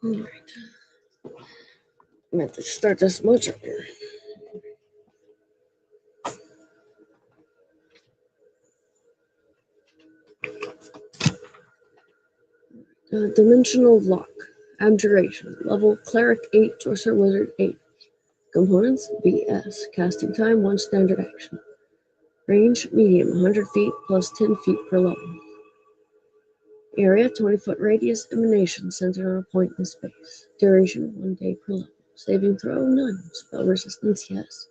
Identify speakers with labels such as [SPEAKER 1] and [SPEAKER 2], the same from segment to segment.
[SPEAKER 1] Alright. I meant to start this much earlier. Dimensional lock. Abjuration. Level Cleric 8, Sorcerer Wizard 8. Components BS. Casting time 1 standard action. Range medium 100 feet plus 10 feet per level. Area 20-foot radius. Emanation centered on a point in space. Duration 1 day per level. Saving throw none. Spell resistance yes.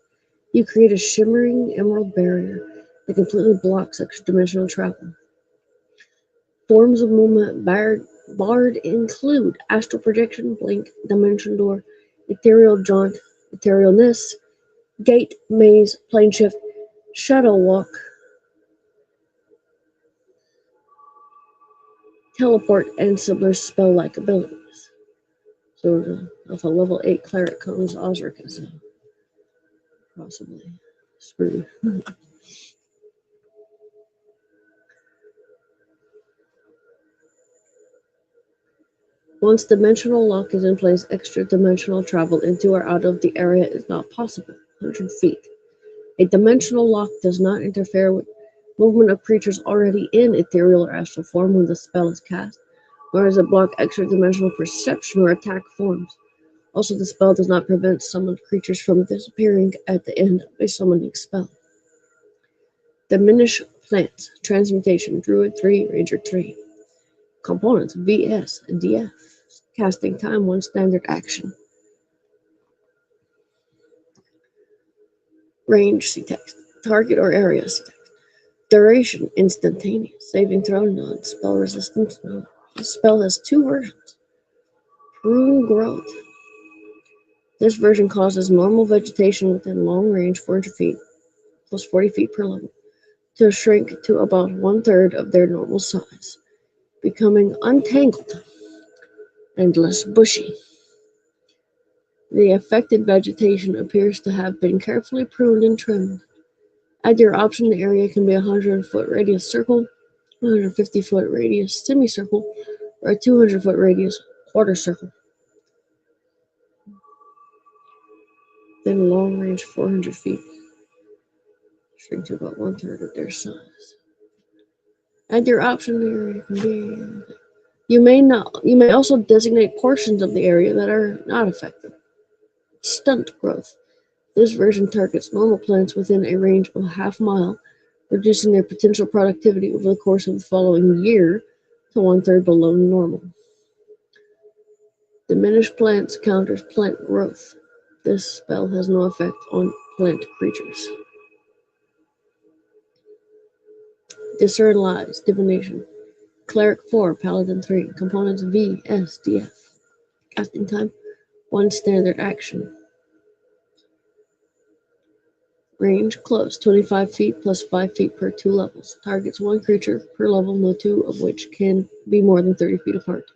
[SPEAKER 1] You create a shimmering emerald barrier that completely blocks extra-dimensional travel. Forms of movement barred include astral projection, blink, dimension door, ethereal jaunt, etherealness, gate, maze, plane shift, shadow walk, teleport, and similar spell-like abilities. So if a level 8 cleric comes, Osric is possibly screwed. Once dimensional lock is in place, extra-dimensional travel into or out of the area is not possible. 100 feet. A dimensional lock does not interfere with movement of creatures already in ethereal or astral form when the spell is cast, nor does it block extra-dimensional perception or attack forms. Also, the spell does not prevent summoned creatures from disappearing at the end of a summoning spell. Diminish plants. Transmutation. Druid 3, Ranger 3. Components VS and DF. Casting time 1 standard action. Range see text. Target or area see text. Duration instantaneous. Saving throw none. Spell resistance none. This spell has 2 versions. Prune growth. This version causes normal vegetation within long range 400 feet plus 40 feet per level to shrink to about 1/3 of their normal size, becoming untangled and less bushy. The affected vegetation appears to have been carefully pruned and trimmed. At your option, the area can be a 100-foot radius circle, 150-foot radius semicircle, or a 200-foot radius quarter circle. Then long range 400 feet, shrink to about 1/3 of their size. At your option, the area can be. You may also designate portions of the area that are not affected. Stunt growth. This version targets normal plants within a range of a half-mile, reducing their potential productivity over the course of the following year to 1/3 below normal. Diminished plants counters plant growth. This spell has no effect on plant creatures. Discern Lies. Divination. Cleric 4, Paladin 3. Components V, S, DF. Casting time 1 standard action. Range close, 25 feet plus 5 feet per 2 levels. Targets 1 creature per level, no 2 of which can be more than 30 feet apart.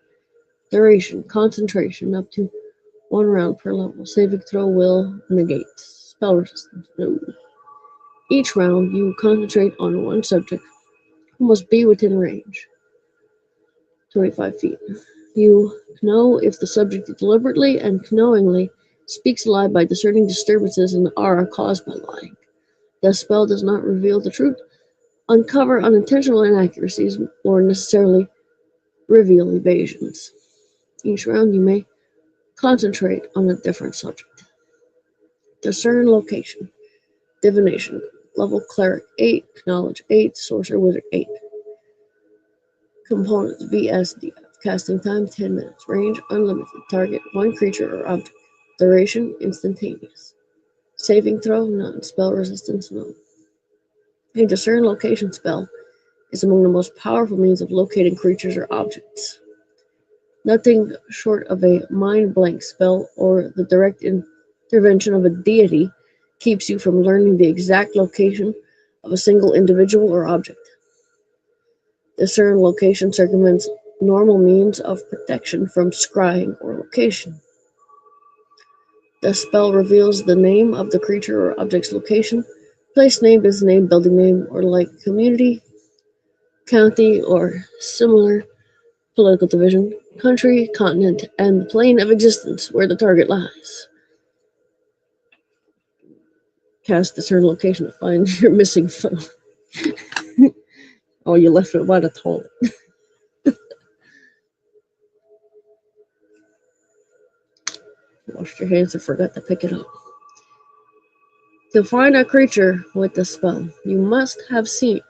[SPEAKER 1] Duration, concentration, up to 1 round per level. Saving throw will negate. Spell resistance, no. Each round, you concentrate on 1 subject who must be within range. 25 feet. You know if the subject deliberately and knowingly speaks a lie by discerning disturbances in the aura caused by lying. The spell does not reveal the truth, uncover unintentional inaccuracies, or necessarily reveal evasions. Each round you may concentrate on a different subject. Discern location. Divination. Level Cleric 8, Knowledge 8, Sorcerer Wizard 8. Components VSDF. Casting time 10 minutes. Range unlimited. Target 1 creature or object. Duration instantaneous. Saving throw none. Spell resistance none. A discern location spell is among the most powerful means of locating creatures or objects. Nothing short of a mind blank spell or the direct intervention of a deity keeps you from learning the exact location of a single individual or object. Discern location circumvents normal means of protection from scrying or location. The spell reveals the name of the creature or object's location. Place name, business name, building name, or like community, county, or similar Political division, country, continent, and the plane of existence where the target lies. Cast discern location to find your missing foe. Oh, you left it by the toilet. Washed your hands and forgot to pick it up. To find a creature with the spell, you must have seen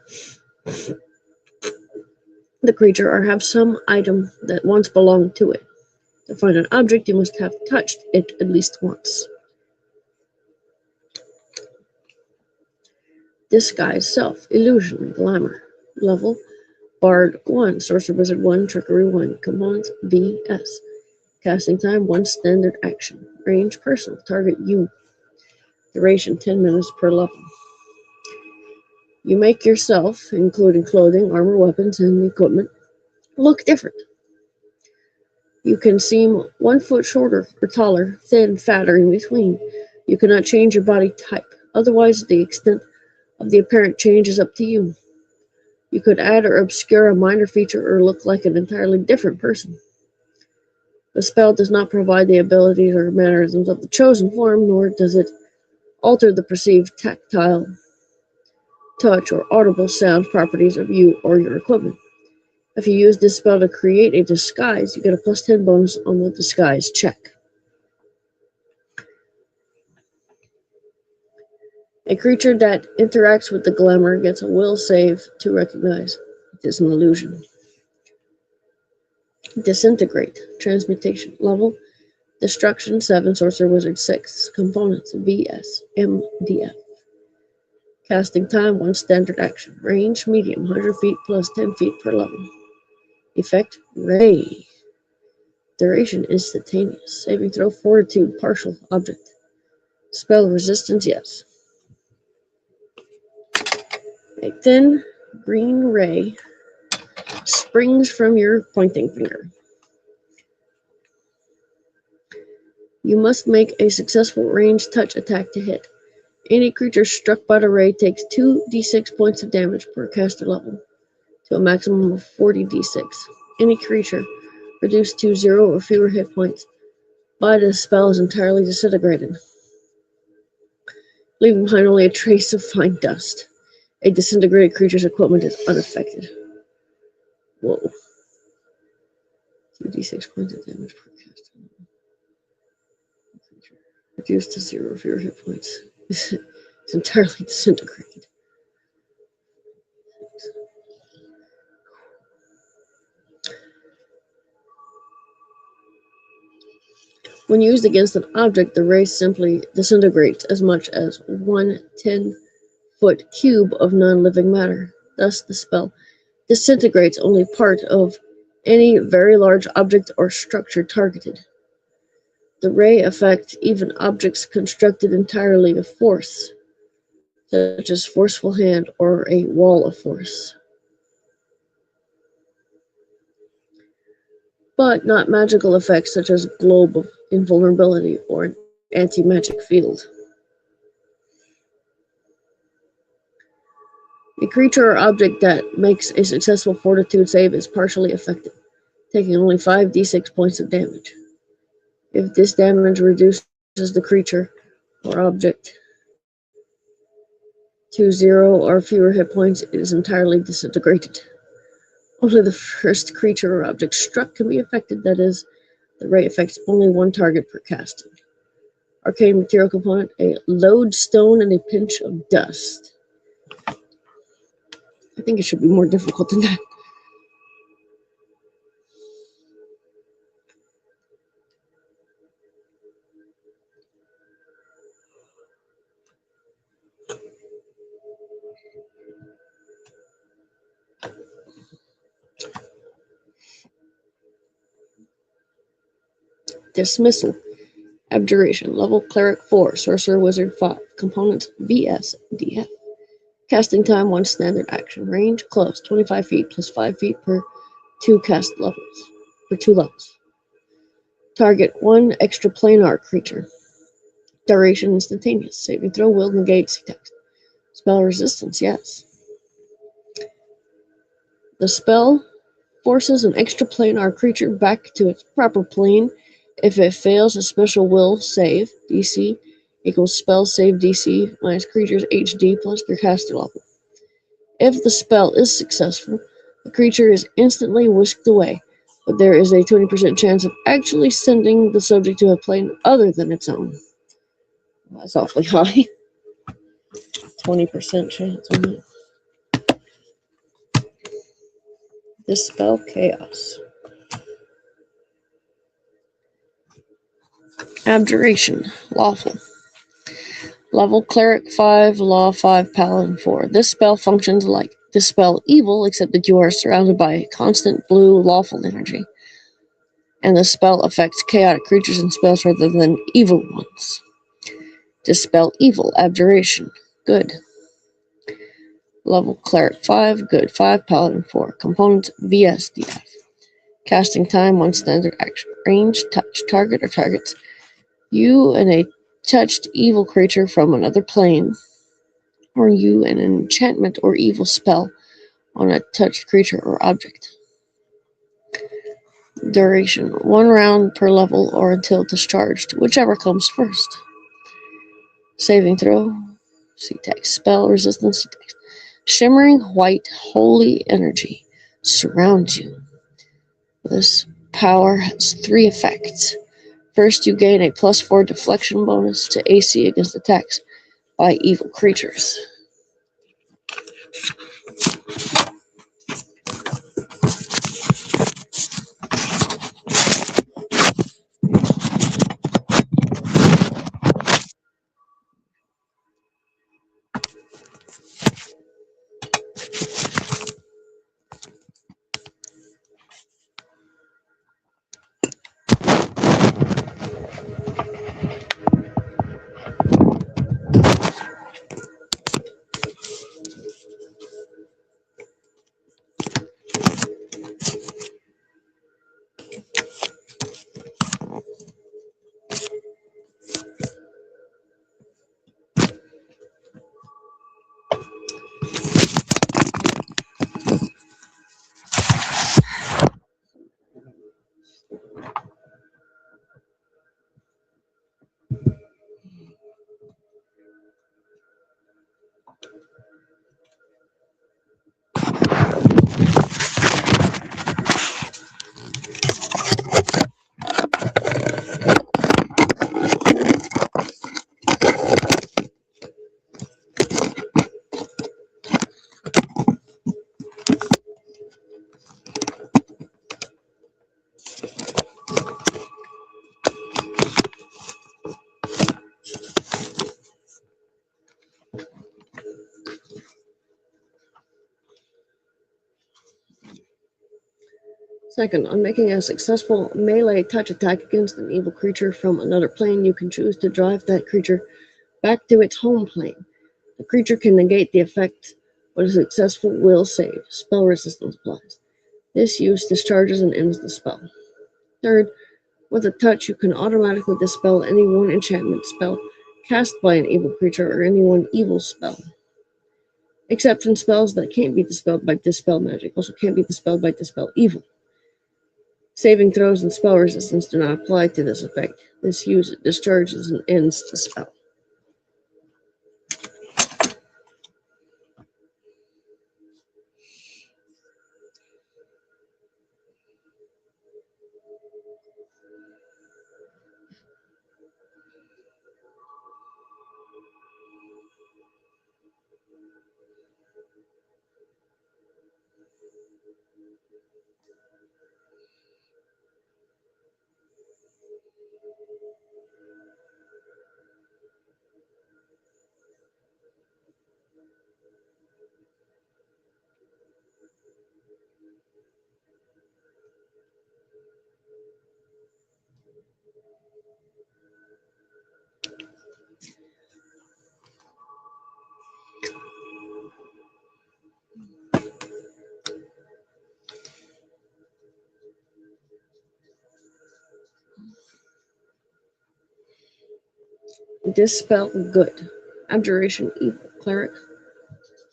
[SPEAKER 1] the creature or have some item that once belonged to it. To find an object, you must have touched it at least once. Disguise self, illusion, glamour. Level, Bard 1, Sorcerer Wizard 1, Trickery 1. Components, BS. Casting time, 1 standard action. Range, personal. Target, you. Duration, 10 minutes per level. You make yourself, including clothing, armor, weapons, and equipment, look different. You can seem 1 foot shorter or taller, thin, fat, or in between. You cannot change your body type. Otherwise, the extent of the apparent change is up to you. You could add or obscure a minor feature or look like an entirely different person. The spell does not provide the abilities or mannerisms of the chosen form, nor does it alter the perceived tactile, touch, or audible sound properties of you or your equipment. If you use this spell to create a disguise, you get a +10 bonus on the disguise check. A creature that interacts with the glamour gets a will save to recognize it is an illusion. Disintegrate. Transmutation. Level, Destruction 7, Sorcerer Wizard 6. Components, VS, MDF. Casting time, 1 standard action. Range, medium, 100 feet plus 10 feet per level. Effect, Ray. Duration, instantaneous. Saving throw, Fortitude, partial object. Spell resistance, yes. A thin green ray springs from your pointing finger. You must make a successful ranged touch attack to hit. Any creature struck by the ray takes 2d6 points of damage per caster level, to a maximum of 40d6. Any creature reduced to 0 or fewer hit points by this spell is entirely disintegrated, leaving behind only a trace of fine dust. A disintegrated creature's equipment is unaffected. Whoa. 2d6 points of damage per caster. Reduced to 0 or fewer hit points. It's entirely disintegrated. When used against an object, the ray simply disintegrates as much as 1 10-foot cube of non-living matter. Thus, the spell disintegrates only part of any very large object or structure targeted. The ray affects even objects constructed entirely of force, such as forceful hand or a wall of force, but not magical effects such as globe of invulnerability or an anti-magic field. A creature or object that makes a successful fortitude save is partially affected, taking only 5d6 points of damage. If this damage reduces the creature or object to 0 or fewer hit points, it is entirely disintegrated. Only the first creature or object struck can be affected, that is, the ray affects only 1 target per casting. Arcane material component, a lodestone and a pinch of dust. I think it should be more difficult than that. Dismissal. Abjuration. Level Cleric 4. Sorcerer Wizard 5. Components VS DF. Casting time 1 standard action. Range close 25 feet plus 5 feet per 2 cast levels. For 2 levels. Target 1 extraplanar creature. Duration instantaneous. Saving throw will negate text. Spell resistance, yes. The spell forces an extra planar creature back to its proper plane. If it fails, a special will save DC equals spell save DC minus creature's HD plus their caster level. If the spell is successful, the creature is instantly whisked away, but there is a 20% chance of actually sending the subject to a plane other than its own. That's awfully high. 20% chance on that. Dispel chaos. Abjuration. Lawful. Level Cleric 5, Law 5, Paladin 4. This spell functions like Dispel Evil, except that you are surrounded by constant blue lawful energy. And the spell affects chaotic creatures and spells rather than evil ones. Dispel Evil. Abjuration. Good. Level Cleric 5, Good 5, Paladin 4. Components VSDF. Casting time 1 standard action. Range, touch, target or targets. You and a touched evil creature from another plane, or you and an enchantment or evil spell on a touched creature or object. Duration 1 round per level or until discharged, whichever comes first. Saving throw. See text. Spell resistance. Text. Shimmering white holy energy surrounds you. This power has 3 effects. First, you gain a +4 deflection bonus to AC against attacks by evil creatures. Second, on making a successful melee touch attack against an evil creature from another plane, you can choose to drive that creature back to its home plane. The creature can negate the effect, but a successful will save. Spell resistance applies. This use discharges and ends the spell. Third, with a touch, you can automatically dispel any one enchantment spell cast by an evil creature or any one evil spell. Exception spells that can't be dispelled by Dispel Magic also can't be dispelled by Dispel Evil. Saving throws and spell resistance do not apply to this effect. This use discharges and ends the spell. Dispel good. Abjuration evil. Cleric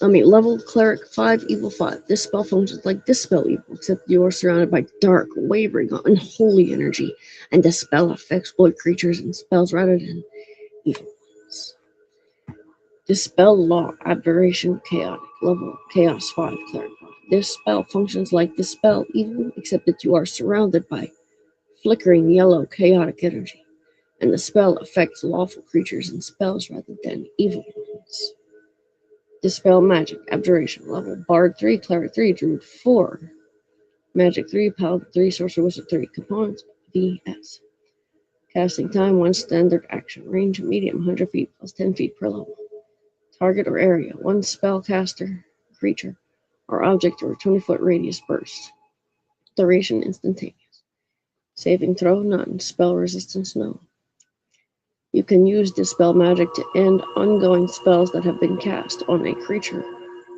[SPEAKER 1] Level Cleric 5, Evil 5. This spell functions like Dispel Evil, except you are surrounded by dark, wavering, unholy energy, and the spell affects void creatures and spells rather than evil ones. Dispel Law, Aberration, Chaotic. Level Chaos 5, Cleric 5. This spell functions like Dispel Evil, except that you are surrounded by flickering yellow, chaotic energy, and the spell affects lawful creatures and spells rather than evil ones. Dispel Magic, Abjuration, level Bard 3, Cleric 3, Druid 4, Magic 3, Paladin 3, Sorcerer Wizard 3, Components VS. Casting time, 1 standard action. Range, medium, 100 feet plus 10 feet per level. Target or area, 1 spellcaster, creature, or object or 20-foot radius burst. Duration, instantaneous. Saving throw, none. Spell resistance, no. You can use Dispel Magic to end ongoing spells that have been cast on a creature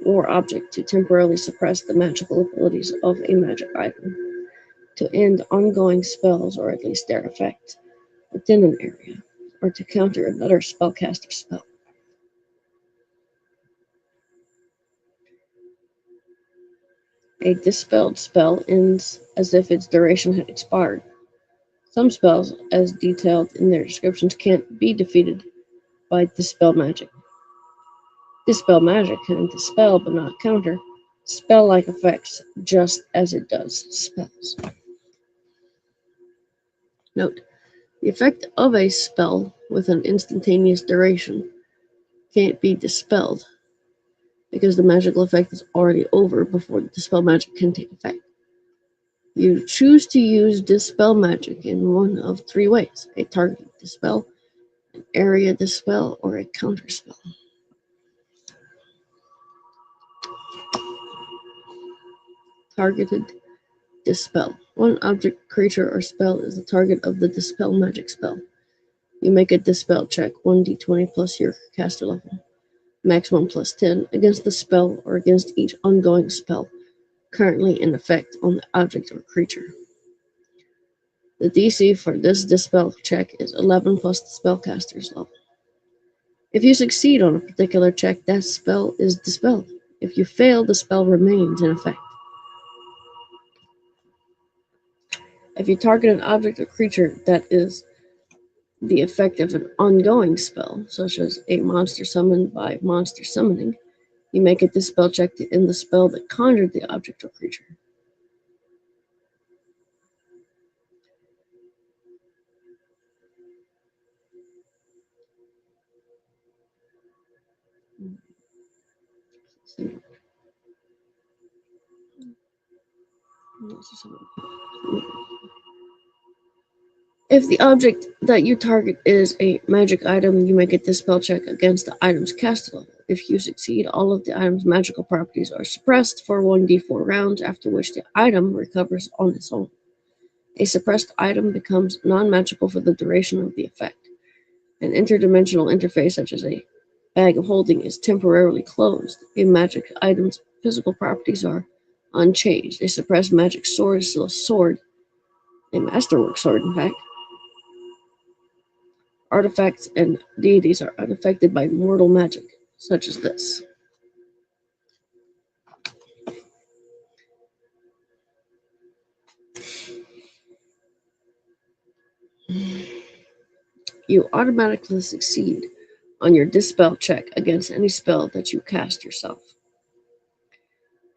[SPEAKER 1] or object to temporarily suppress the magical abilities of a magic item, to end ongoing spells or at least their effect within an area, or to counter another spellcaster spell. A dispelled spell ends as if its duration had expired. Some spells, as detailed in their descriptions, can't be defeated by Dispel Magic. Dispel Magic can dispel but not counter spell-like effects just as it does spells. Note: the effect of a spell with an instantaneous duration can't be dispelled because the magical effect is already over before the Dispel Magic can take effect. You choose to use Dispel Magic in one of 3 ways: a targeted dispel, an area dispel, or a counter spell. Targeted dispel. 1 object, creature, or spell is the target of the Dispel Magic spell. You make a dispel check, 1d20 plus your caster level, maximum plus 10, against the spell or against each ongoing spell currently in effect on the object or creature. The DC for this dispel check is 11 plus the spellcaster's level. If you succeed on a particular check, that spell is dispelled. If you fail, the spell remains in effect. If you target an object or creature that is the effect of an ongoing spell, such as a monster summoned by monster summoning, you make a dispel check to end the spell that conjured the object or creature. If the object that you target is a magic item, you make a dispel check against the item's cast level. If you succeed, all of the item's magical properties are suppressed for 1d4 rounds, after which the item recovers on its own. A suppressed item becomes non-magical for the duration of the effect. An interdimensional interface, such as a bag of holding, is temporarily closed. A magic item's physical properties are unchanged. A suppressed magic sword is still a sword, a masterwork sword, in fact. Artifacts and deities are unaffected by mortal magic, such as this. You automatically succeed on your dispel check against any spell that you cast yourself.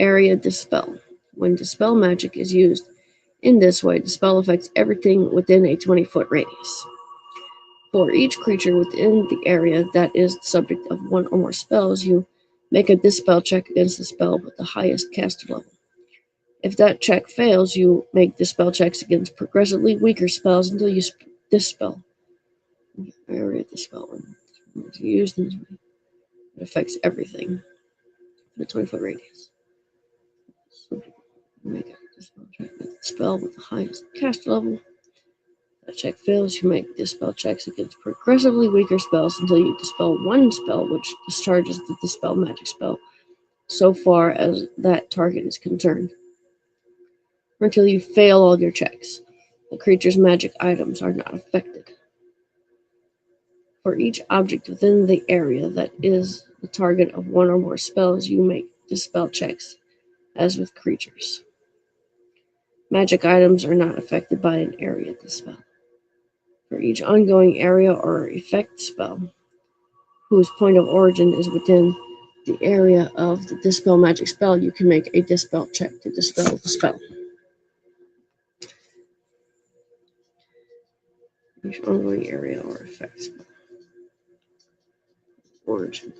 [SPEAKER 1] Area dispel. When dispel magic is used in this way, the spell affects everything within a 20-foot radius. For each creature within the area that is the subject of 1 or more spells, you make a dispel check against the spell with the highest caster level. If that check fails, you make dispel checks against progressively weaker spells until you dispel. Area dispel. When it's used in this way, it affects everything in a 20-foot radius. So make a dispel check with the spell with the highest caster level. That check fails, you make dispel checks against progressively weaker spells until you dispel 1 spell, which discharges the dispel magic spell so far as that target is concerned, or until you fail all your checks. The creature's magic items are not affected. For each object within the area that is the target of one or more spells, you make dispel checks, as with creatures. Magic items are not affected by an area dispel. For each ongoing area or effect spell, whose point of origin is within the area of the dispel magic spell, you can make a dispel check to dispel the spell. Each ongoing area or effect spell. Origin.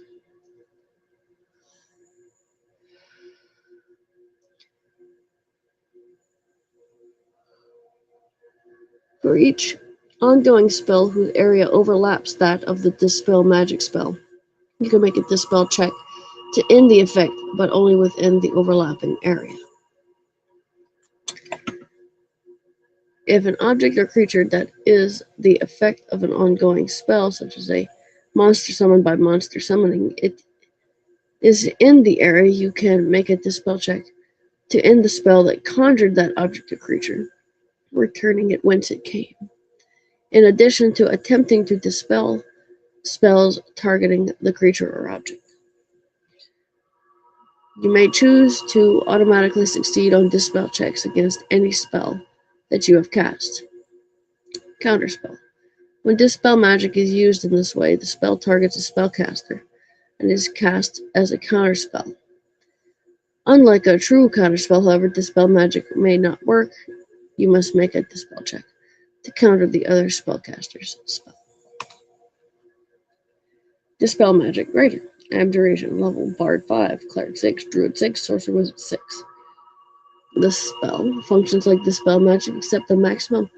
[SPEAKER 1] For each ongoing spell whose area overlaps that of the dispel magic spell, you can make a dispel check to end the effect, but only within the overlapping area. If an object or creature that is the effect of an ongoing spell, such as a monster summoned by monster summoning, it is in the area, you can make a dispel check to end the spell that conjured that object or creature, returning it whence it came. In addition to attempting to dispel spells targeting the creature or object. You may choose to automatically succeed on dispel checks against any spell that you have cast. Counterspell. When dispel magic is used in this way, the spell targets a spellcaster and is cast as a counterspell. Unlike a true counterspell, however, dispel magic may not work. You must make a dispel check to counter the other spellcaster's spell. Dispel magic rating. Abjuration level Bard 5, Cleric 6, Druid 6, Sorcerer Wizard 6. The spell functions like dispel magic, except the maximum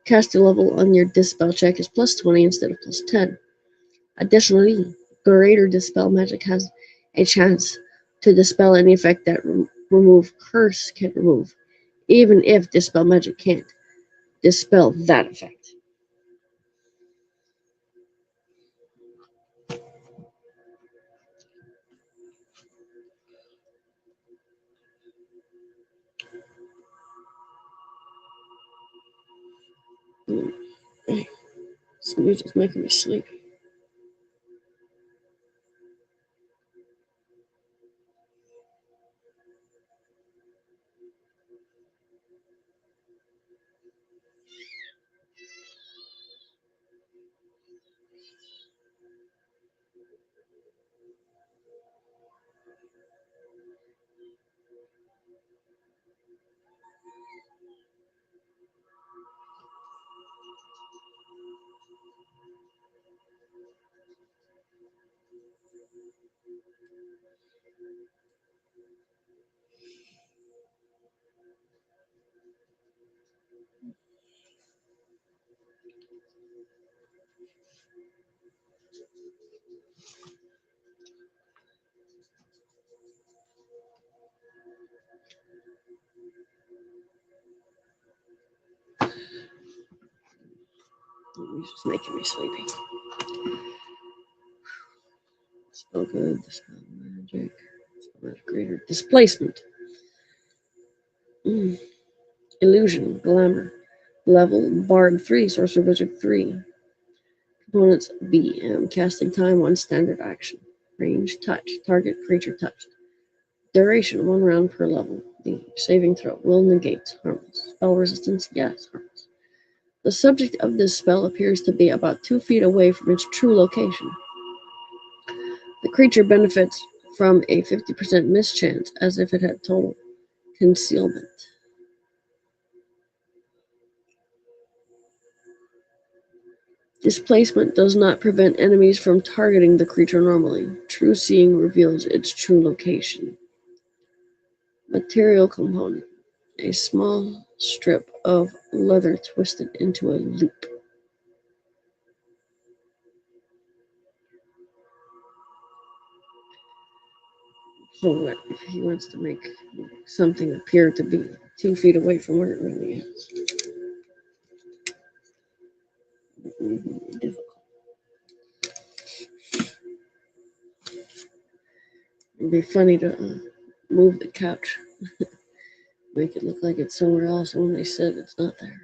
[SPEAKER 1] caster level on your dispel check is plus 20 instead of plus 10. Additionally, greater dispel magic has a chance to dispel any effect that remove curse can remove, even if dispel magic can't dispel that effect. This music's making me sleepy. The music's making me sleepy. Spell good, dispel magic, greater displacement. Illusion, glamour. Level, Bard 3, Sorcerer Wizard 3. Components, BM, casting time, 1 standard action. Range, touch, target creature touched. Duration, 1 round per level. The saving throw, will negate, harmless. Spell resistance, yes, harmless. The subject of this spell appears to be about 2 feet away from its true location. The creature benefits from a 50% mischance, as if it had total concealment. Displacement does not prevent enemies from targeting the creature normally. True seeing reveals its true location. Material component. A small strip of leather twisted into a loop. So what if he wants to make something appear to be 2 feet away from where it really is? Difficult. It'd be funny to move the couch, make it look like it's somewhere else when they said it's not there.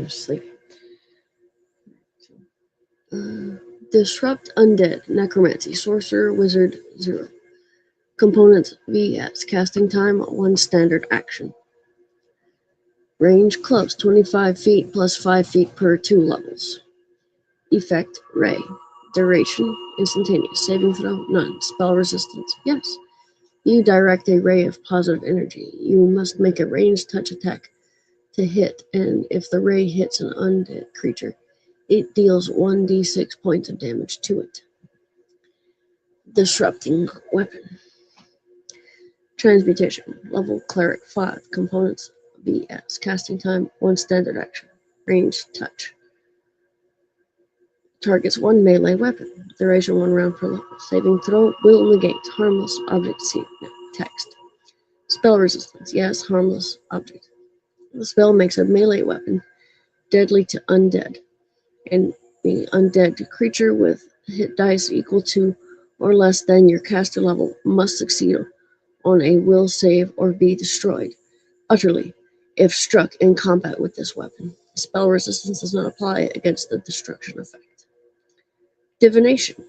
[SPEAKER 1] Sleep. Disrupt Undead, Necromancy, Sorcerer, Wizard, 0. Components VS, casting time, 1 standard action. Range close, 25 feet plus 5 feet per 2 levels. Effect, Ray. Duration, instantaneous. Saving throw, none. Spell resistance, yes. You direct a ray of positive energy. You must make a ranged touch attack to hit, and if the ray hits an undead creature, it deals 1d6 points of damage to it. Disrupting Weapon. Transmutation. Level Cleric 5. Components VS. Casting time 1 standard action. Range touch. Targets 1 melee weapon. Duration 1 round per level. Saving throw will negate harmless object text. Spell resistance. Yes, harmless object. The spell makes a melee weapon deadly to undead, and the undead creature with hit dice equal to or less than your caster level must succeed on a will save or be destroyed utterly if struck in combat with this weapon. Spell resistance does not apply against the destruction effect. Divination.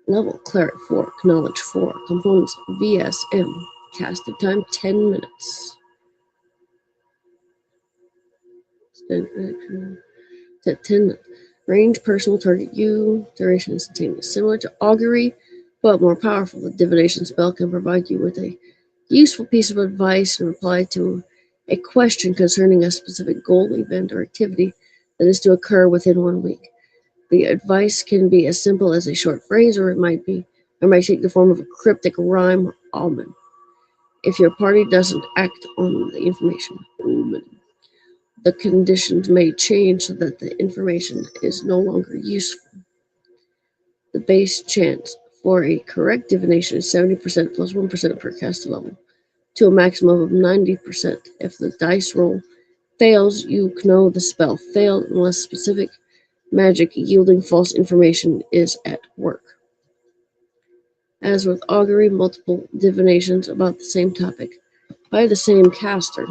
[SPEAKER 1] Level Cleric 4, Knowledge 4, Components VSM. Casting time 10 minutes. Standard action. 10 minutes. Range personal target you. Duration instantaneous. Similar to Augury, but more powerful. The divination spell can provide you with a useful piece of advice in reply to a question concerning a specific goal, event, or activity that is to occur within 1 week. The advice can be as simple as a short phrase, or it might take the form of a cryptic rhyme or omen. If your party doesn't act on the information, the conditions may change so that the information is no longer useful. The base chance for a correct divination is 70% plus 1% per caster level, to a maximum of 90%. If the dice roll fails, you know the spell failed unless specific magic yielding false information is at work. As with augury, multiple divinations about the same topic by the same caster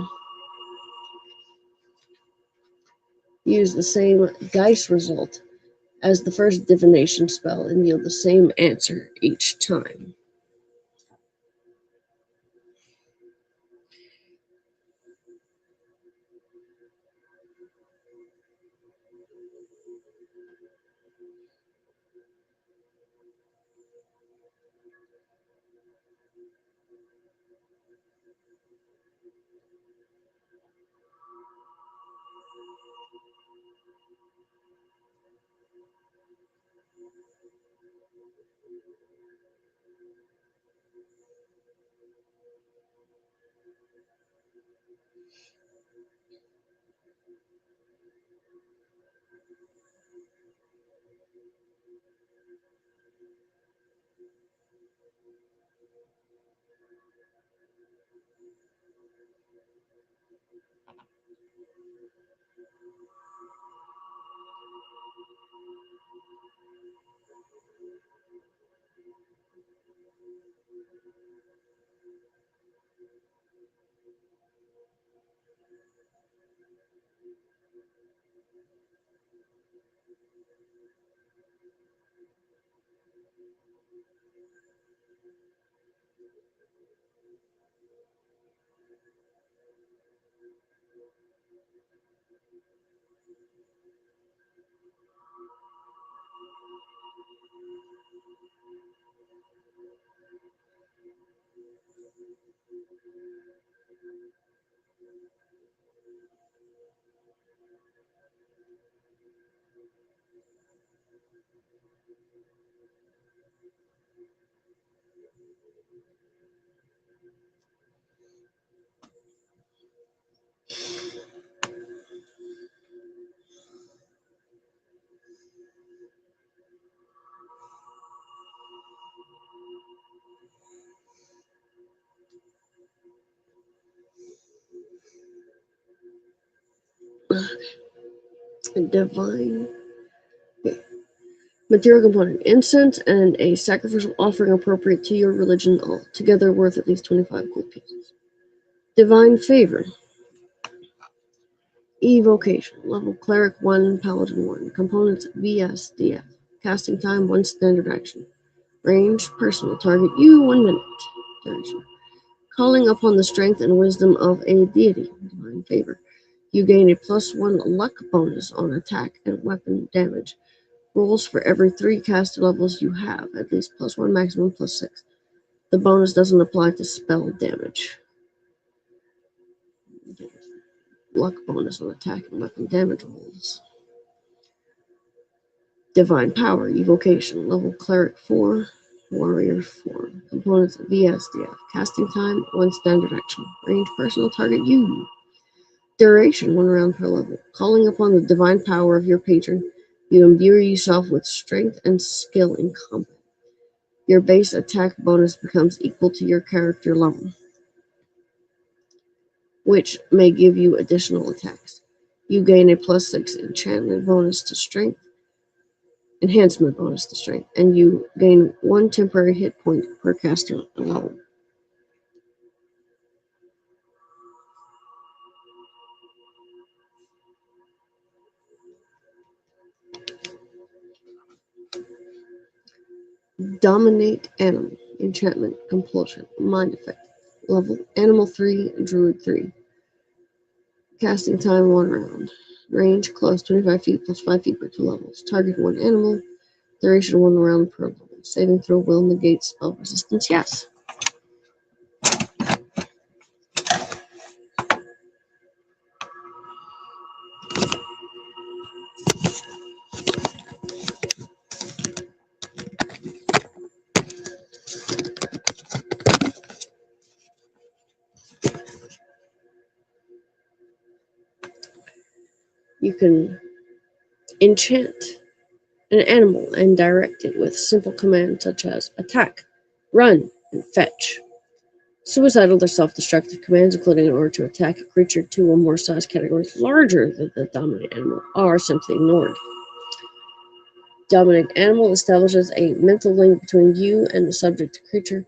[SPEAKER 1] use the same dice result as the first divination spell and yield the same answer each time. Divine material component: incense and a sacrificial offering appropriate to your religion, all together worth at least 25 gold pieces. Divine favor. Evocation. Level cleric 1, paladin 1. Components VSDF. Casting time 1 standard action. Range personal. Target you 1 minute. Duration. Calling upon the strength and wisdom of a deity. Divine favor. You gain a +1 luck bonus on attack and weapon damage rolls for every 3 caster levels you have, at least +1, maximum +6. The bonus doesn't apply to spell damage. Luck bonus on attack and weapon damage rolls. Divine power, evocation, level cleric 4, warrior 4. Components VSDF. Casting time 1 standard action. Range personal, target you. Duration 1 round per level. Calling upon the divine power of your patron, you imbue yourself with strength and skill in combat. Your base attack bonus becomes equal to your character level, which may give you additional attacks. You gain a +6 enchantment bonus to strength, enhancement bonus to strength, and you gain 1 temporary hit point per caster level. Dominate animal, enchantment, compulsion, mind effect. Level animal 3, druid 3. Casting time 1 round. Range close 25 feet plus 5 feet per 2 levels. Target 1 animal. Duration 1 round per level. Saving throw will negate spell resistance. Yes. You can enchant an animal and direct it with simple commands such as attack, run, and fetch. Suicidal or self-destructive commands, including in order to attack a creature 2 or more size categories larger than the dominant animal, are simply ignored. Dominant animal establishes a mental link between you and the subject creature.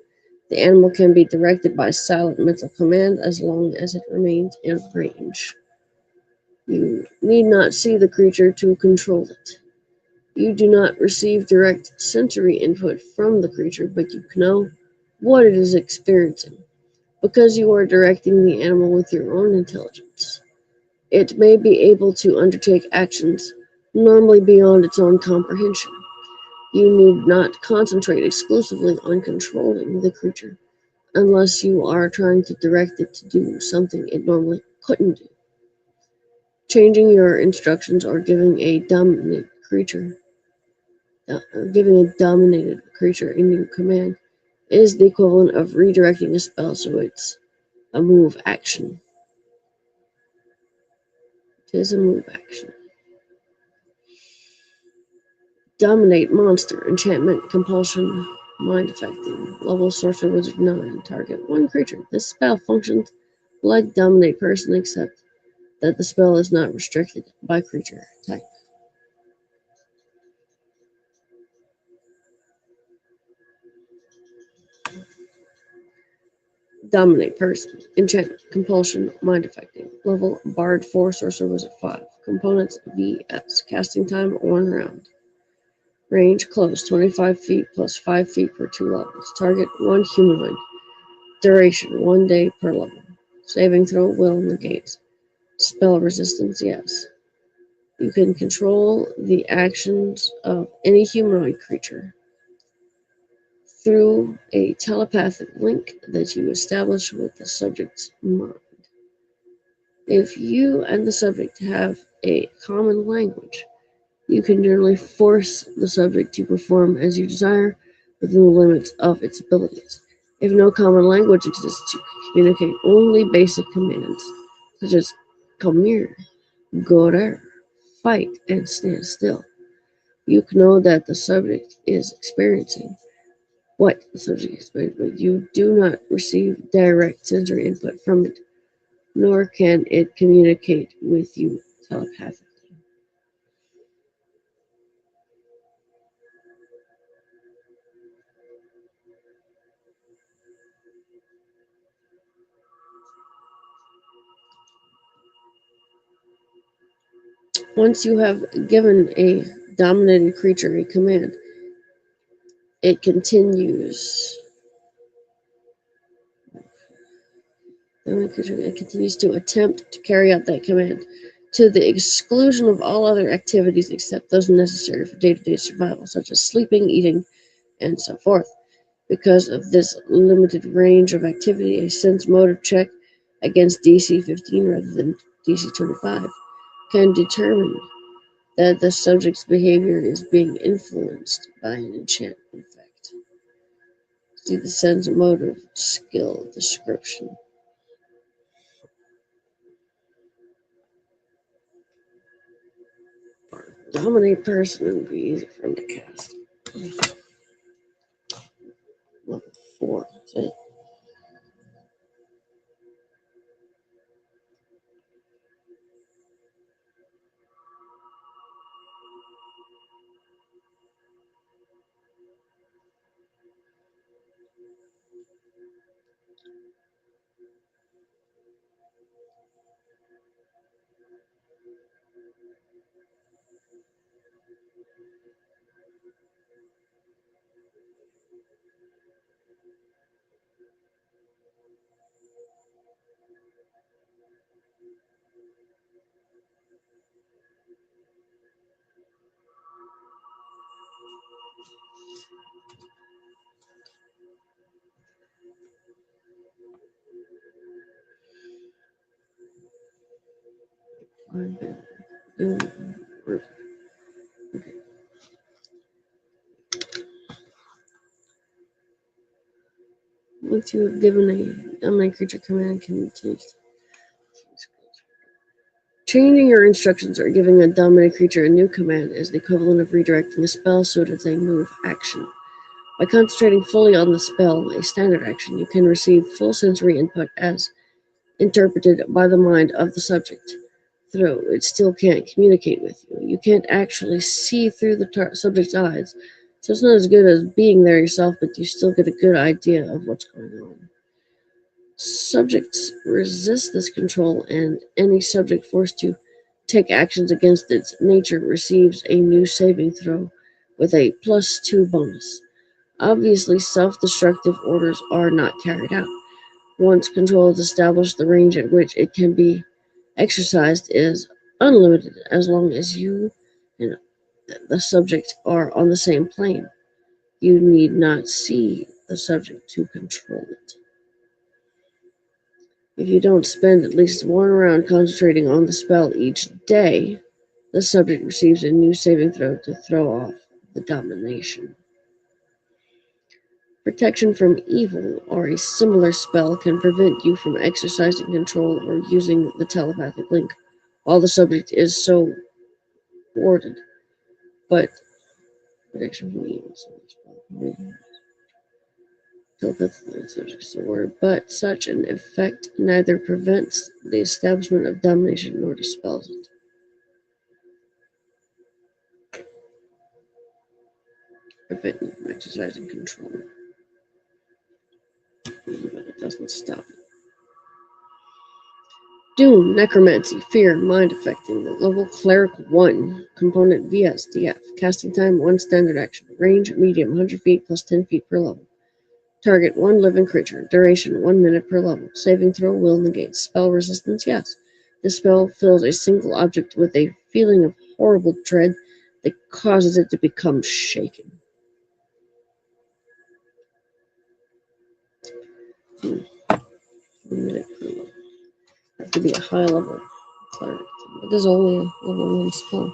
[SPEAKER 1] The animal can be directed by silent mental command as long as it remains in range. You need not see the creature to control it. You do not receive direct sensory input from the creature, but you know what it is experiencing, because you are directing the animal with your own intelligence. It may be able to undertake actions normally beyond its own comprehension. You need not concentrate exclusively on controlling the creature. unless you are trying to direct it to do something it normally couldn't do. Changing your instructions or giving a dominated creature a new command is the equivalent of redirecting a spell, so it's a move action. It is a move action. Dominate monster, enchantment, compulsion, mind affecting. Level sorcerer wizard 9. Target 1 creature. This spell functions like dominate person, except that the spell is not restricted by creature type. Dominate person, enchantment, compulsion, mind affecting. Level bard 4, sorcerer wizard 5. Components VS. Casting time 1 round. Range close 25 feet plus 5 feet per 2 levels. Target 1 humanoid. Duration 1 day per level. Saving throw will negate. Spell resistance, yes. You can control the actions of any humanoid creature through a telepathic link that you establish with the subject's mind. If you and the subject have a common language, you can generally force the subject to perform as you desire within the limits of its abilities. If no common language exists, you can communicate only basic commands, such as come here, go there, fight, and stand still. You can know that the subject is experiencing what the subject is experiencing, but you do not receive direct sensory input from it, nor can it communicate with you telepathically. Once you have given a dominated creature a command, it continues. It continues to attempt to carry out that command to the exclusion of all other activities except those necessary for day-to-day survival, such as sleeping, eating, and so forth. Because of this limited range of activity, a sense motive check against DC 15 rather than DC 25 can determine that the subject's behavior is being influenced by an enchantment effect. See the sense motive skill description. Dominate person would be easy for him to cast. Level 4. That's it. Once you have given a dominate creature command, can you change? Changing your instructions or giving a dominant creature a new command is the equivalent of redirecting a spell, so it is a move action. By concentrating fully on the spell, a standard action, you can receive full sensory input as interpreted by the mind of the subject. Though it still can't communicate with you. You can't actually see through the subject's eyes, so it's not as good as being there yourself, but you still get a good idea of what's going on. Subjects resist this control, and any subject forced to take actions against its nature receives a new saving throw with a +2 bonus. Obviously, self-destructive orders are not carried out. Once control is established, the range at which it can be exercised is unlimited as long as you and the subject are on the same plane. You need not see the subject to control it. If you don't spend at least one round concentrating on the spell each day, the subject receives a new saving throw to throw off the domination. Protection from evil or a similar spell can prevent you from exercising control or using the telepathic link while the subject is so warded. But protection from evil but such an effect neither prevents the establishment of domination nor dispels it. Prevent you from exercising control. But it doesn't stop it. Doom, Necromancy, Fear, Mind Affecting, level Cleric 1, component VSDF, casting time 1 standard action, range medium 100 feet plus 10 feet per level. Target 1 living creature, duration 1 minute per level, saving throw will negate, spell resistance yes. This spell fills a single object with a feeling of horrible dread that causes it to become shaken. 1 minute per level. That could be a high level cleric. It is only a level 1 spell.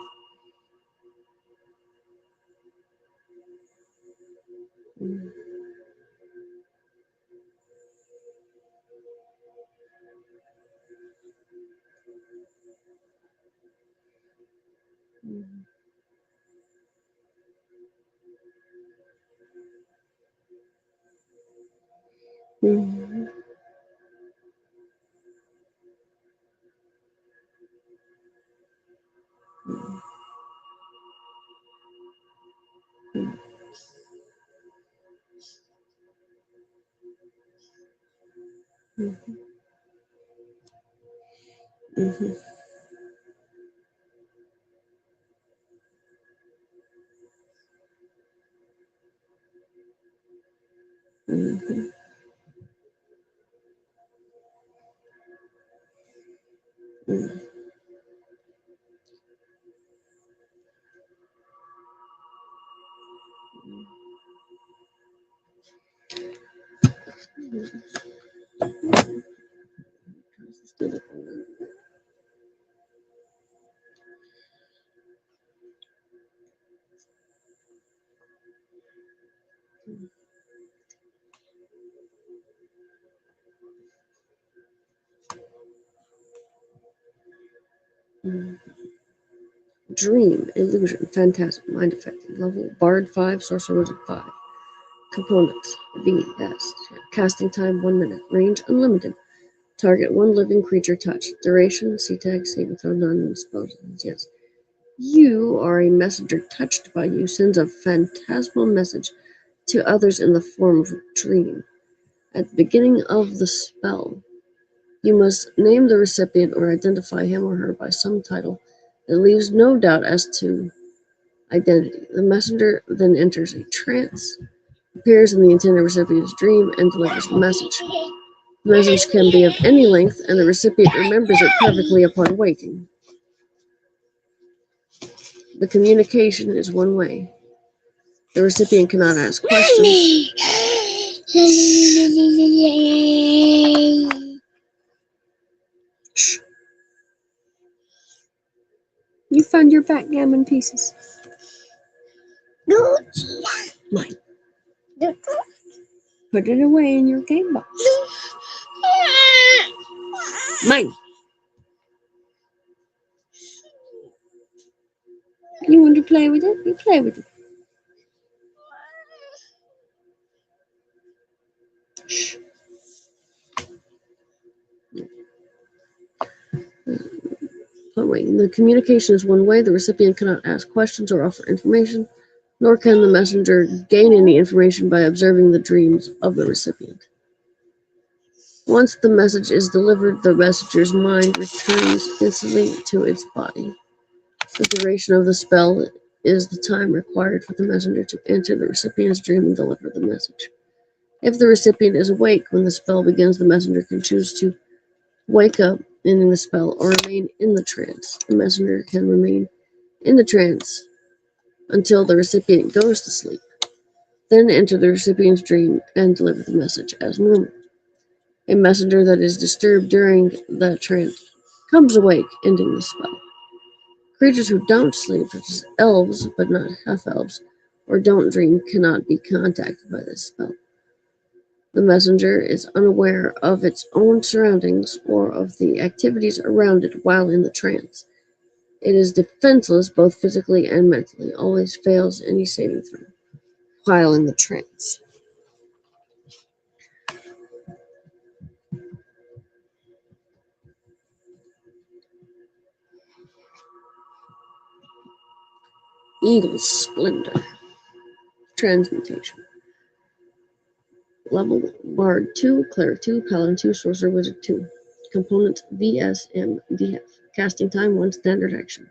[SPEAKER 1] Dream, Illusion, Phantasm, Mind Affecting, level Bard 5, Sorcerer Wizard 5. Components VS, casting time 1 minute, range unlimited. Target 1 living creature touch. Duration, C-tag, saving throw, non-spells, yes. You are a messenger touched by you, sends a phantasmal message to others in the form of a dream. At the beginning of the spell, you must name the recipient or identify him or her by some title that leaves no doubt as to identity. The messenger then enters a trance, appears in the intended recipient's dream, and delivers the message. The message can be of any length, and the recipient remembers it perfectly upon waking. The communication is one way. The recipient cannot ask questions. Shh. You found your backgammon pieces. Mine. Put it away in your game box. Mine. You want to play with it? You play with it. Shh. The communication is one way. The recipient cannot ask questions or offer information, nor can the messenger gain any information by observing the dreams of the recipient. Once the message is delivered, the messenger's mind returns instantly to its body. The duration of the spell is the time required for the messenger to enter the recipient's dream and deliver the message. If the recipient is awake when the spell begins, the messenger can choose to wake up in the spell or remain in the trance. The messenger can remain in the trance until the recipient goes to sleep, then enter the recipient's dream and deliver the message as normal. A messenger that is disturbed during the trance comes awake, ending the spell. Creatures who don't sleep, such as elves but not half-elves, or don't dream, cannot be contacted by this spell. The messenger is unaware of its own surroundings or of the activities around it while in the trance. It is defenseless both physically and mentally, always fails any saving throw while in the trance. Eagle's Splendor. Transmutation. Level Bard 2, Cleric 2, Paladin 2, Sorcerer Wizard 2. Components VS, DF. Casting time 1 standard action.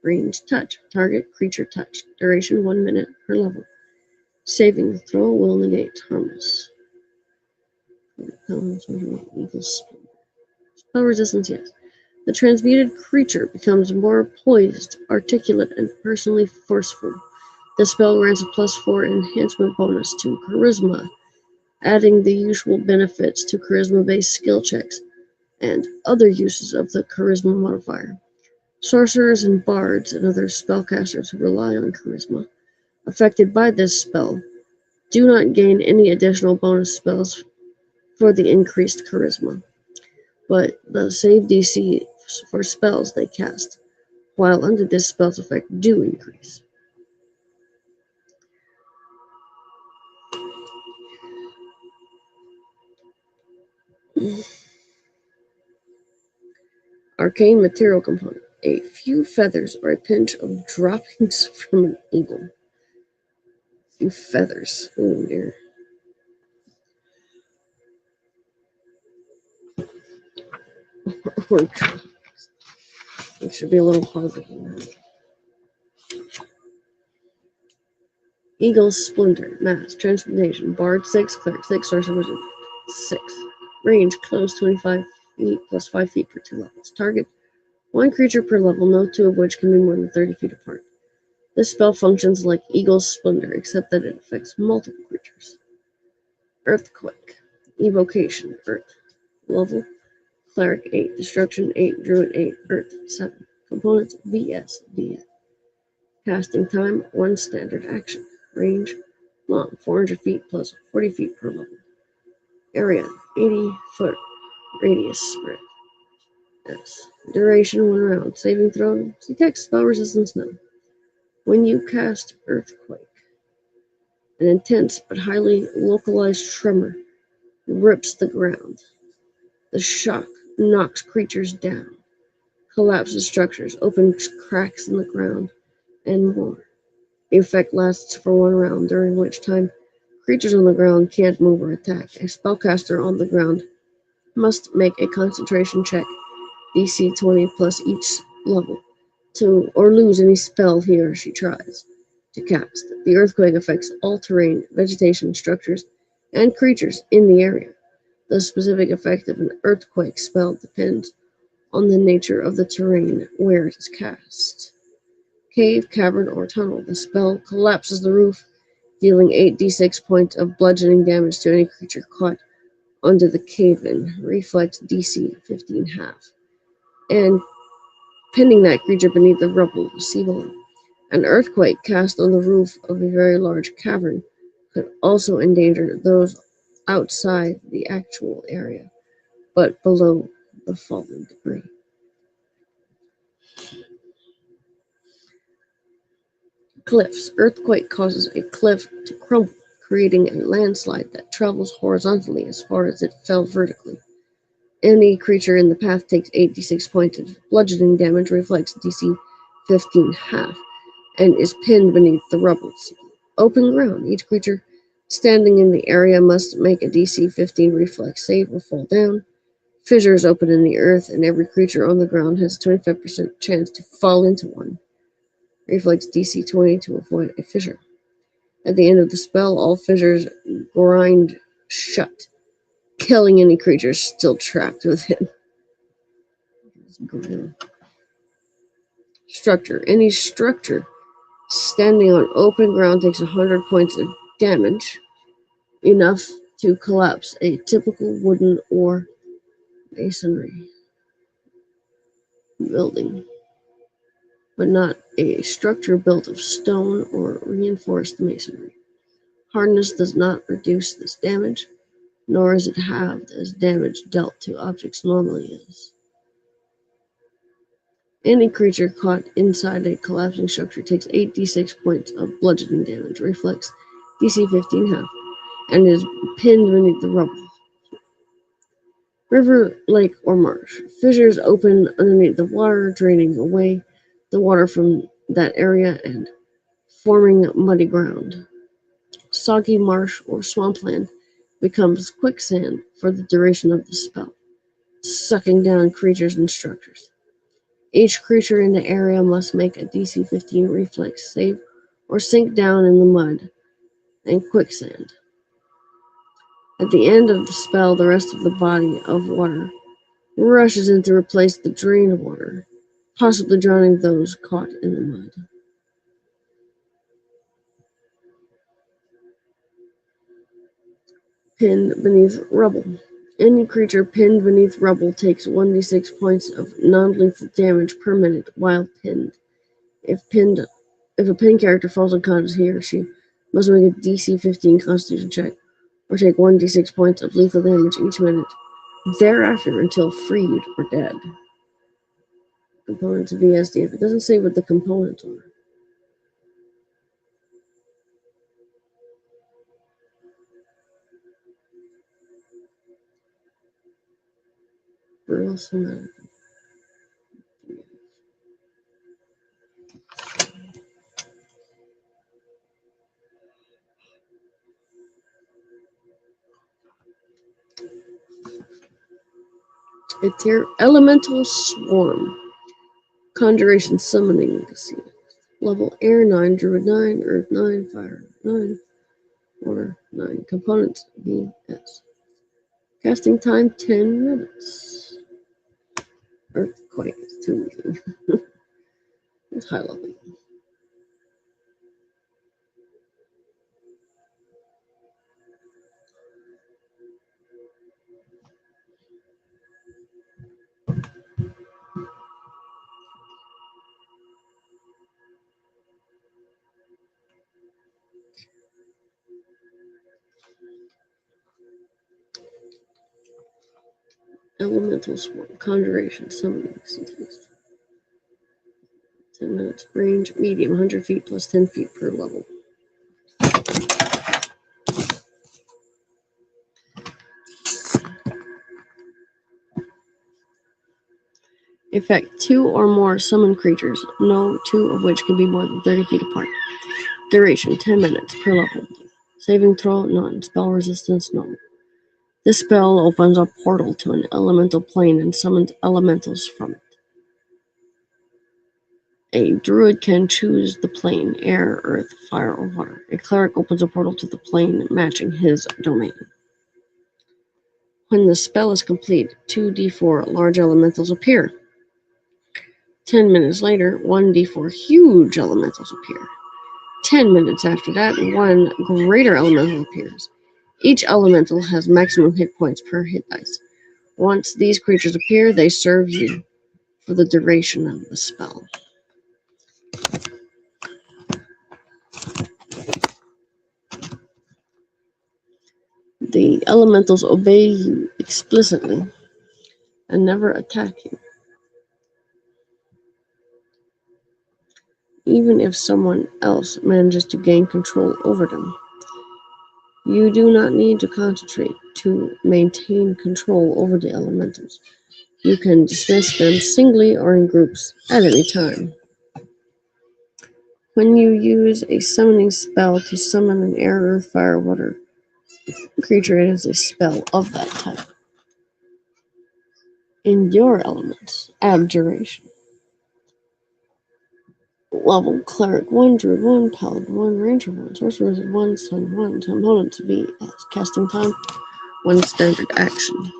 [SPEAKER 1] Range Touch. Target Creature Touch. Duration 1 minute per level. Saving throw will negate harmless. Eagle's Splendor. Spell resistance, yes. The transmuted creature becomes more poised, articulate, and personally forceful. The spell grants a +4 enhancement bonus to Charisma, adding the usual benefits to Charisma-based skill checks and other uses of the Charisma modifier. Sorcerers and bards and other spellcasters who rely on Charisma affected by this spell do not gain any additional bonus spells for the increased Charisma, but the save DC for spells they cast while under this spell's effect do increase. Arcane material component. A few feathers or a pinch of droppings from an eagle. A few feathers. Oh dear. It should be a little harder than that. Eagle's Splendor. Mass. Transmutation. Bard 6, Cleric 6, Sorcerer Wizard 6. Range. Close 25 feet plus 5 feet per 2 levels. Target. 1 creature per level, no 2 of which can be more than 30 feet apart. This spell functions like Eagle's Splendor, except that it affects multiple creatures. Earthquake. Evocation. Earth. Level. Cleric 8. Destruction 8. Druid 8. Earth 7. Components VS. DF. Casting time 1 standard action. Range. Long 400 feet plus 40 feet per level. Area 80-foot radius spread. Yes. Duration 1 round. Saving throw. See text. Spell resistance no. When you cast Earthquake, an intense but highly localized tremor rips the ground. The shock knocks creatures down, collapses structures, opens cracks in the ground, and more. The effect lasts for 1 round, during which time creatures on the ground can't move or attack. A spellcaster on the ground must make a concentration check, DC 20 plus each level, or lose any spell he or she tries to cast. The earthquake affects all terrain, vegetation, structures, and creatures in the area. The specific effect of an earthquake spell depends on the nature of the terrain where it is cast. Cave, cavern, or tunnel. The spell collapses the roof, dealing 8d6 points of bludgeoning damage to any creature caught under the cave-in. Reflex DC 15 half. And pinning that creature beneath the rubble. See below. An earthquake cast on the roof of a very large cavern could also endanger those outside the actual area, but below the fallen debris. Cliffs. Earthquake causes a cliff to crumble, creating a landslide that travels horizontally as far as it fell vertically. Any creature in the path takes 8d6 points of bludgeoning damage, reflects DC 15 half, and is pinned beneath the rubble. Open ground. Each creature standing in the area must make a DC 15 reflex save or fall down. Fissures open in the earth, and every creature on the ground has a 25% chance to fall into one. Reflex DC 20 to avoid a fissure. At the end of the spell, all fissures grind shut, killing any creature still trapped within. Structure. Any structure standing on open ground takes 100 points of damage, enough to collapse a typical wooden or masonry building, but not a structure built of stone or reinforced masonry. Hardness does not reduce this damage, nor is it halved as damage dealt to objects normally is. Any creature caught inside a collapsing structure takes 8d6 points of bludgeoning damage, reflex DC 15 half, and is pinned beneath the rubble. River, lake, or marsh. Fissures open underneath the water, draining away the water from that area and forming muddy ground. Soggy marsh or swampland becomes quicksand for the duration of the spell, sucking down creatures and structures. Each creature in the area must make a DC 15 reflex save or sink down in the mud and quicksand. At the end of the spell, the rest of the body of water rushes in to replace the drained water, possibly drowning those caught in the mud. Pinned beneath rubble. Any creature pinned beneath rubble takes 1d6 points of non-lethal damage per minute while pinned. If a pinned character falls unconscious, he or she must make a DC 15 Constitution check, or take 1d6 points of lethal damage each minute thereafter until freed or dead. Components of VSDF. It doesn't say what the components are. Real somatic. Elemental Swarm. Conjuration Summoning. Level Air 9, Druid 9, Earth 9, Fire 9, Water 9. Components VS. Casting time 10 minutes. Earthquake is too easy. It's high level. Elemental Swarm. Conjuration Summoning. 10 minutes. Range medium. 100 feet plus 10 feet per level. Effect: 2 or more summoned creatures, no 2 of which can be more than 30 feet apart. Duration: 10 minutes per level. Saving throw: none. Spell resistance: normal. This spell opens a portal to an elemental plane and summons elementals from it. A druid can choose the plane: air, earth, fire, or water. A cleric opens a portal to the plane matching his domain. When the spell is complete, 2d4 large elementals appear. 10 minutes later, 1d4 huge elementals appear. 10 minutes after that, 1 greater elemental appears. Each elemental has maximum hit points per hit dice. Once these creatures appear, they serve you for the duration of the spell. The elementals obey you explicitly and never attack you. Even if someone else manages to gain control over them, you do not need to concentrate to maintain control over the elementals. You can dismiss them singly or in groups at any time. When you use a summoning spell to summon an air, earth, fire, water creature, it is a spell of that type. Endure elements. Abjuration. Level Cleric 1, Druid 1, Paladin 1, Ranger 1, Sorcerer Wizard 1, Sun 1. Components VS. Casting time 1 standard action.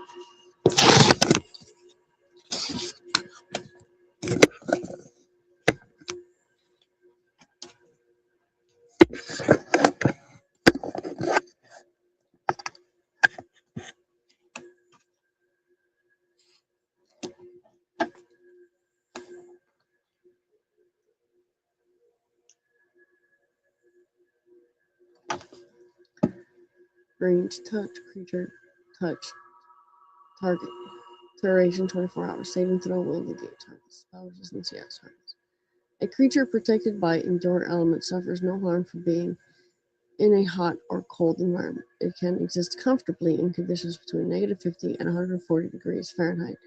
[SPEAKER 1] Range touch, creature touch, target. Duration 24 hours. Saving throw will negate targets. Spell resistance, yes. Targets. A creature protected by endure element suffers no harm for being in a hot or cold environment. It can exist comfortably in conditions between -50 and 140 degrees Fahrenheit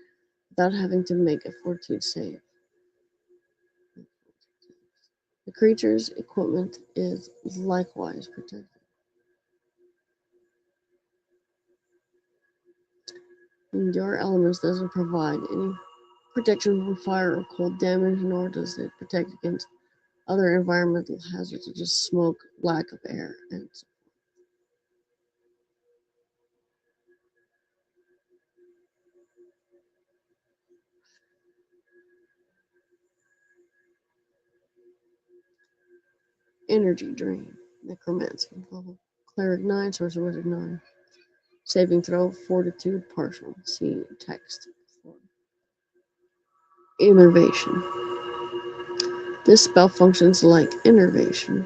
[SPEAKER 1] without having to make a fortitude save. The creature's equipment is likewise protected. Endure Elements doesn't provide any protection from fire or cold damage, nor does it protect against other environmental hazards such as smoke, lack of air, and so forth. Energy drain, necromancy, level cleric 9, sorcerer wizard 9. Saving throw, fortitude, partial. See text. Innervation. This spell functions like innervation,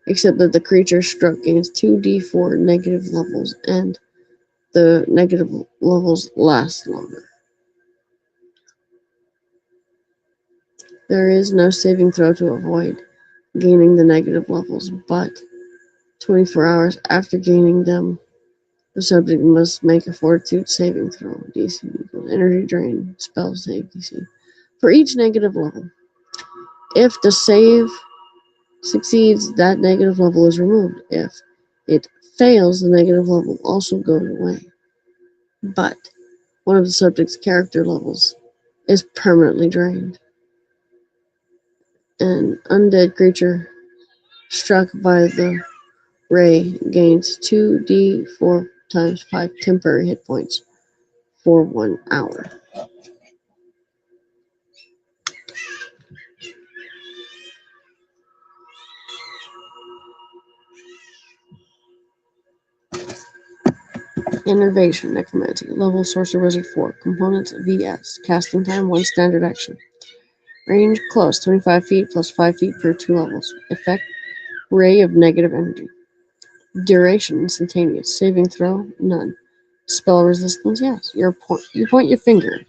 [SPEAKER 1] except that the creature struck gains 2d4 negative levels, and the negative levels last longer. There is no saving throw to avoid gaining the negative levels, but 24 hours after gaining them, the subject must make a fortitude saving throw. DC equals energy drain, spell save DC. For each negative level, if the save succeeds, that negative level is removed. If it fails, the negative level also goes away. But one of the subject's character levels is permanently drained. An undead creature struck by the ray gains 2d4 times 5 temporary hit points for 1 hour. Innervation, necromancy, level sorcerer wizard 4, components VS, casting time 1 standard action, range close 25 feet plus 5 feet per 2 levels, effect ray of negative energy, duration instantaneous, saving throw none, spell resistance yes. You point your finger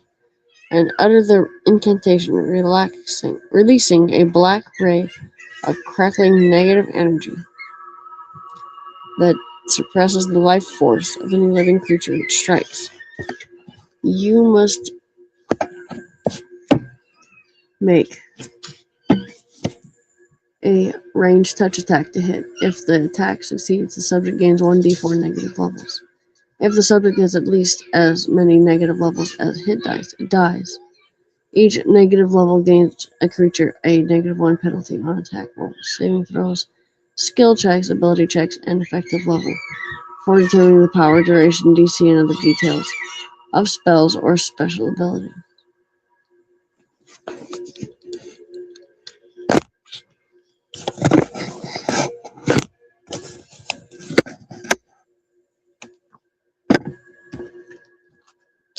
[SPEAKER 1] and utter the incantation, releasing a black ray of crackling negative energy that suppresses the life force of any living creature it strikes. You must make a ranged touch attack to hit. If the attack succeeds, the subject gains 1d4 negative levels. If the subject has at least as many negative levels as hit dice, it dies. Each negative level gains a creature a -1 penalty on attack rolls, saving throws, skill checks, ability checks, and effective level for determining the power, duration, DC, and other details of spells or special ability.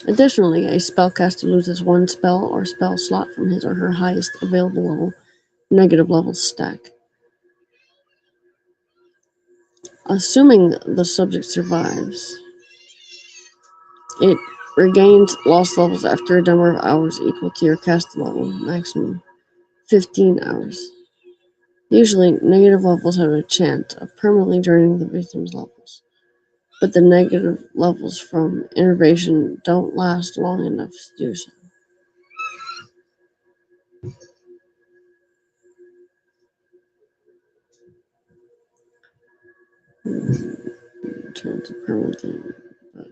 [SPEAKER 1] Additionally, a spellcaster loses 1 spell or spell slot from his or her highest available level, negative level stack. Assuming the subject survives, it regains lost levels after a number of hours equal to your cast level, maximum 15 hours. Usually, negative levels have a chance of permanently draining the victim's levels, but the negative levels from innervation don't last long enough to do so. In terms of permanently, but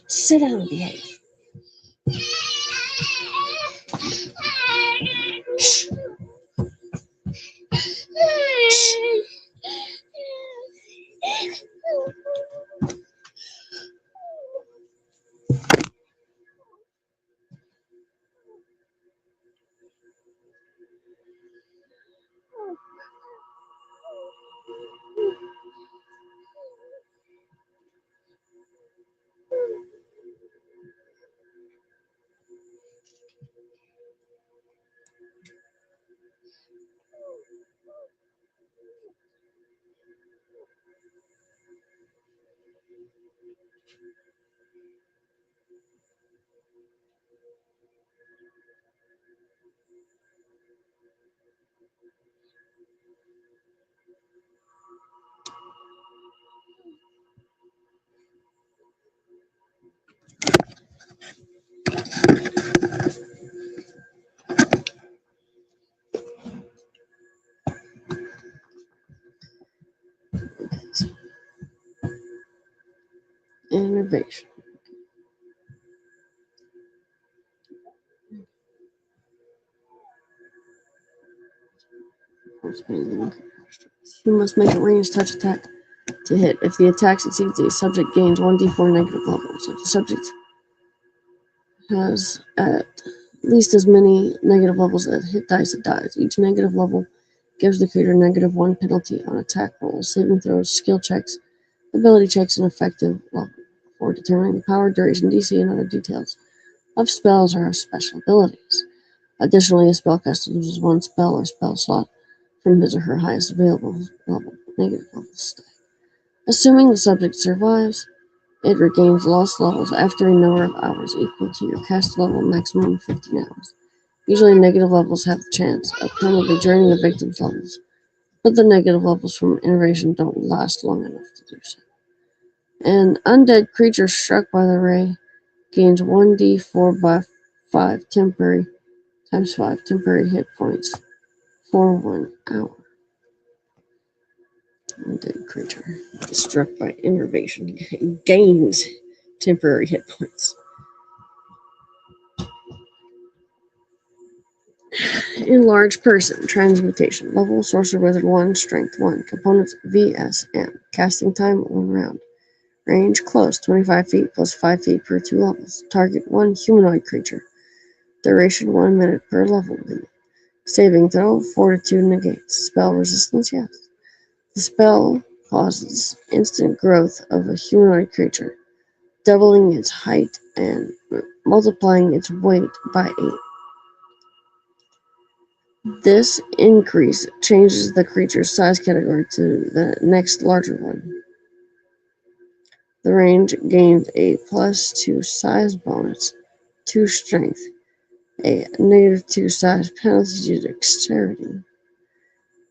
[SPEAKER 1] sit down and behave. Innovation. You must make a ranged touch attack to hit. If the attack succeeds, the subject gains 1d4 negative levels. If the subject has at least as many negative levels as hit dice, it dies. Each negative level gives the creature -1 penalty on attack rolls, saving throws, skill checks, ability checks, and effective level for determining the power, duration, DC, and other details of spells or special abilities. Additionally, a spellcaster loses one spell or spell slot from his or her highest available level, negative level stack. Assuming the subject survives, it regains lost levels after a number of hours equal to your cast level maximum of 15 hours. Usually negative levels have the chance of permanently draining the victim's levels, but the negative levels from innovation don't last long enough to do so. An undead creature struck by the ray gains 1d4 by 5 temporary times 5 temporary hit points for 1 hour. Undead creature struck by innervation gains temporary hit points. Enlarged person, transmutation, level, sorcerer wizard 1, strength 1, components VSM, casting time 1 round, range close 25 feet plus 5 feet per 2 levels, target 1 humanoid creature, duration 1 minute per level limit, saving throw, fortitude negates, spell resistance, yes. The spell causes instant growth of a humanoid creature, doubling its height and multiplying its weight by 8. This increase changes the creature's size category to the next larger one. The range gains a +2 size bonus, 2 strength, a -2 size penalty to dexterity,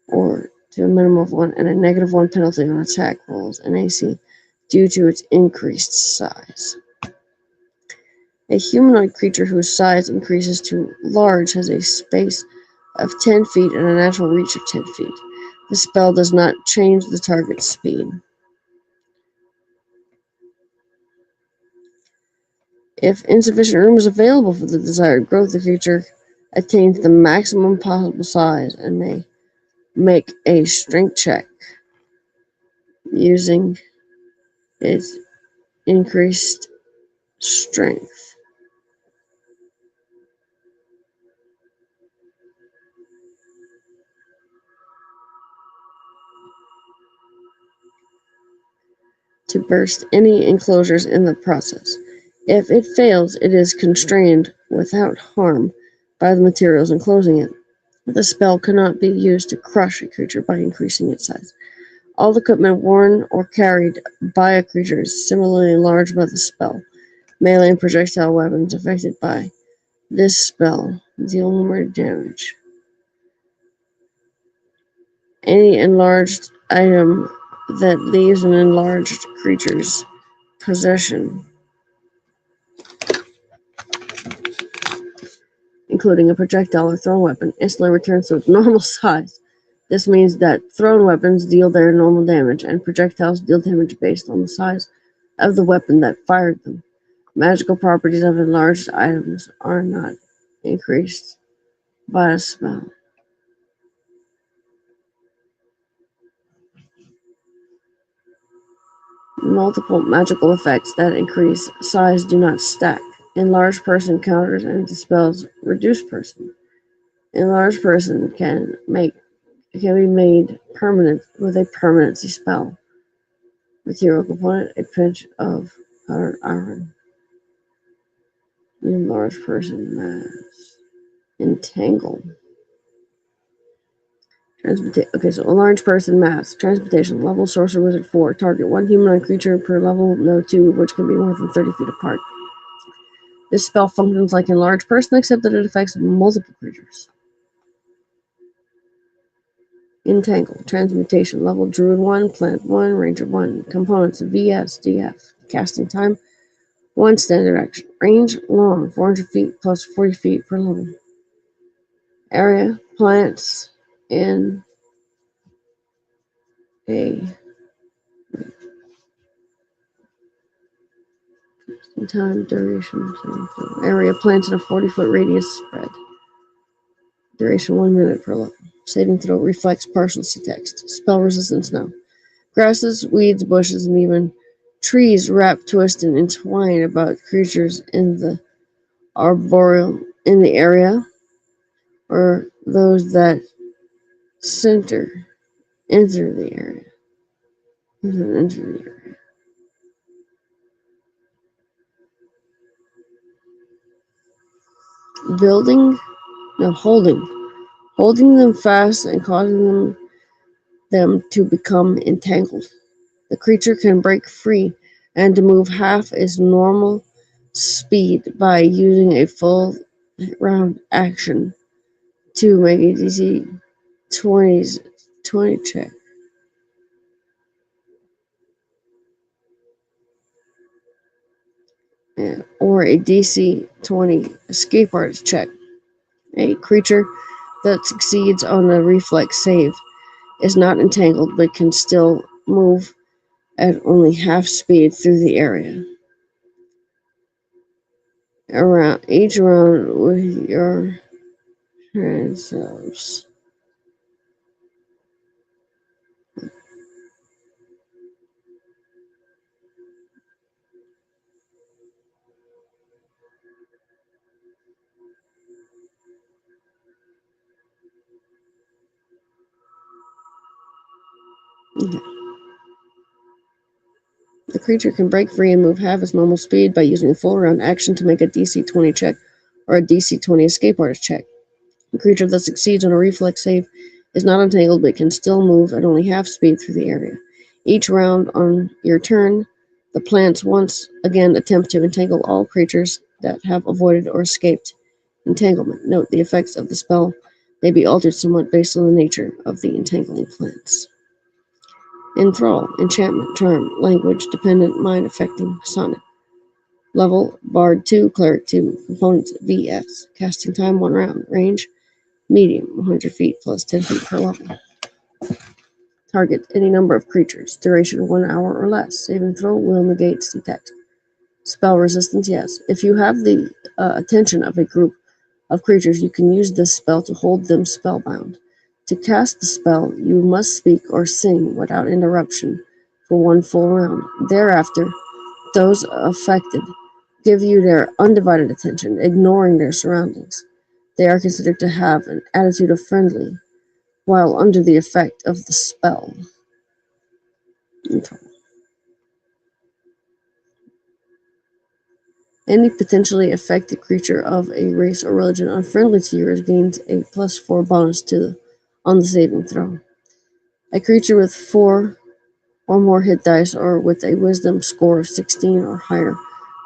[SPEAKER 1] or to a minimum of 1, and a -1 penalty on attack rolls and AC due to its increased size. A humanoid creature whose size increases to large has a space of 10 feet and a natural reach of 10 feet. The spell does not change the target's speed. If insufficient room is available for the desired growth, the creature attains the maximum possible size and may make a strength check using its increased strength. To burst any enclosures in the process. If it fails, it is constrained without harm by the materials enclosing it. The spell cannot be used to crush a creature by increasing its size. All equipment worn or carried by a creature is similarly enlarged by the spell. Melee and projectile weapons affected by this spell deal more damage. Any enlarged item that leaves an enlarged creature's possession, including a projectile or thrown weapon, instantly returns to its normal size. This means that thrown weapons deal their normal damage, and projectiles deal damage based on the size of the weapon that fired them. Magical properties of enlarged items are not increased by a spell. Multiple magical effects that increase size do not stack. Enlarged person counters and dispels reduced person. Enlarged person can be made permanent with a permanency spell. Material component, a pinch of powdered iron. Enlarged person mass. Entangle. Okay, so a large person, mass, transportation, level, sorcerer, wizard 4. Target 1 humanoid creature per level, no 2, which can be more than 30 feet apart. This spell functions like a large person, except that it affects multiple creatures. Entangle, transmutation, level, druid 1, plant 1, ranger 1. Components, VS, DF. Casting time, 1 standard action. Range, long, 400 feet plus 40 feet per level. Area, plants, in a time, duration, area, plants in a 40-foot radius spread. Duration 1 minute per level. Saving throw reflects partial to text. Spell resistance no. Grasses, weeds, bushes, and even trees wrap, twist, and entwine about creatures in the arboreal in the area, or those that enter the area. Building, no, holding them fast and causing them to become entangled. The creature can break free and move half its normal speed by using a full round action to make a DC 20 check. Or a DC 20 escape artist check. A creature that succeeds on a reflex save is not entangled but can still move at only half speed through the area. Around each round with your yourselves. Okay. The creature can break free and move half its normal speed by using a full round action to make a DC 20 check or a DC 20 escape artist check. The creature that succeeds on a reflex save is not entangled but can still move at only half speed through the area. Each round on your turn, the plants once again attempt to entangle all creatures that have avoided or escaped entanglement. Note the effects of the spell may be altered somewhat based on the nature of the entangling plants. Enthrall, enchantment, charm, language, dependent, mind affecting, sonnet. Level, bard 2, cleric 2. Components, VS. Casting time, 1 round. Range, medium, 100 feet plus 10 feet per level. Target, any number of creatures. Duration, 1 hour or less. Saving throw will negate detect. Spell resistance, yes. If you have the attention of a group of creatures, you can use this spell to hold them spellbound. To cast the spell, you must speak or sing without interruption for 1 full round. Thereafter, those affected give you their undivided attention, ignoring their surroundings. They are considered to have an attitude of friendly while under the effect of the spell. Any potentially affected creature of a race or religion unfriendly to yours gains a +4 bonus on the saving throw. A creature with 4 or more hit dice or with a wisdom score of 16 or higher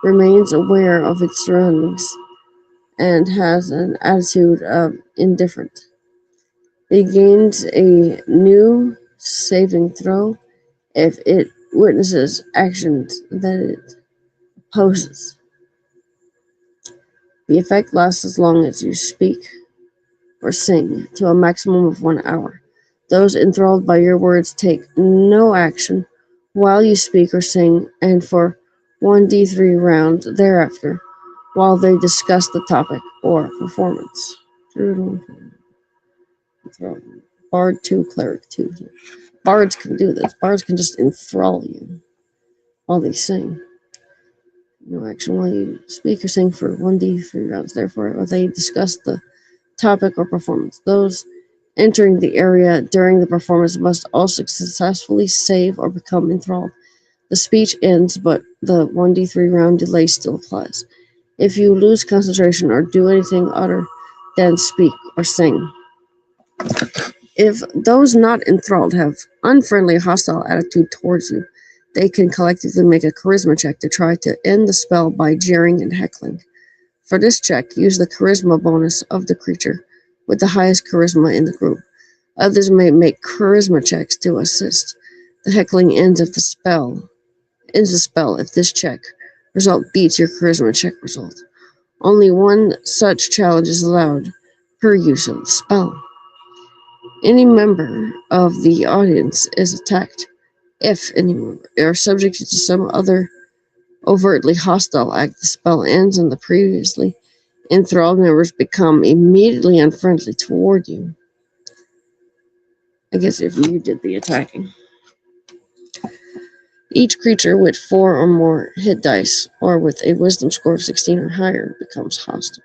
[SPEAKER 1] remains aware of its surroundings and has an attitude of indifferent. It gains a new saving throw if it witnesses actions that it opposes. The effect lasts as long as you speak or sing, to a maximum of 1 hour. Those enthralled by your words take no action while you speak or sing, and for 1d3 rounds thereafter, while they discuss the topic or performance. Bard 2, cleric 2. Bards can do this. Bards can just enthrall you while they sing. No action while you speak or sing for 1d3 rounds. Therefore, while they discuss the topic or performance. Those entering the area during the performance must also successfully save or become enthralled. The speech ends, but the 1d3 round delay still applies. If you lose concentration or do anything other than speak or sing, If those not enthralled have unfriendly, hostile attitude towards you, they can collectively make a charisma check to try to end the spell by jeering and heckling. For this check, use the charisma bonus of the creature with the highest charisma in the group. Others may make charisma checks to assist. The heckling ends the spell if this check result beats your charisma check result. Only one such challenge is allowed per use of the spell. Any member of the audience is attacked if any member are subjected to some other overtly hostile act. The spell ends and the previously enthralled members become immediately unfriendly toward you. I guess if you did the attacking. Each creature with 4 or more hit dice, or with a wisdom score of 16 or higher, becomes hostile.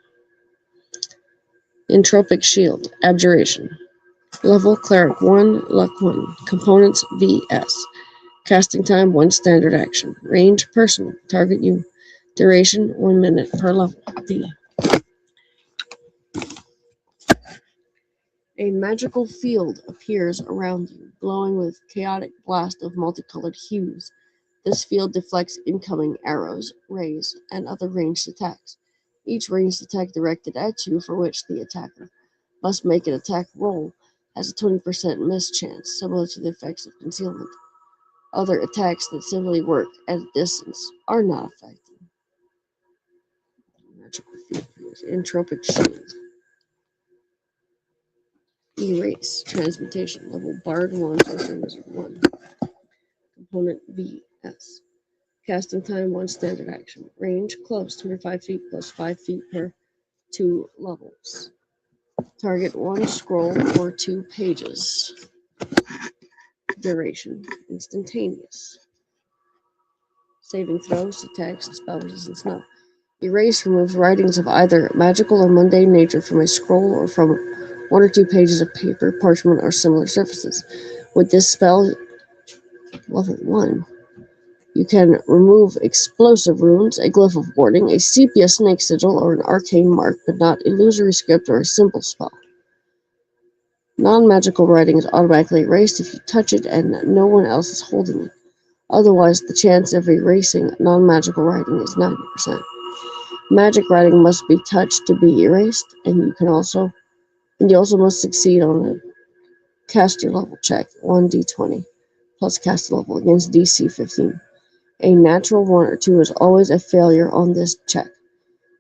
[SPEAKER 1] Entropic Shield, Abjuration. Level Cleric 1, Luck 1. Components VS. Casting time 1 standard action. Range personal. Target you. Duration 1 minute per level. D. A magical field appears around you, glowing with chaotic blast of multicolored hues. This field deflects incoming arrows, rays, and other ranged attacks. Each ranged attack directed at you for which the attacker must make an attack roll has a 20% miss chance, similar to the effects of concealment. Other attacks that simply work at a distance are not affected. Magical field appears. Entropic Shield. Erase. Transmutation. Level Bard 1, Sorcerer Wizard 1. Component VS. Casting time 1 standard action. Range close 25 feet plus 5 feet per 2 levels. Target 1 scroll or 2 pages. Duration instantaneous. Saving throws, attacks, spell resistance no. Erase removes writings of either magical or mundane nature from a scroll or from 1 or 2 pages of paper, parchment, or similar surfaces. With this spell, level 1, you can remove explosive runes, a glyph of warding, a sepia snake sigil, or an arcane mark, but not illusory script or a simple spell. Non-magical writing is automatically erased if you touch it and no one else is holding it. Otherwise, the chance of erasing non-magical writing is 90%. Magic writing must be touched to be erased, and you also must succeed on a caster level check, 1d20, plus caster level against DC 15. A natural 1 or 2 is always a failure on this check.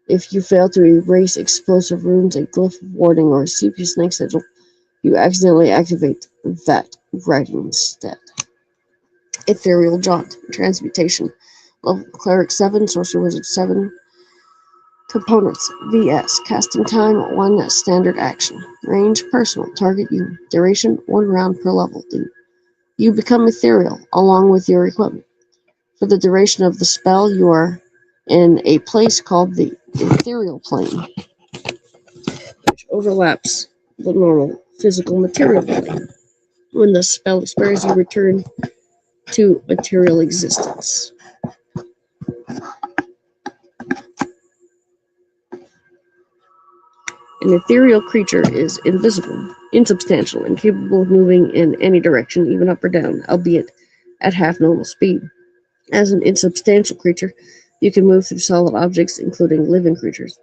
[SPEAKER 1] If you fail to erase explosive runes, a glyph of warding, or a sepia snake sigil, you accidentally activate that writing instead. Ethereal Jaunt, Transmutation. Level Cleric 7, Sorcerer Wizard 7. Components VS. Casting time 1 standard action. Range personal. Target you. Duration 1 round per level. You become ethereal along with your equipment. For the duration of the spell, you are in a place called the ethereal plane, which overlaps the normal physical material plane. When the spell expires, you return to material existence. An ethereal creature is invisible, insubstantial, and capable of moving in any direction, even up or down, albeit at half normal speed. As an insubstantial creature, you can move through solid objects, including living creatures.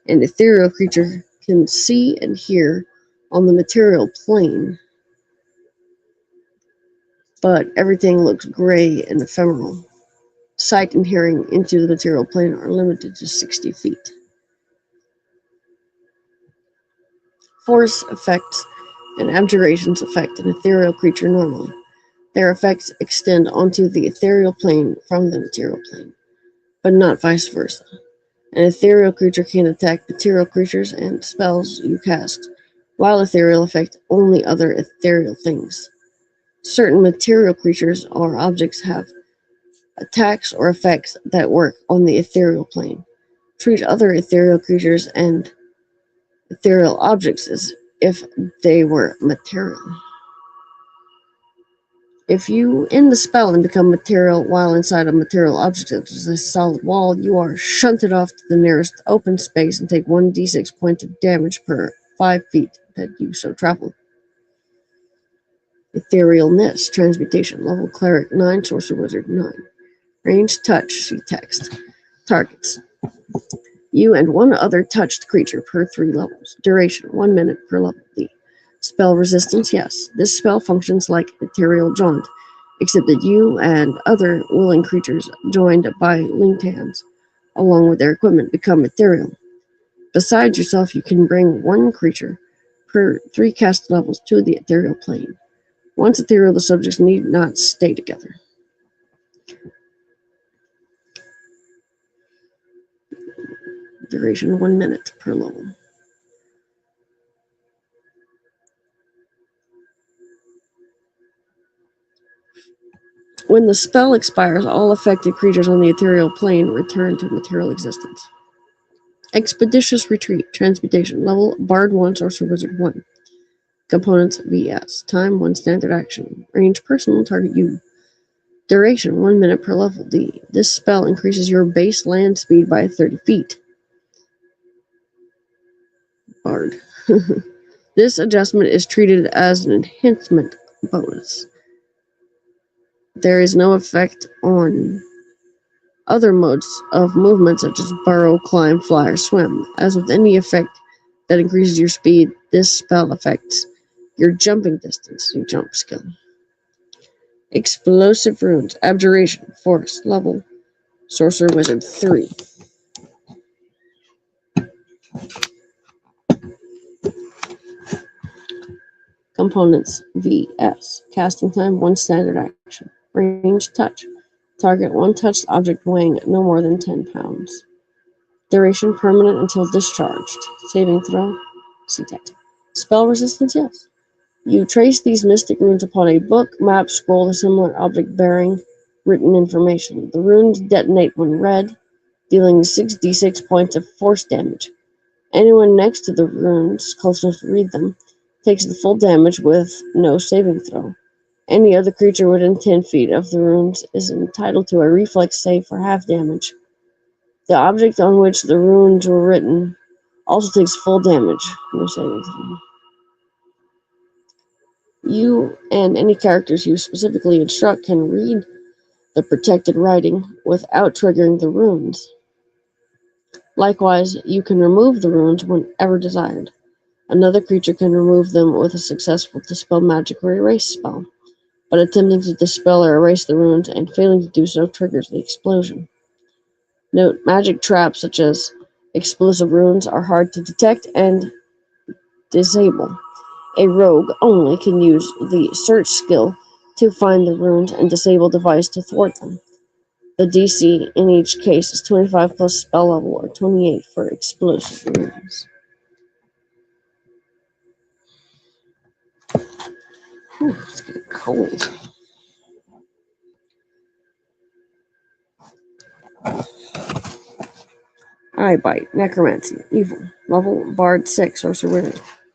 [SPEAKER 1] An ethereal creature can see and hear on the material plane, but everything looks gray and ephemeral. Sight and hearing into the material plane are limited to 60 feet. Force effects and abjurations affect an ethereal creature normally. Their effects extend onto the ethereal plane from the material plane, but not vice versa. An ethereal creature can attack material creatures and spells you cast, while ethereal affect only other ethereal things. Certain material creatures or objects have attacks or effects that work on the ethereal plane. Treat other ethereal creatures and ethereal objects as if they were material. If you end the spell and become material while inside a material object such as a solid wall, you are shunted off to the nearest open space and take 1d6 points of damage per 5 feet that you so travel. Etherealness, transmutation, level cleric 9, sorcerer wizard 9. Range touch, see text. Targets. You and one other touched creature per 3 levels. Duration, 1 minute per level. The spell resistance, yes. This spell functions like ethereal jaunt, except that you and other willing creatures joined by linked hands, along with their equipment, become ethereal. Besides yourself, you can bring one creature per 3 cast levels to the ethereal plane. Once ethereal, the subjects need not stay together. Duration 1 minute per level. When the spell expires, all affected creatures on the ethereal plane return to material existence. Expeditious retreat, transmutation, level bard 1, sorcerer wizard 1. Components VS. Time 1 standard action. Range personal, target you. Duration 1 minute per level. This spell increases your base land speed by 30 feet. Bard. This adjustment is treated as an enhancement bonus. There is no effect on other modes of movement such as burrow, climb, fly, or swim. As with any effect that increases your speed, this spell affects your jumping distance, your jump skill. Explosive runes, abjuration, force, level, sorcerer wizard 3. Components VS. Casting time 1 standard action. Range touch. Target 1 touched object weighing no more than 10 pounds. Duration permanent until discharged. Saving throw. See text. Spell resistance, yes. You trace these mystic runes upon a book, map, scroll, or similar object bearing written information. The runes detonate when read, dealing 6d6 points of force damage. Anyone next to the runes, close enough to read them, takes the full damage with no saving throw. Any other creature within 10 feet of the runes is entitled to a reflex save for half damage. The object on which the runes were written also takes full damage, no saving throw. You and any characters you specifically instruct can read the protected writing without triggering the runes. Likewise, you can remove the runes whenever desired. Another creature can remove them with a successful Dispel Magic or Erase spell, but attempting to dispel or erase the runes and failing to do so triggers the explosion. Note, magic traps such as explosive runes are hard to detect and disable. A rogue only can use the search skill to find the runes and disable device to thwart them. The DC in each case is 25 plus spell level or 28 for explosive runes. Whew, it's getting cold. Eye bite, necromancy, evil, level bard 6, sorcerer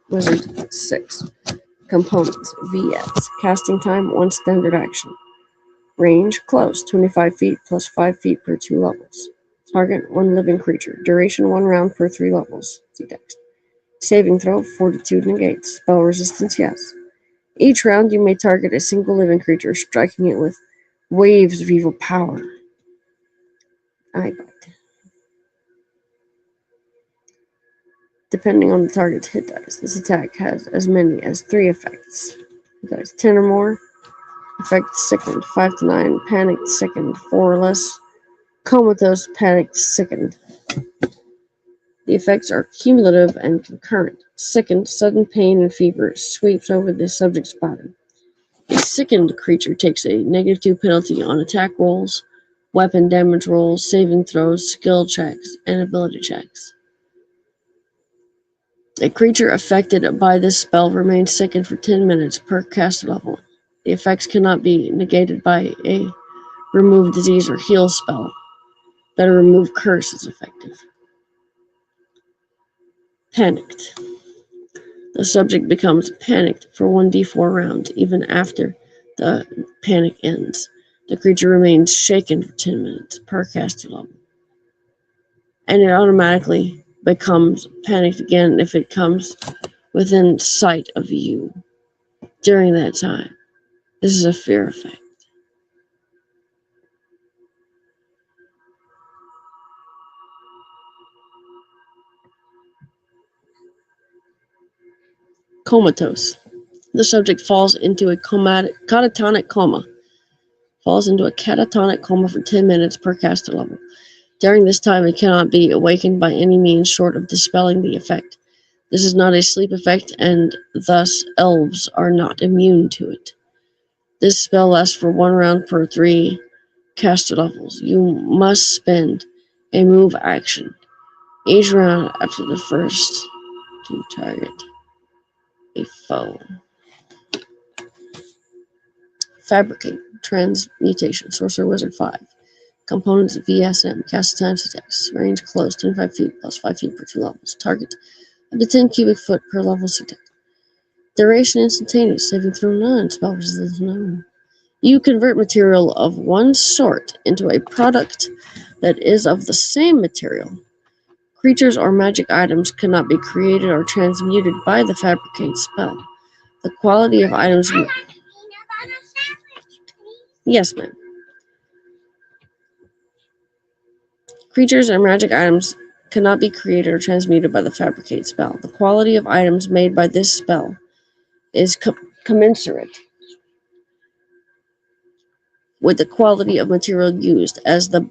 [SPEAKER 1] wizard 6. Components VS. Casting time 1 standard action. Range close 25 feet plus 5 feet per 2 levels. Target 1 living creature. Duration 1 round per 3 levels. See text. Saving throw, fortitude negates. Spell resistance, yes. Each round you may target a single living creature, striking it with waves of evil power. Eye bite. Depending on the target's hit dice, this attack has as many as 3 effects. Hit dice 10 or more. Effect sickened, 5 to 9. Panicked, sickened, 4 or less. Comatose, panicked, sickened. The effects are cumulative and concurrent. Sickened, sudden pain and fever sweeps over the subject's body. A sickened creature takes a -2 penalty on attack rolls, weapon damage rolls, saving throws, skill checks, and ability checks. A creature affected by this spell remains sickened for 10 minutes per cast level. The effects cannot be negated by a remove disease or heal spell, but a remove curse is effective. Panicked. The subject becomes panicked for 1d4 rounds. Even after the panic ends, the creature remains shaken for 10 minutes per caster level. And it automatically becomes panicked again if it comes within sight of you during that time. This is a fear effect. Comatose. The subject falls into a catatonic coma. Falls into a catatonic coma for 10 minutes per caster level. During this time, it cannot be awakened by any means short of dispelling the effect. This is not a sleep effect, and thus elves are not immune to it. This spell lasts for 1 round per 3 caster levels. You must spend a move action each round after the first to target a foe. Fabricate. Transmutation. Sorcerer Wizard 5. Components VSM. Cast times attacks. Range close 25 feet plus 5 feet per 2 levels. Target up to 10 cubic foot per level attack. Duration instantaneous. Saving throw none. Spell resistance none. You convert material of one sort into a product that is of the same material. Creatures or magic items cannot be created or transmuted by the Fabricate spell. The quality of items... Yes, ma'am. Creatures or magic items cannot be created or transmuted by the Fabricate spell. The quality of items made by this spell is commensurate with the quality of material used as the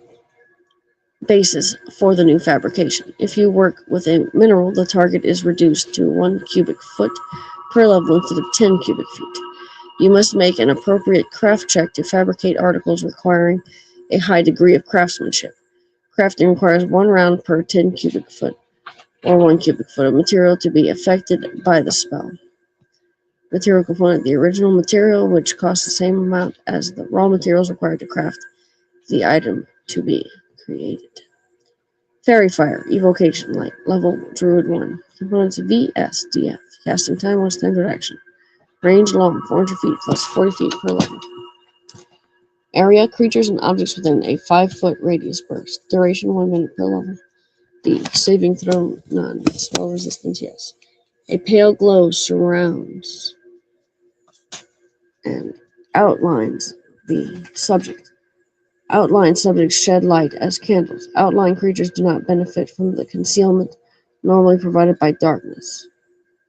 [SPEAKER 1] basis for the new fabrication. If you work with a mineral, the target is reduced to 1 cubic foot per level instead of 10 cubic feet. You must make an appropriate craft check to fabricate articles requiring a high degree of craftsmanship. Crafting requires 1 round per 10 cubic foot or 1 cubic foot of material to be affected by the spell. Material component: the original material, which costs the same amount as the raw materials required to craft the item to be created. Fairy Fire. Evocation Light. Level Druid 1. Components VSDF. Casting time 1 standard action. Range long 400 feet plus 40 feet per level. Area: creatures and objects within a 5-foot radius burst. Duration 1 minute per level. D. Saving throw none. Spell resistance yes. A pale glow surrounds and outlines the subject. Outline subjects shed light as candles. Outline creatures do not benefit from the concealment normally provided by darkness.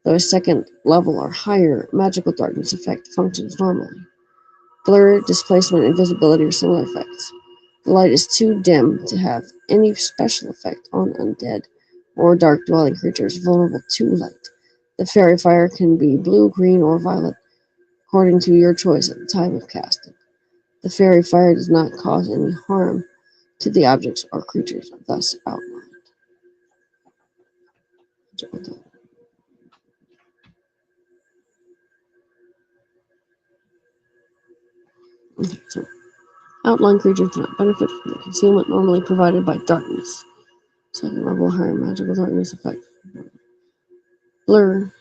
[SPEAKER 1] Though a second level or higher magical darkness effect functions normally. Blur, displacement, invisibility are similar effects. The light is too dim to have any special effect on undead or dark dwelling creatures vulnerable to light. The fairy fire can be blue, green, or violet, according to your choice at the time of casting. The fairy fire does not cause any harm to the objects or creatures thus outlined. Okay, so outline creatures do not benefit from the concealment normally provided by darkness. Second level higher magical darkness effect. Blur,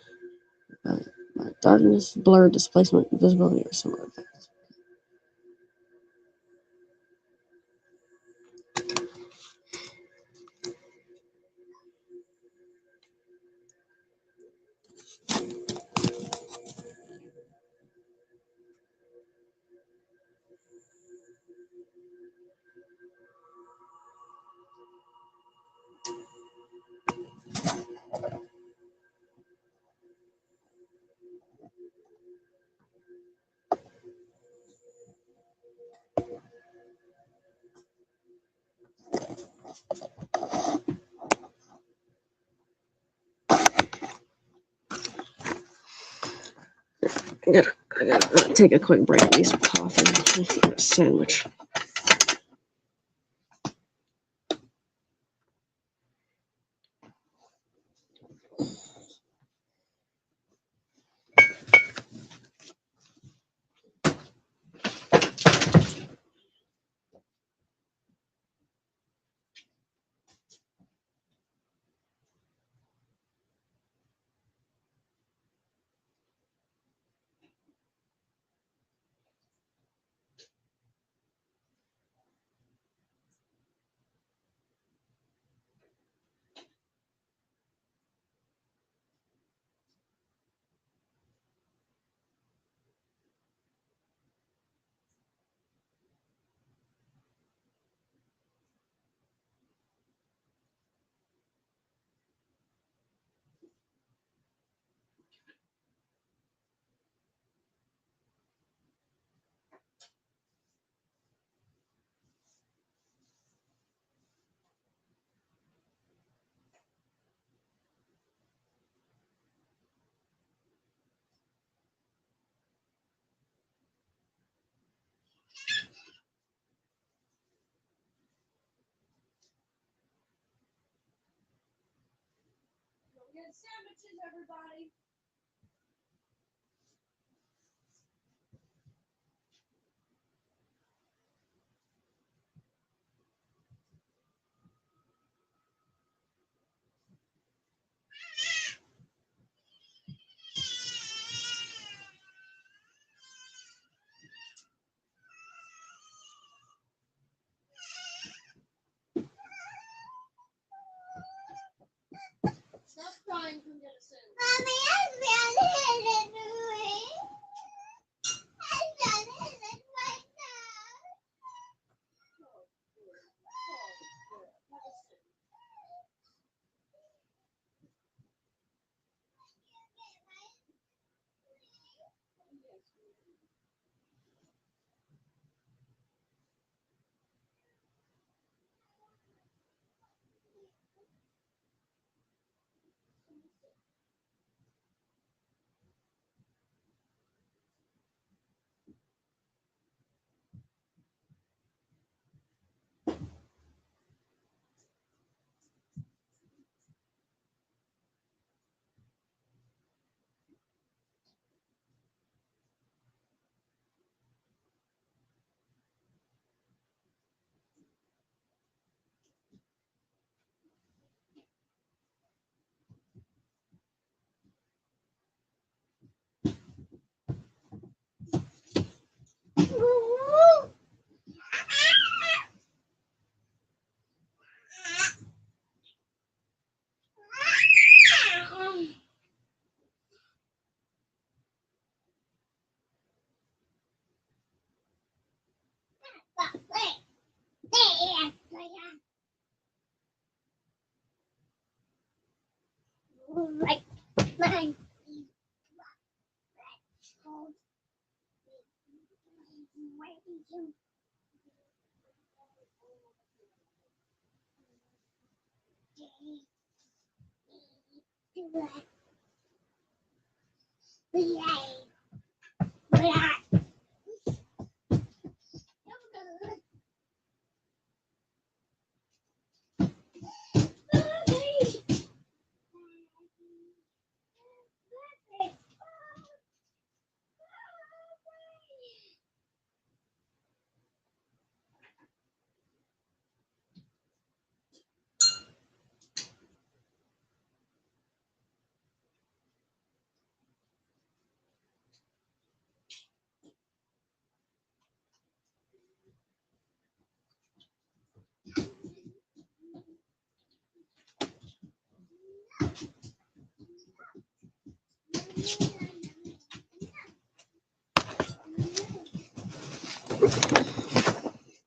[SPEAKER 1] darkness, blur, displacement, invisibility are similar effects. I gotta take a quick break and eat some coffee and a sandwich. Stop crying, come get a sandwich. Mommy, I'm hit it. I'm gonna hit it right now.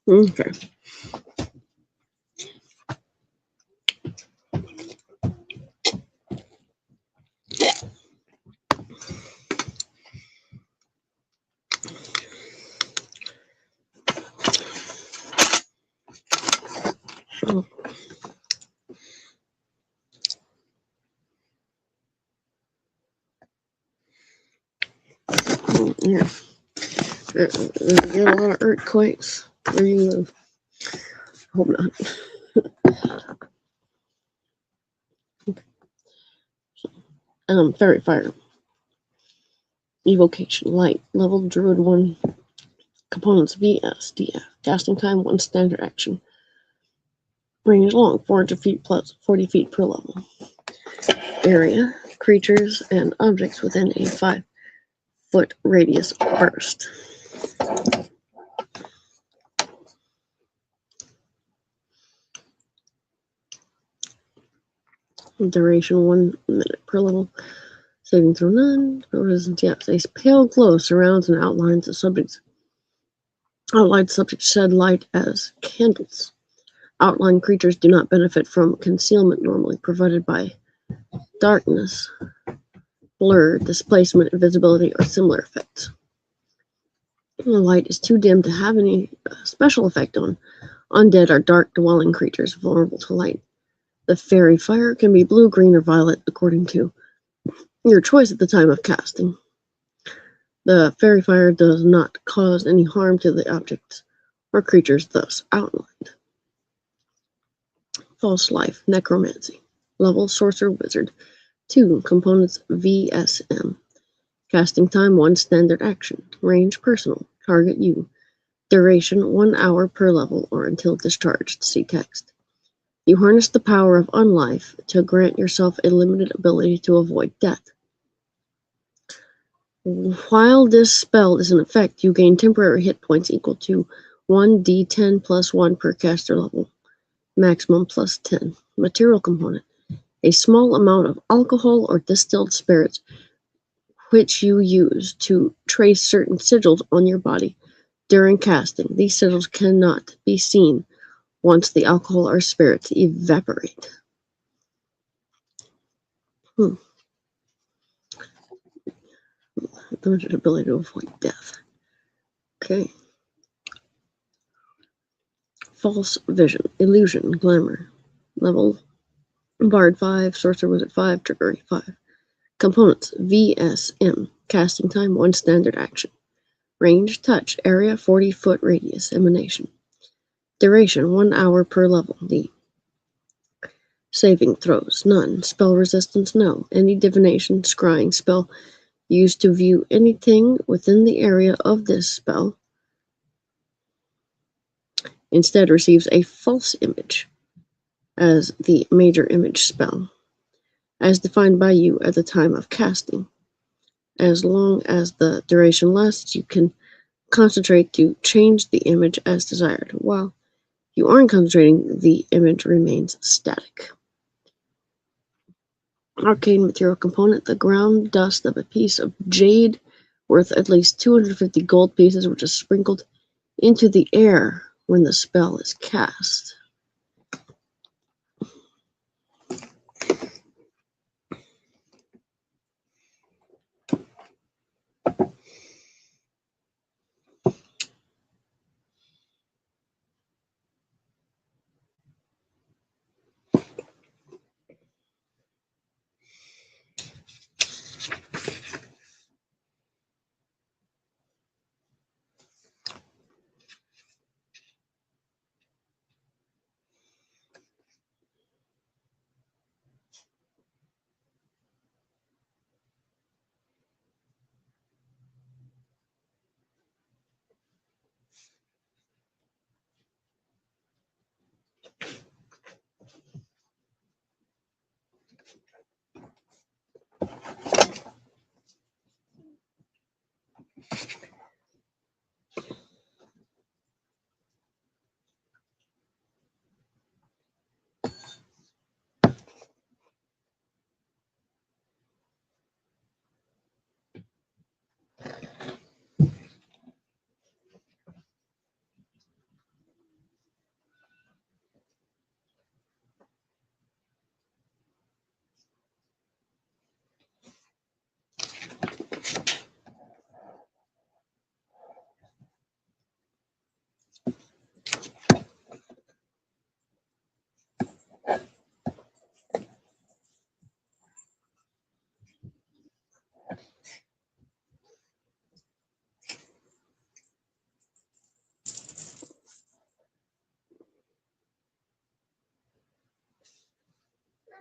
[SPEAKER 1] Okay. So, yeah. Get a lot of earthquakes where you live. Hope not. Fairy fire. Evocation. Light. Level Druid 1. Components VS, DF. Casting time 1 standard action. Range long 400 feet plus 40 feet per level. Area. Creatures and objects within a 5-foot radius burst. Duration 1 minute per level. Saving throw none. Resistance, yes. A pale glow surrounds and outlines the subjects. Outlined subjects shed light as candles. Outlined creatures do not benefit from concealment normally provided by darkness, blur, displacement, invisibility, or similar effects. The light is too dim to have any special effect on undead or dark dwelling creatures vulnerable to light. The fairy fire can be blue, green, or violet according to your choice at the time of casting. The fairy fire does not cause any harm to the objects or creatures thus outlined. False life, necromancy. Level sorcerer wizard. 2. Components VSM. Casting time 1 standard action. Range personal. Target you. Duration 1 hour per level or until discharged. See text. You harness the power of unlife to grant yourself a limited ability to avoid death. While this spell is in effect, you gain temporary hit points equal to 1d10 plus 1 per caster level. Maximum plus 10. Material component. A small amount of alcohol or distilled spirits which you use to trace certain sigils on your body during casting. These sigils cannot be seen once the alcohol or spirits evaporate. Limited ability to avoid death. Okay. False vision, illusion, glamour. Level Bard 5, Sorcerer Wizard 5, Trickery 5. Components VSM. Casting time 1 standard action. Range touch, area 40-foot radius, emanation. Duration 1 hour per level. D. Saving throws none. Spell resistance no. Any divination, scrying spell used to view anything within the area of this spell instead receives a false image as the major image spell, as defined by you at the time of casting. As long as the duration lasts, you can concentrate to change the image as desired. While you aren't concentrating, the image remains static. Arcane material component, the ground dust of a piece of jade worth at least 250 gold pieces, which is sprinkled into the air when the spell is cast.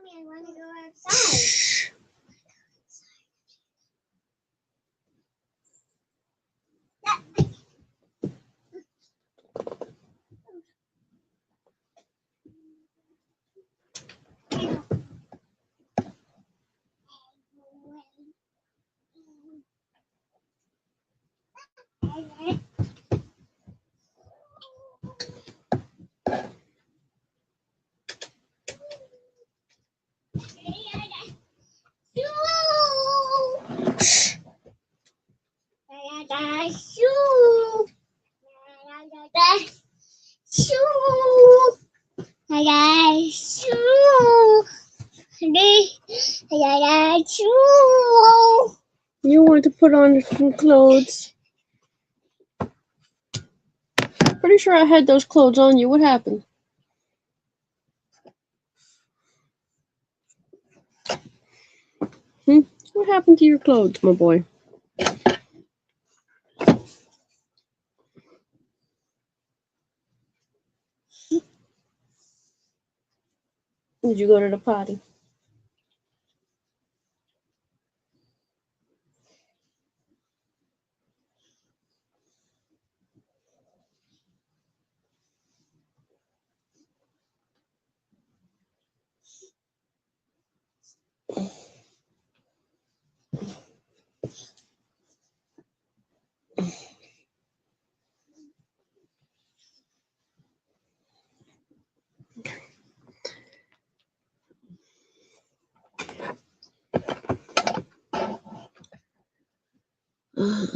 [SPEAKER 2] Mommy, I want to go outside.
[SPEAKER 1] You want to put on some clothes. Pretty sure I had those clothes on you. What happened? What happened to your clothes, my boy? Did you go to the potty?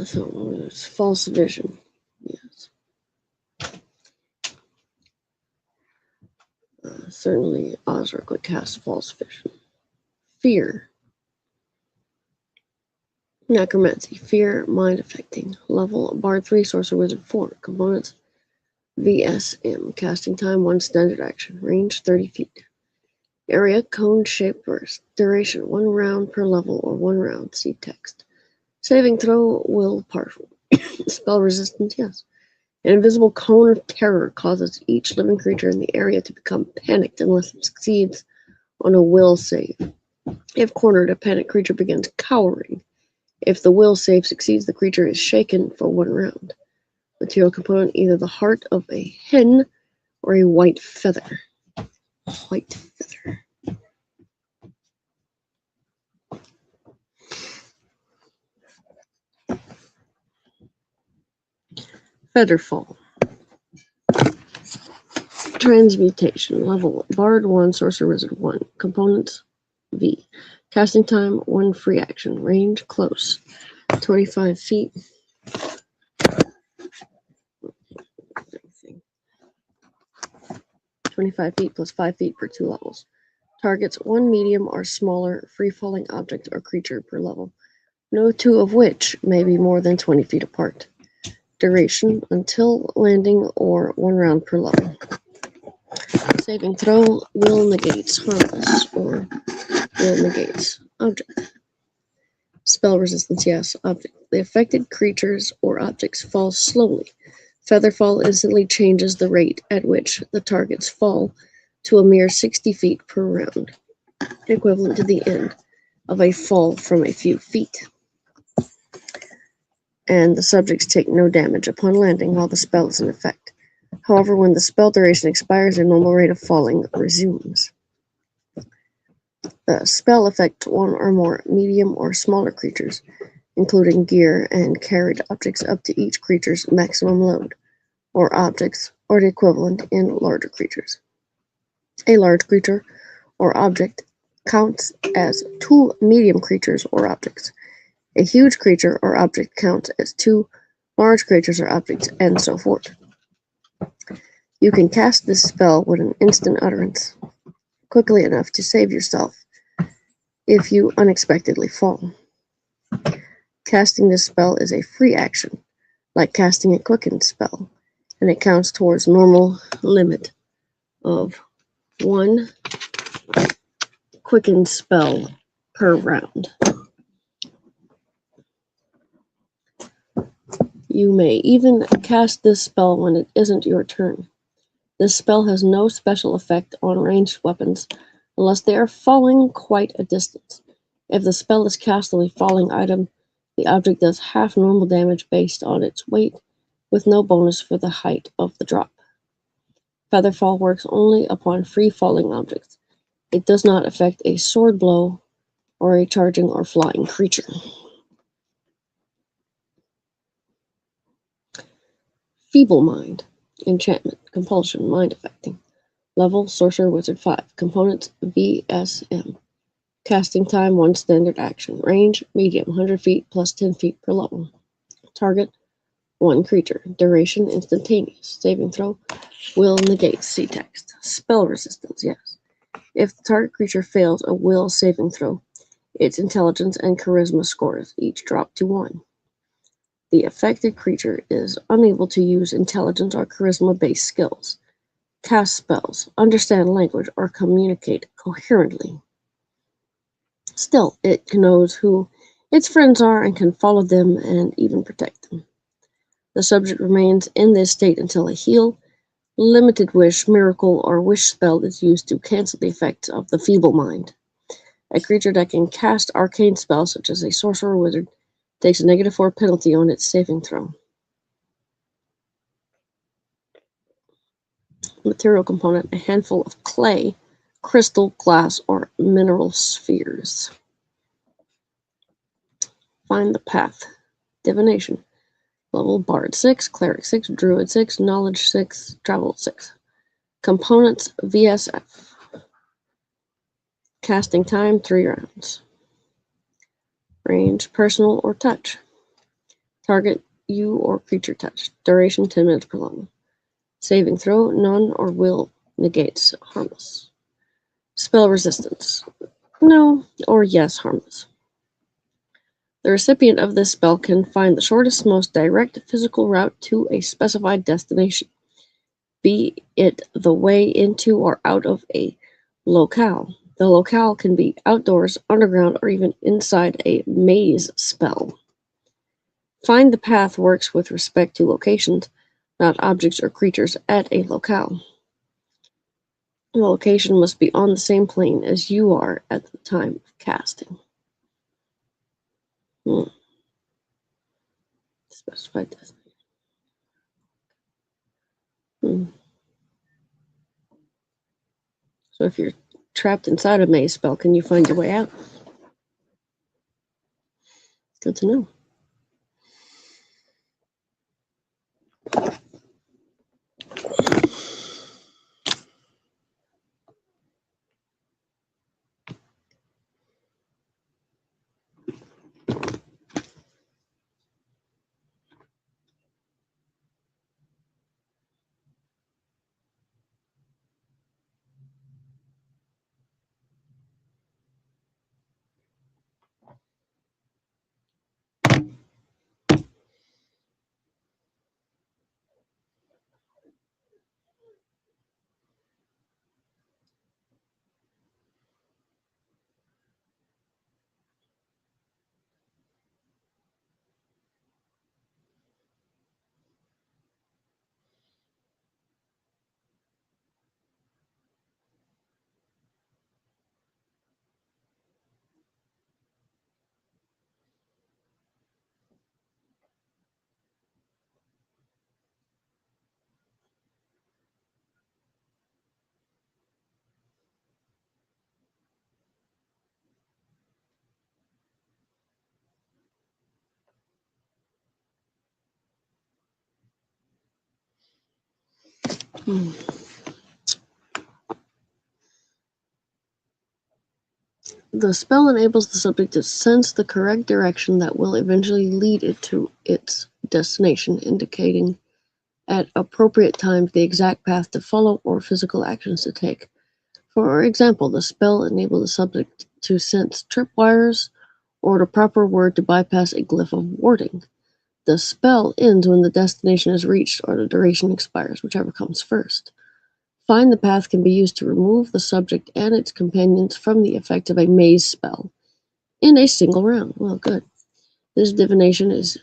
[SPEAKER 1] So it's false vision. Yes. Certainly, Osric would cast false vision. Fear. Necromancy. Fear. Mind affecting. Level. Bard 3. Sorcerer Wizard 4. Components. VSM. Casting time 1 standard action. Range 30 feet. Area. Cone shaped burst. Duration 1 round per level or 1 round. See text. Saving throw. Will partial. Spell resistance. Yes. An invisible cone of terror causes each living creature in the area to become panicked unless it succeeds on a will save. If cornered, a panicked creature begins cowering. If the will save succeeds, the creature is shaken for 1 round. Material component, either the heart of a hen or a white feather. White feather. Featherfall. Transmutation. Level. Bard 1, Sorcerer Wizard 1. Components. V. Casting time 1 free action. Range close. 25 feet. 25 feet plus 5 feet per 2 levels. Targets 1 medium or smaller free-falling object or creature per level, no 2 of which may be more than 20 feet apart. Duration until landing or 1 round per level. Saving throw. Will negates harmless or will negates object. Spell resistance, yes. Object. The affected creatures or objects fall slowly. Featherfall instantly changes the rate at which the targets fall to a mere 60 feet per round, equivalent to the end of a fall from a few feet. And the subjects take no damage upon landing while the spell is in effect. However, when the spell duration expires, their normal rate of falling resumes. The spell affects 1 or more medium or smaller creatures, including gear and carried objects up to each creature's maximum load, or objects, or the equivalent in larger creatures. A large creature or object counts as 2 medium creatures or objects. A huge creature or object counts as 2 large creatures or objects, and so forth. You can cast this spell with an instant utterance, quickly enough to save yourself if you unexpectedly fall. Casting this spell is a free action, like casting a quicken spell, and it counts towards normal limit of 1 quicken spell per round. You may even cast this spell when it isn't your turn. This spell has no special effect on ranged weapons unless they are falling quite a distance. If the spell is cast on a falling item, the object does half normal damage based on its weight, with no bonus for the height of the drop. Featherfall works only upon free-falling objects. It does not affect a sword blow or a charging or flying creature. Feeble Mind. Enchantment. Compulsion. Mind affecting. Level. Sorcerer Wizard 5. Components. VSM. Casting time 1 standard action. Range. Medium. 100 feet plus 10 feet per level. Target. 1 creature. Duration. Instantaneous. Saving throw. Will negate. See text. Spell resistance. Yes. If the target creature fails a will saving throw, its intelligence and charisma scores each drop to 1. The affected creature is unable to use intelligence or charisma-based skills, cast spells, understand language, or communicate coherently. Still, it knows who its friends are and can follow them and even protect them. The subject remains in this state until a heal, limited wish, miracle, or wish spell is used to cancel the effects of the feeble mind. A creature that can cast arcane spells, such as a sorcerer or wizard, takes a -4 penalty on its saving throw. Material component, a handful of clay, crystal, glass, or mineral spheres. Find the path. Divination. Level Bard 6, Cleric 6, Druid 6, Knowledge 6, Travel 6. Components VSF. Casting time 3 rounds. Range, personal, or touch. Target you or creature touched. Duration 10 minutes per level. Saving throw, none or will negates harmless. Spell resistance. No or yes, harmless. The recipient of this spell can find the shortest, most direct physical route to a specified destination, be it the way into or out of a locale. The locale can be outdoors, underground, or even inside a maze spell. Find the path works with respect to locations, not objects or creatures at a locale. The location must be on the same plane as you are at the time of casting. Specified destination. So if you're trapped inside a maze spell, can you find your way out? Good to know. The spell enables the subject to sense the correct direction that will eventually lead it to its destination, indicating at appropriate times the exact path to follow or physical actions to take. For example, the spell enables the subject to sense tripwires or the proper word to bypass a glyph of warding. The spell ends when the destination is reached or the duration expires, whichever comes first. Find the path can be used to remove the subject and its companions from the effect of a maze spell in a single round. Well, good. This divination is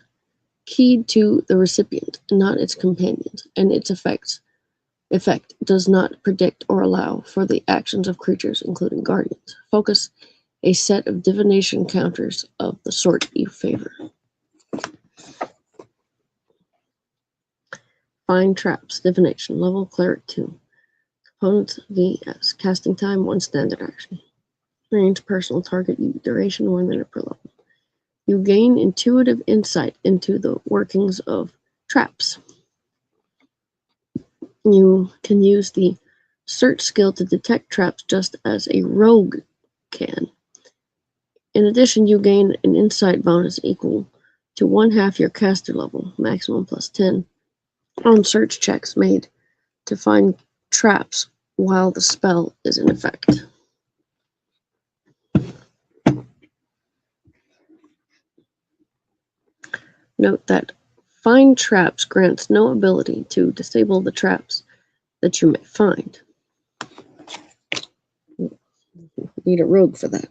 [SPEAKER 1] keyed to the recipient, not its companions, and its effect does not predict or allow for the actions of creatures, including guardians. Focus a set of divination counters of the sort you favor. Find traps. Divination. Level Cleric 2. Components VS. Casting time 1 standard action. Range personal target you. Duration 1 minute per level. You gain intuitive insight into the workings of traps. You can use the search skill to detect traps just as a rogue can. In addition, you gain an insight bonus equal to 1/2 your caster level, maximum plus 10, on search checks made to find traps while the spell is in effect. Note that Find Traps grants no ability to disable the traps that you may find. You need a rogue for that.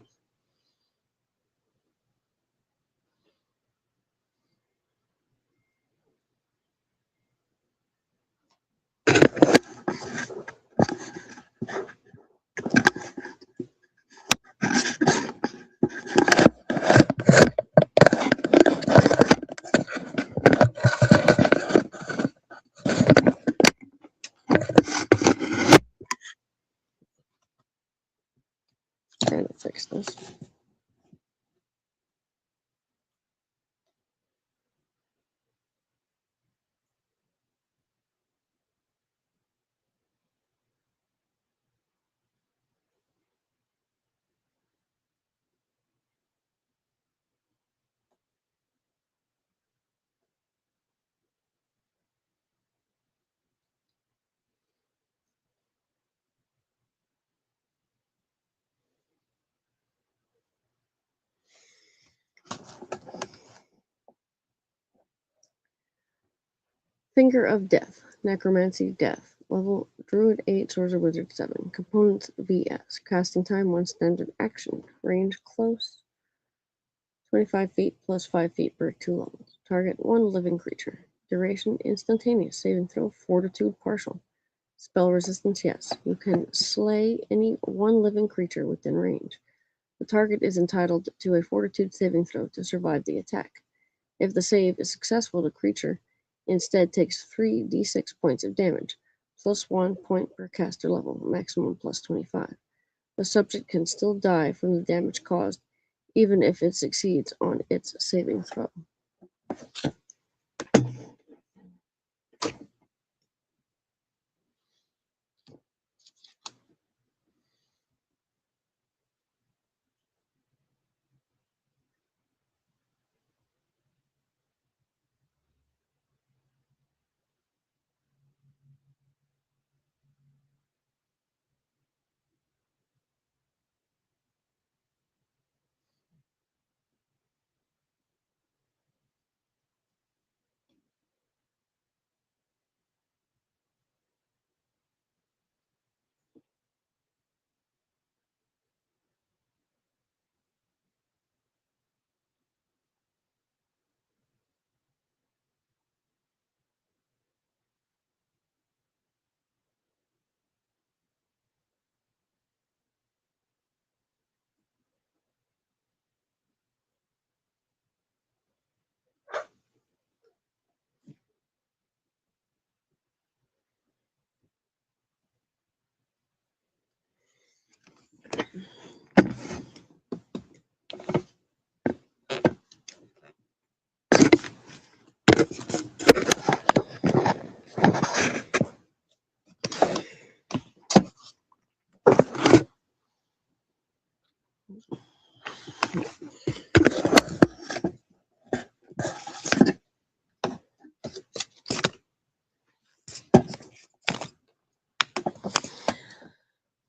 [SPEAKER 1] Trying to fix this. Finger of Death, Necromancy, Death. Level Druid 8, Sorcerer Wizard 7. Components VS. Casting time 1 standard action. Range close 25 feet plus 5 feet per 2 levels. Target 1 living creature. Duration instantaneous. Saving throw Fortitude partial. Spell resistance yes. You can slay any 1 living creature within range. The target is entitled to a Fortitude saving throw to survive the attack. If the save is successful, the creature instead takes 3d6 points of damage, plus 1 point per caster level, maximum plus 25. The subject can still die from the damage caused, even if it succeeds on its saving throw.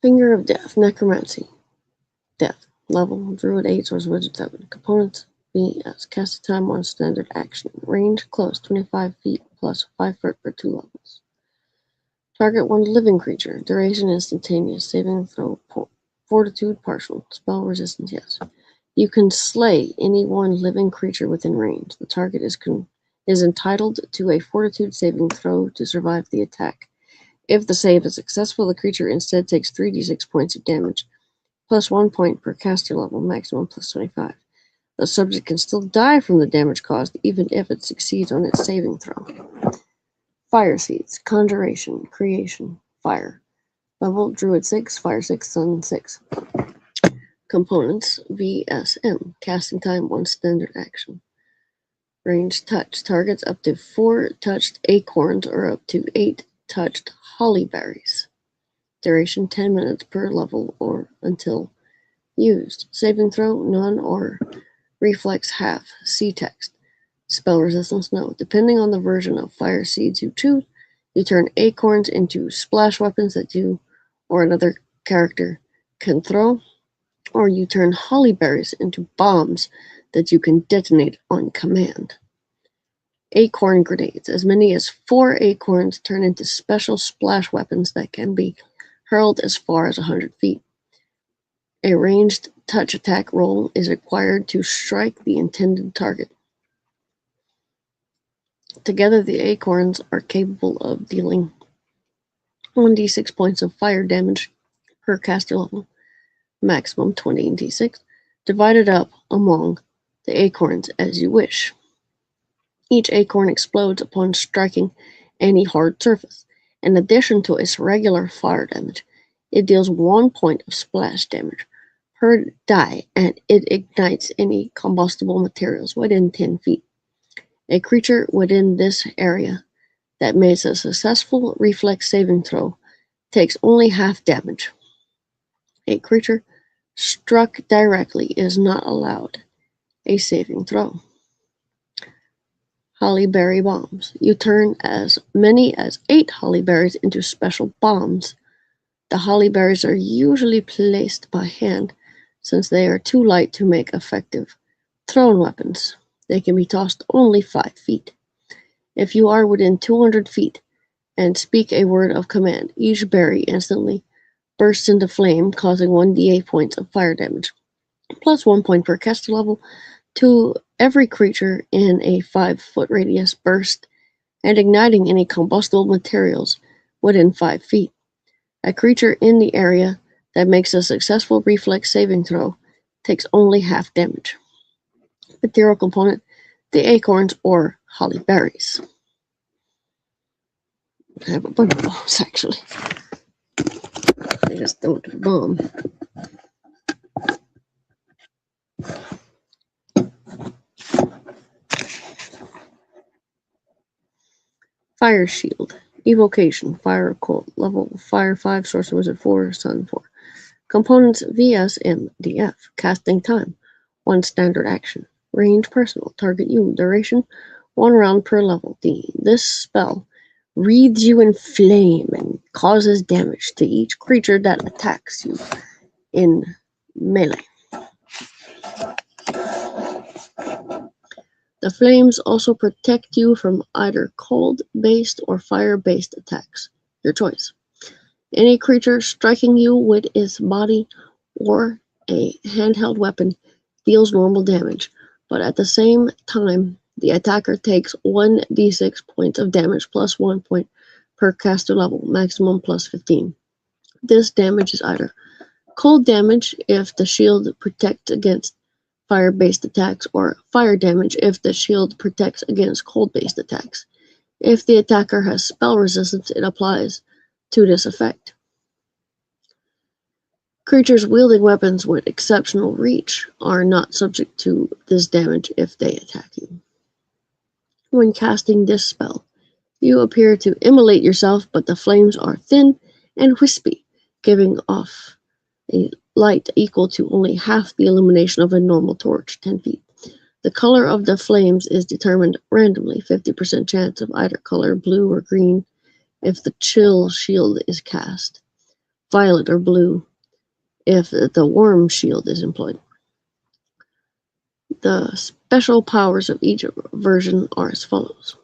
[SPEAKER 1] Finger of Death, Necromancy, Death. Level Druid 8, Sorcerer Wizard 7. Components VS. Casting time 1 standard action. Range close 25 feet plus 5 foot per 2 levels. Target 1 living creature. Duration instantaneous. Saving throw Fortitude partial. Spell resistance yes. You can slay any 1 living creature within range. The target is entitled to a Fortitude saving throw to survive the attack. If the save is successful, the creature instead takes 3d6 points of damage, plus 1 point per caster level, maximum plus 25. The subject can still die from the damage caused, even if it succeeds on its saving throw. Fire Seeds, Conjuration, Creation, Fire. Level Druid 6, Fire 6, Sun 6. Components VSM. Casting time 1 standard action. Range touch. Targets up to 4 touched acorns or up to 8 touched hollyberries. Duration 10 minutes per level or until used. Saving throw none or reflex half. See text. Spell resistance no. Depending on the version of Fire Seeds you choose, you turn acorns into splash weapons that you or another character can throw, or you turn hollyberries into bombs that you can detonate on command. Acorn grenades. As many as 4 acorns turn into special splash weapons that can be hurled as far as 100 feet. A ranged touch attack roll is required to strike the intended target. Together, the acorns are capable of dealing 1d6 points of fire damage per caster level, maximum 20d6, divided up among the acorns as you wish. Each acorn explodes upon striking any hard surface. In addition to its regular fire damage, it deals 1 point of splash damage per die, and it ignites any combustible materials within 10 feet. A creature within this area that makes a successful reflex saving throw takes only half damage. A creature struck directly is not allowed a saving throw. Hollyberry bombs. You turn as many as 8 hollyberries into special bombs. The hollyberries are usually placed by hand since they are too light to make effective thrown weapons. They can be tossed only 5 feet. If you are within 200 feet and speak a word of command, each berry instantly bursts into flame, causing 1d8 points of fire damage, plus 1 point per caster level to every creature in a 5-foot radius burst and igniting any combustible materials within 5 feet. A creature in the area that makes a successful reflex saving throw takes only half damage. Material component, the acorns or holly berries. I have a bunch of those actually. I just don't bomb. Fire Shield. Evocation. Fire Cold. Level Fire 5. Sorcerer Wizard 4. Sun 4. Components VSMDF. Casting time. 1 standard action. Range personal. Target you. Duration 1 round per level. This spell wreathes you in flame and causes damage to each creature that attacks you in melee. The flames also protect you from either cold-based or fire-based attacks. Your choice. Any creature striking you with its body or a handheld weapon deals normal damage, but at the same time, the attacker takes 1d6 points of damage plus 1 point per caster level, maximum plus 15. This damage is either cold damage if the shield protects against fire-based attacks, or fire damage if the shield protects against cold-based attacks. If the attacker has spell resistance, it applies to this effect. Creatures wielding weapons with exceptional reach are not subject to this damage if they attack you. When casting this spell, you appear to immolate yourself, but the flames are thin and wispy, giving off a light equal to only half the illumination of a normal torch, 10 feet. The color of the flames is determined randomly, 50% chance of either color, blue or green, if the chill shield is cast, violet or blue, if the warm shield is employed. The special powers of each version are as follows.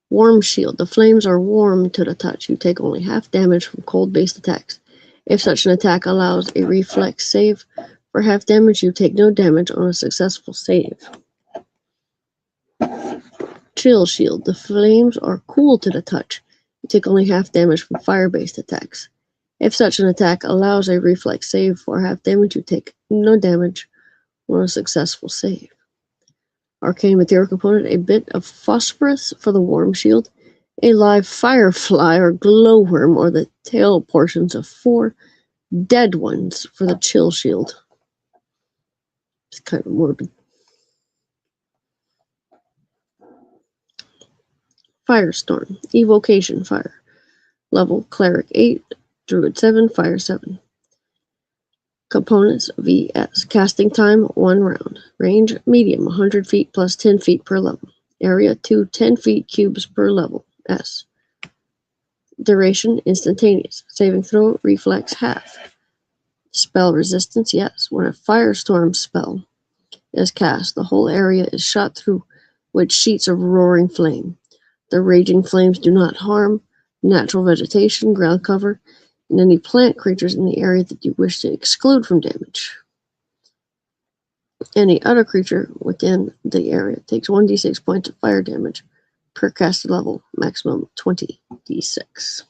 [SPEAKER 1] Warm shield. The flames are warm to the touch. You take only half damage from cold-based attacks. If such an attack allows a reflex save for half damage, you take no damage on a successful save. Chill shield. The flames are cool to the touch. You take only half damage from fire-based attacks. If such an attack allows a reflex save for half damage, you take no damage on a successful save. Arcane material component, a bit of phosphorus for the warm shield, a live firefly or glowworm or the tail portions of 4 dead ones for the chill shield. It's kind of morbid. Firestorm, evocation fire. Level cleric 8, druid 7, fire 7. Components VS. Casting time 1 round. Range medium 100 feet plus 10 feet per level. Area 2 10 feet cubes per level. S. Duration instantaneous. Saving throw reflex half. Spell resistance yes. When a firestorm spell is cast, the whole area is shot through with sheets of roaring flame. The raging flames do not harm natural vegetation, ground cover, and any plant creatures in the area that you wish to exclude from damage. Any other creature within the area takes 1d6 points of fire damage per caster level, maximum 20d6.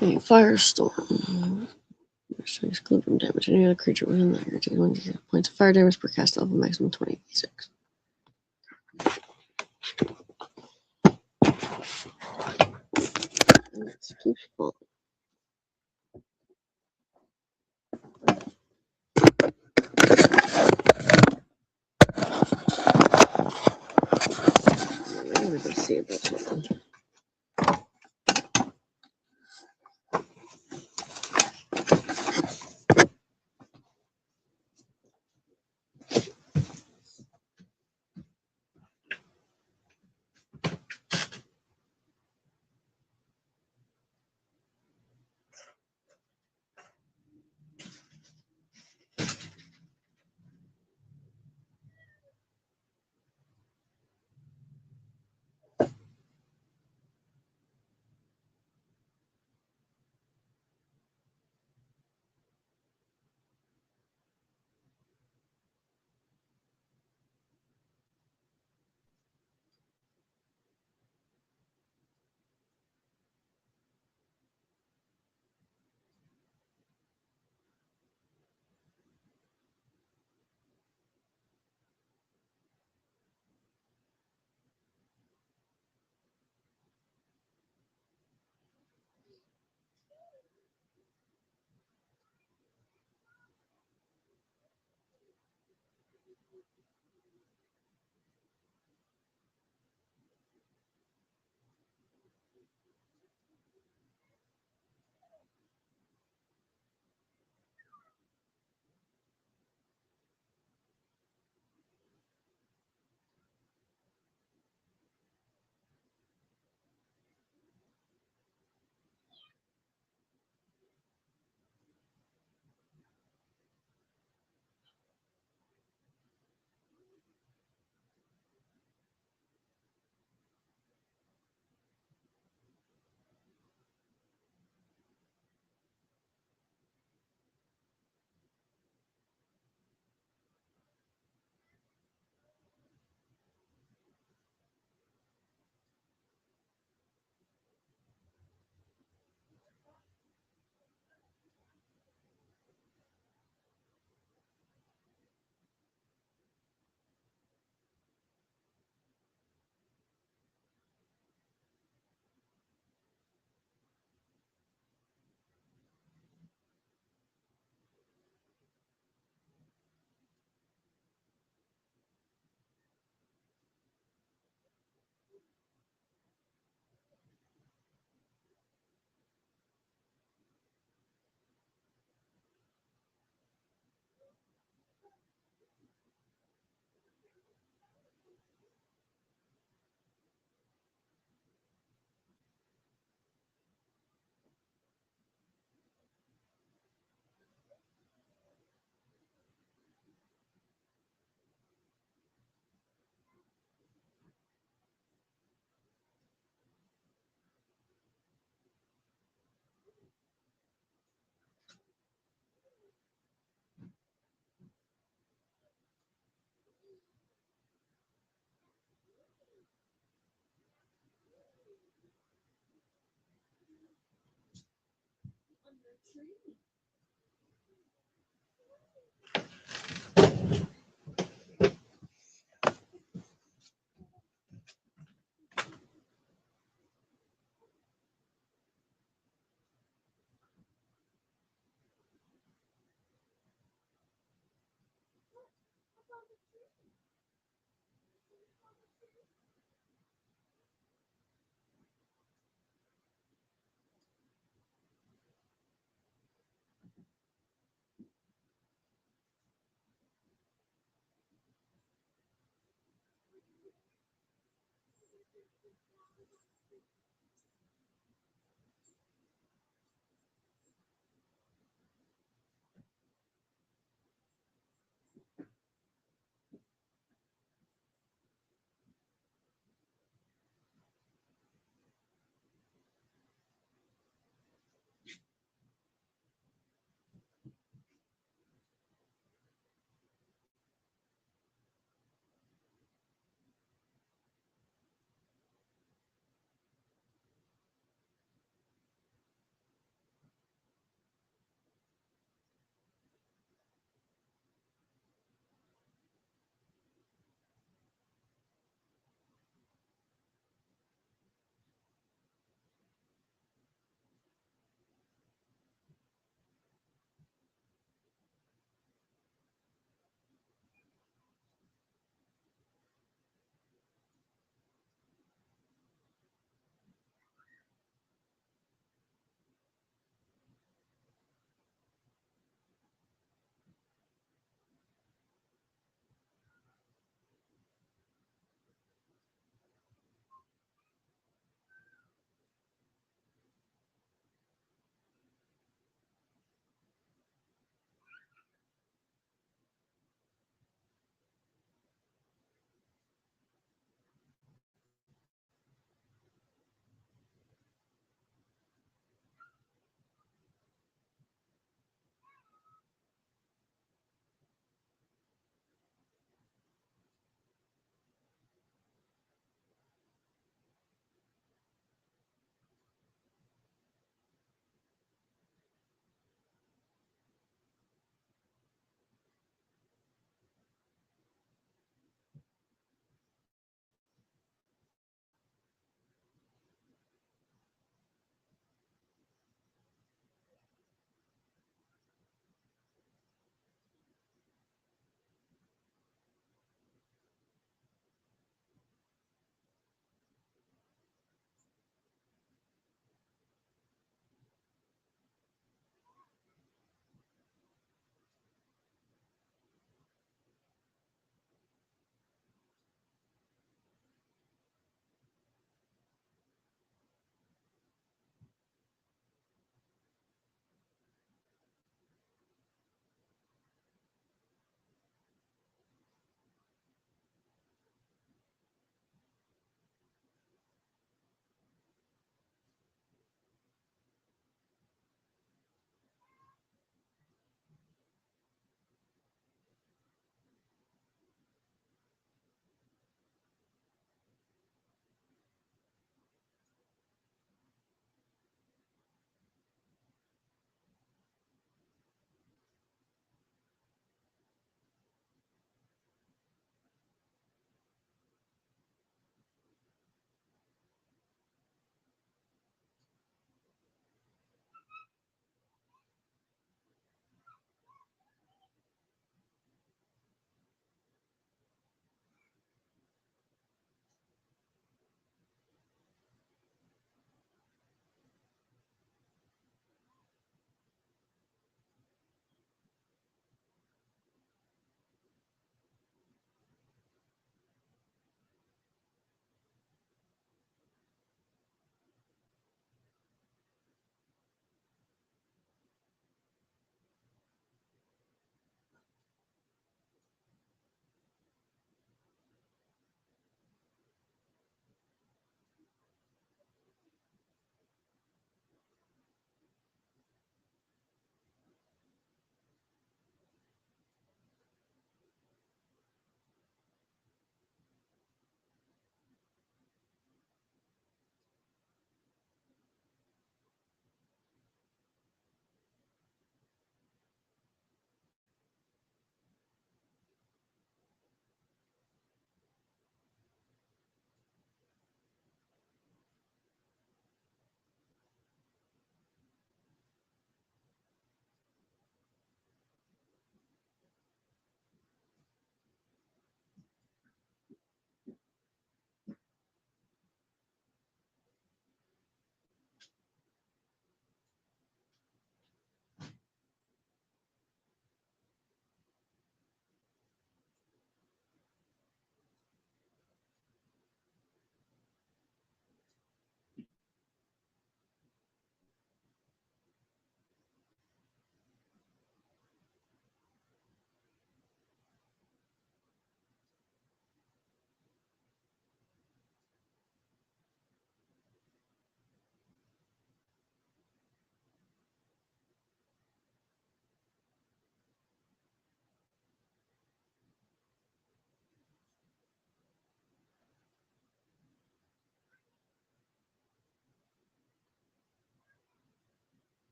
[SPEAKER 1] A firestorm. Exclude from damage. Any other creature within the area takes 1 points of fire damage per cast level, maximum 26. Let's keep falling. I'm gonna go see about something.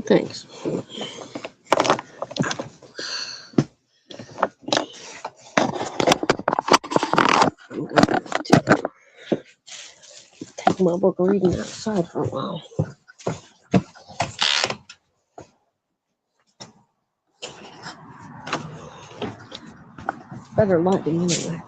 [SPEAKER 1] Thanks. I'm going to take my book reading outside for a while. Better lighting anyway.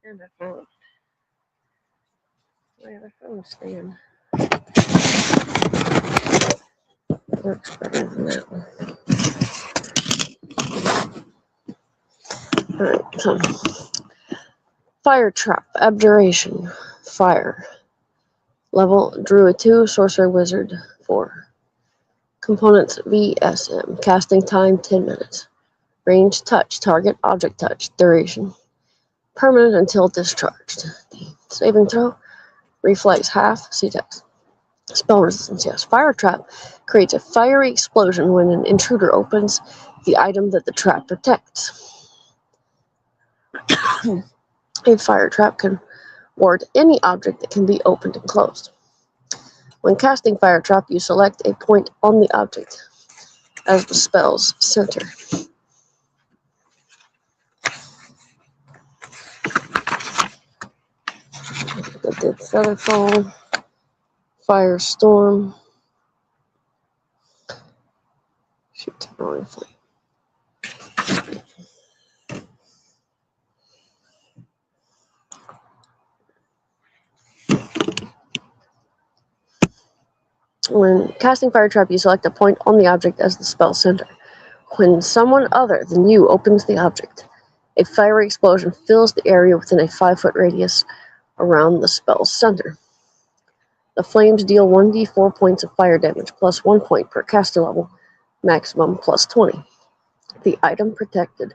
[SPEAKER 1] And I found my other phone stand. Works better than that one. Alright, so fire trap, abjuration, fire. Level Druid 2, Sorcerer Wizard 4. Components VSM. Casting time 10 minutes. Range touch, target object touch. Duration permanent until discharged. Saving throw, reflex half, see text. Spell resistance, yes. Fire trap creates a fiery explosion when an intruder opens the item that the trap protects. A fire trap can ward any object that can be opened and closed. When casting fire trap, you select a point on the object as the spell's center. I did Featherfall, Firestorm. Shoot, wrong flame. When casting Fire Trap, you select a point on the object as the spell center. When someone other than you opens the object, a fiery explosion fills the area within a 5-foot radius around the spell's center. The flames deal 1d4 points of fire damage, plus 1 point per caster level, maximum plus 20. The item protected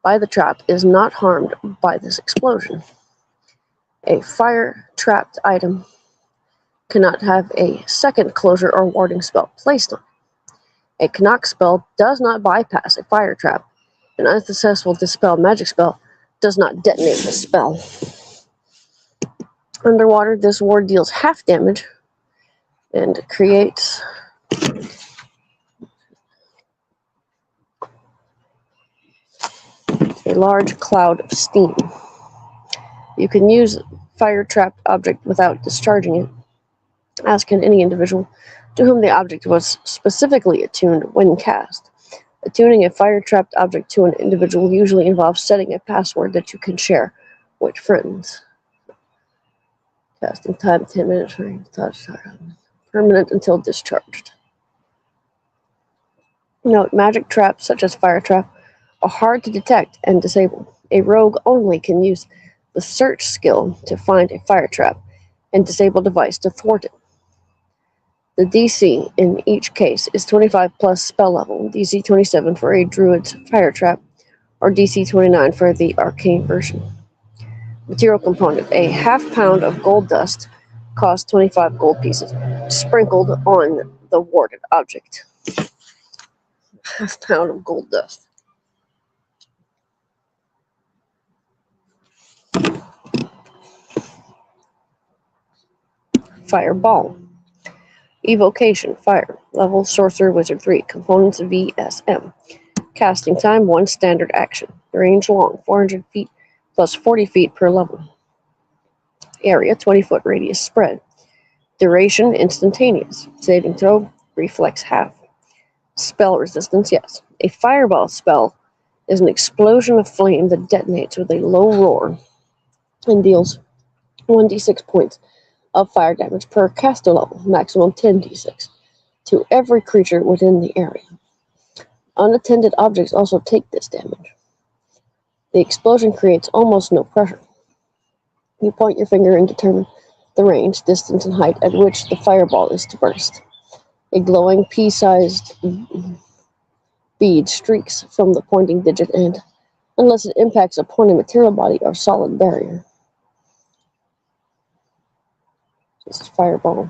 [SPEAKER 1] by the trap is not harmed by this explosion. A fire-trapped item cannot have a second closure or warding spell placed on it. A knock spell does not bypass a fire trap. An unsuccessful dispel magic spell does not detonate the spell. Underwater, this ward deals half damage and creates a large cloud of steam. You can use fire-trapped object without discharging it, as can any individual to whom the object was specifically attuned when cast. Attuning a fire-trapped object to an individual usually involves setting a password that you can share with friends. Casting time 10 minutes, touch permanent until discharged. Note, magic traps such as fire trap are hard to detect and disable. A rogue only can use the search skill to find a fire trap and disable device to thwart it. The DC in each case is 25 plus spell level, DC 27 for a druid's fire trap, or DC 29 for the arcane version. Material component: a half pound of gold dust costs 25 gold pieces, sprinkled on the warded object. Half pound of gold dust. Fireball. Evocation, fire, level Sorcerer Wizard 3, components VSM. Casting time 1 standard action. Range long 400 feet plus 40 feet per level. Area 20-foot radius spread. Duration instantaneous. Saving throw, reflex half. Spell resistance, yes. A fireball spell is an explosion of flame that detonates with a low roar and deals 1d6 points of fire damage per caster level, maximum 10d6, to every creature within the area. Unattended objects also take this damage. The explosion creates almost no pressure. You point your finger and determine the range, distance, and height at which the fireball is to burst. A glowing pea-sized bead streaks from the pointing digit end, unless it impacts a pointed material body or solid barrier. This is fireball.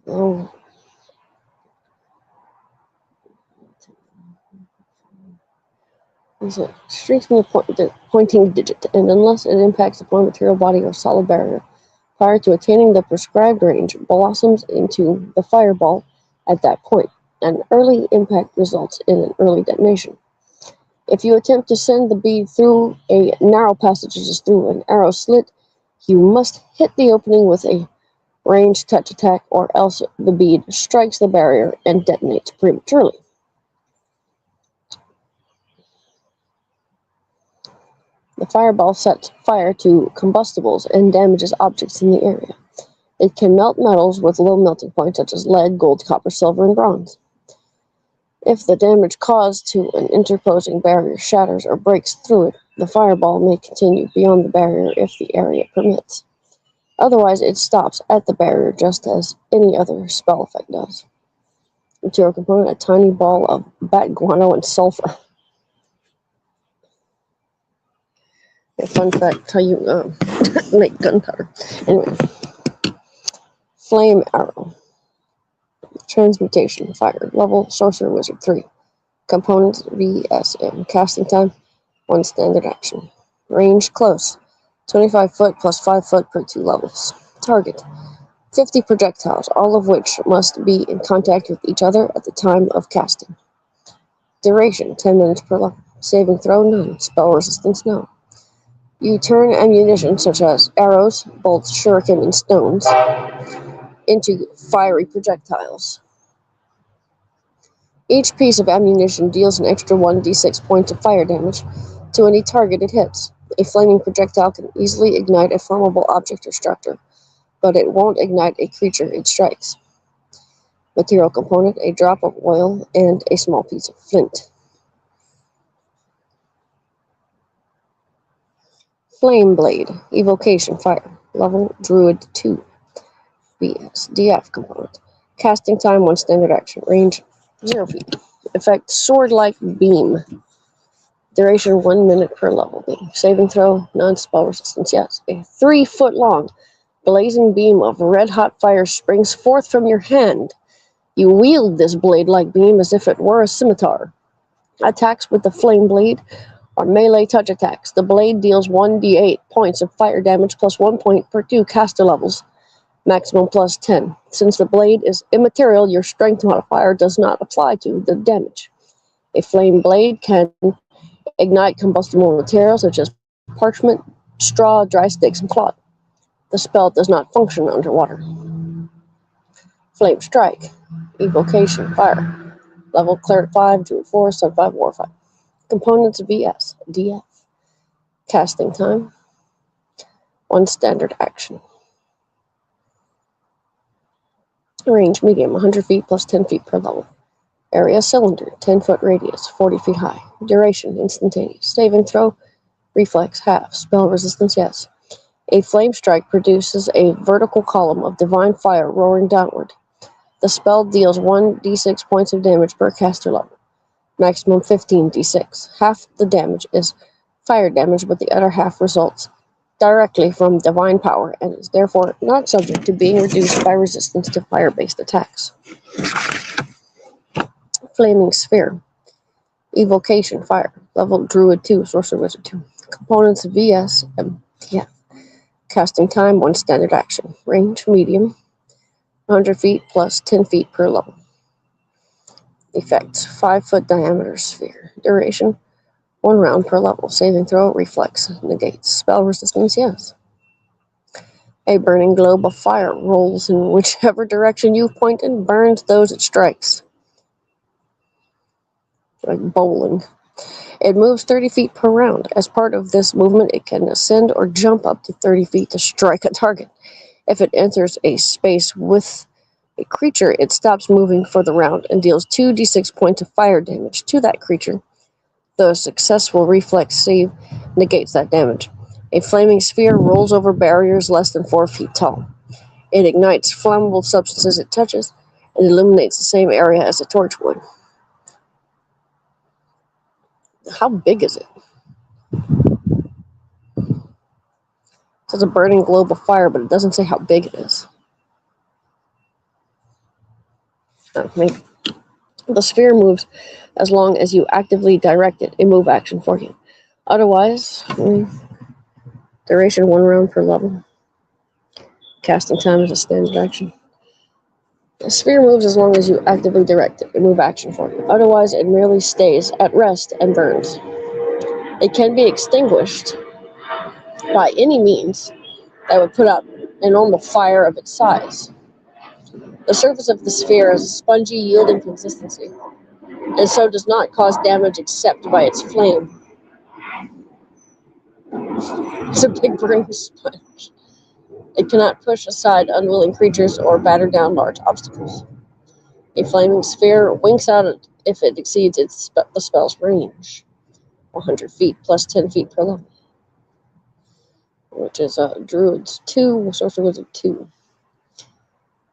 [SPEAKER 1] Oh. It streaks from the pointing digit, and unless it impacts upon material body or solid barrier, prior to attaining the prescribed range, blossoms into the fireball at that point. An early impact results in an early detonation. If you attempt to send the bead through a narrow passage as through an arrow slit, you must hit the opening with a ranged touch attack, or else the bead strikes the barrier and detonates prematurely. The fireball sets fire to combustibles and damages objects in the area. It can melt metals with low melting points such as lead, gold, copper, silver, and bronze. If the damage caused to an interposing barrier shatters or breaks through it, the fireball may continue beyond the barrier if the area permits. Otherwise, it stops at the barrier just as any other spell effect does. Material component: a tiny ball of bat guano and sulfur. A fun fact: how you make gunpowder. Anyway, flame arrow. Transmutation, fire. Level, sorcerer, wizard 3. Components: VSM. Casting time: 1 standard action. Range, close. 25 foot plus 5 foot per 2 levels. Target: 50 projectiles, all of which must be in contact with each other at the time of casting. Duration: 10 minutes per level. Saving throw: none. Spell resistance: no. You turn ammunition, such as arrows, bolts, shuriken, and stones, into fiery projectiles. Each piece of ammunition deals an extra 1d6 points of fire damage to any target it hits. A flaming projectile can easily ignite a flammable object or structure, but it won't ignite a creature it strikes. Material component: a drop of oil and a small piece of flint. Flame blade. Evocation, fire. Level, druid 2. DF component. Casting time: 1 standard action. Range, 0 feet. Effect: sword-like beam. Duration: 1 minute per level. Saving throw: non-spell resistance, yes. A 3-foot long blazing beam of red-hot fire springs forth from your hand. You wield this blade-like beam as if it were a scimitar. Attacks with the flame blade are melee touch attacks. The blade deals 1d8 points of fire damage plus 1 point per 2 caster levels, maximum plus 10. Since the blade is immaterial, your strength modifier does not apply to the damage. A flame blade can ignite combustible materials such as parchment, straw, dry sticks, and cloth. The spell does not function underwater. Flame strike. Evocation, fire. Level, cleric 5, druid 4, sub 5, war 5. Components: VS, DF. Casting time: 1 standard action. Range, medium, 100 feet plus 10 feet per level. Area, cylinder, 10 foot radius, 40 feet high. Duration, instantaneous. Saving throw: reflex, half. Spell resistance, yes. A flame strike produces a vertical column of divine fire roaring downward. The spell deals 1d6 points of damage per caster level, maximum 15d6. Half the damage is fire damage, but the other half results directly from divine power and is therefore not subject to being reduced by resistance to fire-based attacks. Flaming sphere. Evocation, fire. Level, druid 2, sorcerer, wizard 2. Components: VS, MTF. Casting time: 1 standard action. Range, medium, 100 feet plus 10 feet per level. Effects: 5-foot diameter sphere. Duration: 1 round per level. Saving throw: reflex, negates. Spell resistance, yes. A burning globe of fire rolls in whichever direction you point and burns those it strikes. Like bowling. It moves 30 feet per round. As part of this movement, it can ascend or jump up to 30 feet to strike a target. If it enters a space with a creature, it stops moving for the round and deals 2d6 points of fire damage to that creature. The successful reflex save negates that damage. A flaming sphere rolls over barriers less than 4 feet tall. It ignites flammable substances it touches and illuminates the same area as a torch would. How big is it? It says a burning globe of fire, but it doesn't say how big it is. Maybe. The sphere moves as long as you actively direct it, a move action for you. Otherwise, duration 1 round per level. Casting time is a standard action. The sphere moves as long as you actively direct it, a move action for you. Otherwise, it merely stays at rest and burns. It can be extinguished by any means that would put out a normal fire of its size. The surface of the sphere has a spongy, yielding consistency, and so does not cause damage except by its flame. It's a big burning sponge. It cannot push aside unwilling creatures or batter down large obstacles. A flaming sphere winks out if it exceeds the spell's range. 100 feet plus 10 feet per level, which is Druid's 2, Sorcerer Wizard 2.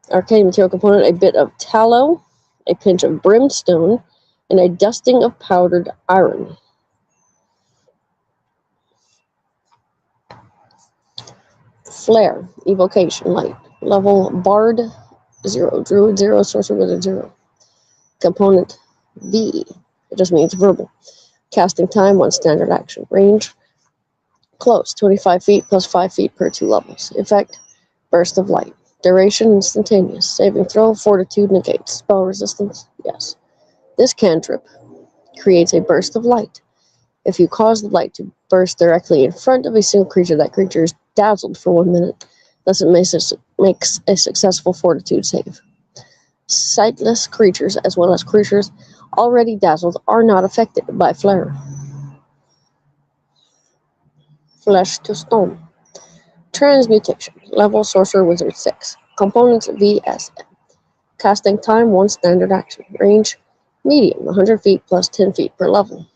[SPEAKER 1] Arcane material component, a bit of tallow, a pinch of brimstone, and a dusting of powdered iron. Flare, evocation, light. Level Bard 0, Druid 0, Sorcerer Wizard 0. Component V, it just means verbal. Casting time, 1 standard action. Range, close, 25 feet plus 5 feet per 2 levels. Effect, burst of light. Duration, instantaneous. Saving throw, fortitude negates. Spell resistance, yes. This cantrip creates a burst of light. If you cause the light to burst directly in front of a single creature, that creature is dazzled for 1 minute. Thus, it makes a successful fortitude save. Sightless creatures, as well as creatures already dazzled, are not affected by flare. Flesh to stone. Transmutation. Level Sorcerer Wizard 6. Components VSM. Casting time, 1 standard action. Range, medium, 100 feet plus 10 feet per level.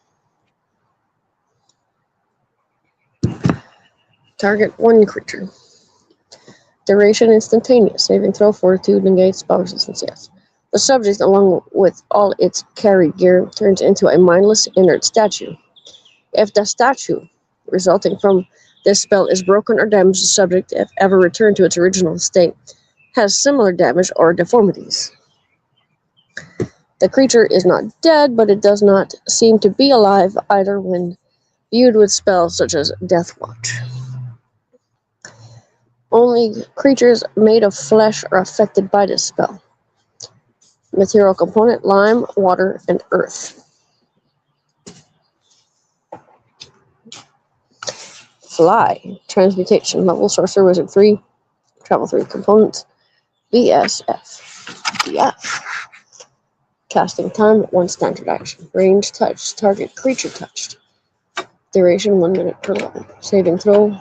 [SPEAKER 1] Target 1 creature. Duration, instantaneous. Saving throw, fortitude, negates, spell resistance, yes. The subject, along with all its carry gear, turns into a mindless, inert statue. If the statue resulting from this spell is broken or damaged, the subject, if ever returned to its original state, has similar damage or deformities. The creature is not dead, but it does not seem to be alive either when viewed with spells such as Death Watch. Only creatures made of flesh are affected by this spell. Material component, lime, water, and earth. Fly. Transmutation. Level Sorcerer Wizard 3. Travel 3 components. VSF. DF. Casting time, 1 standard action. Range, touch. Target creature touched. Duration, 1 minute per level. Saving throw,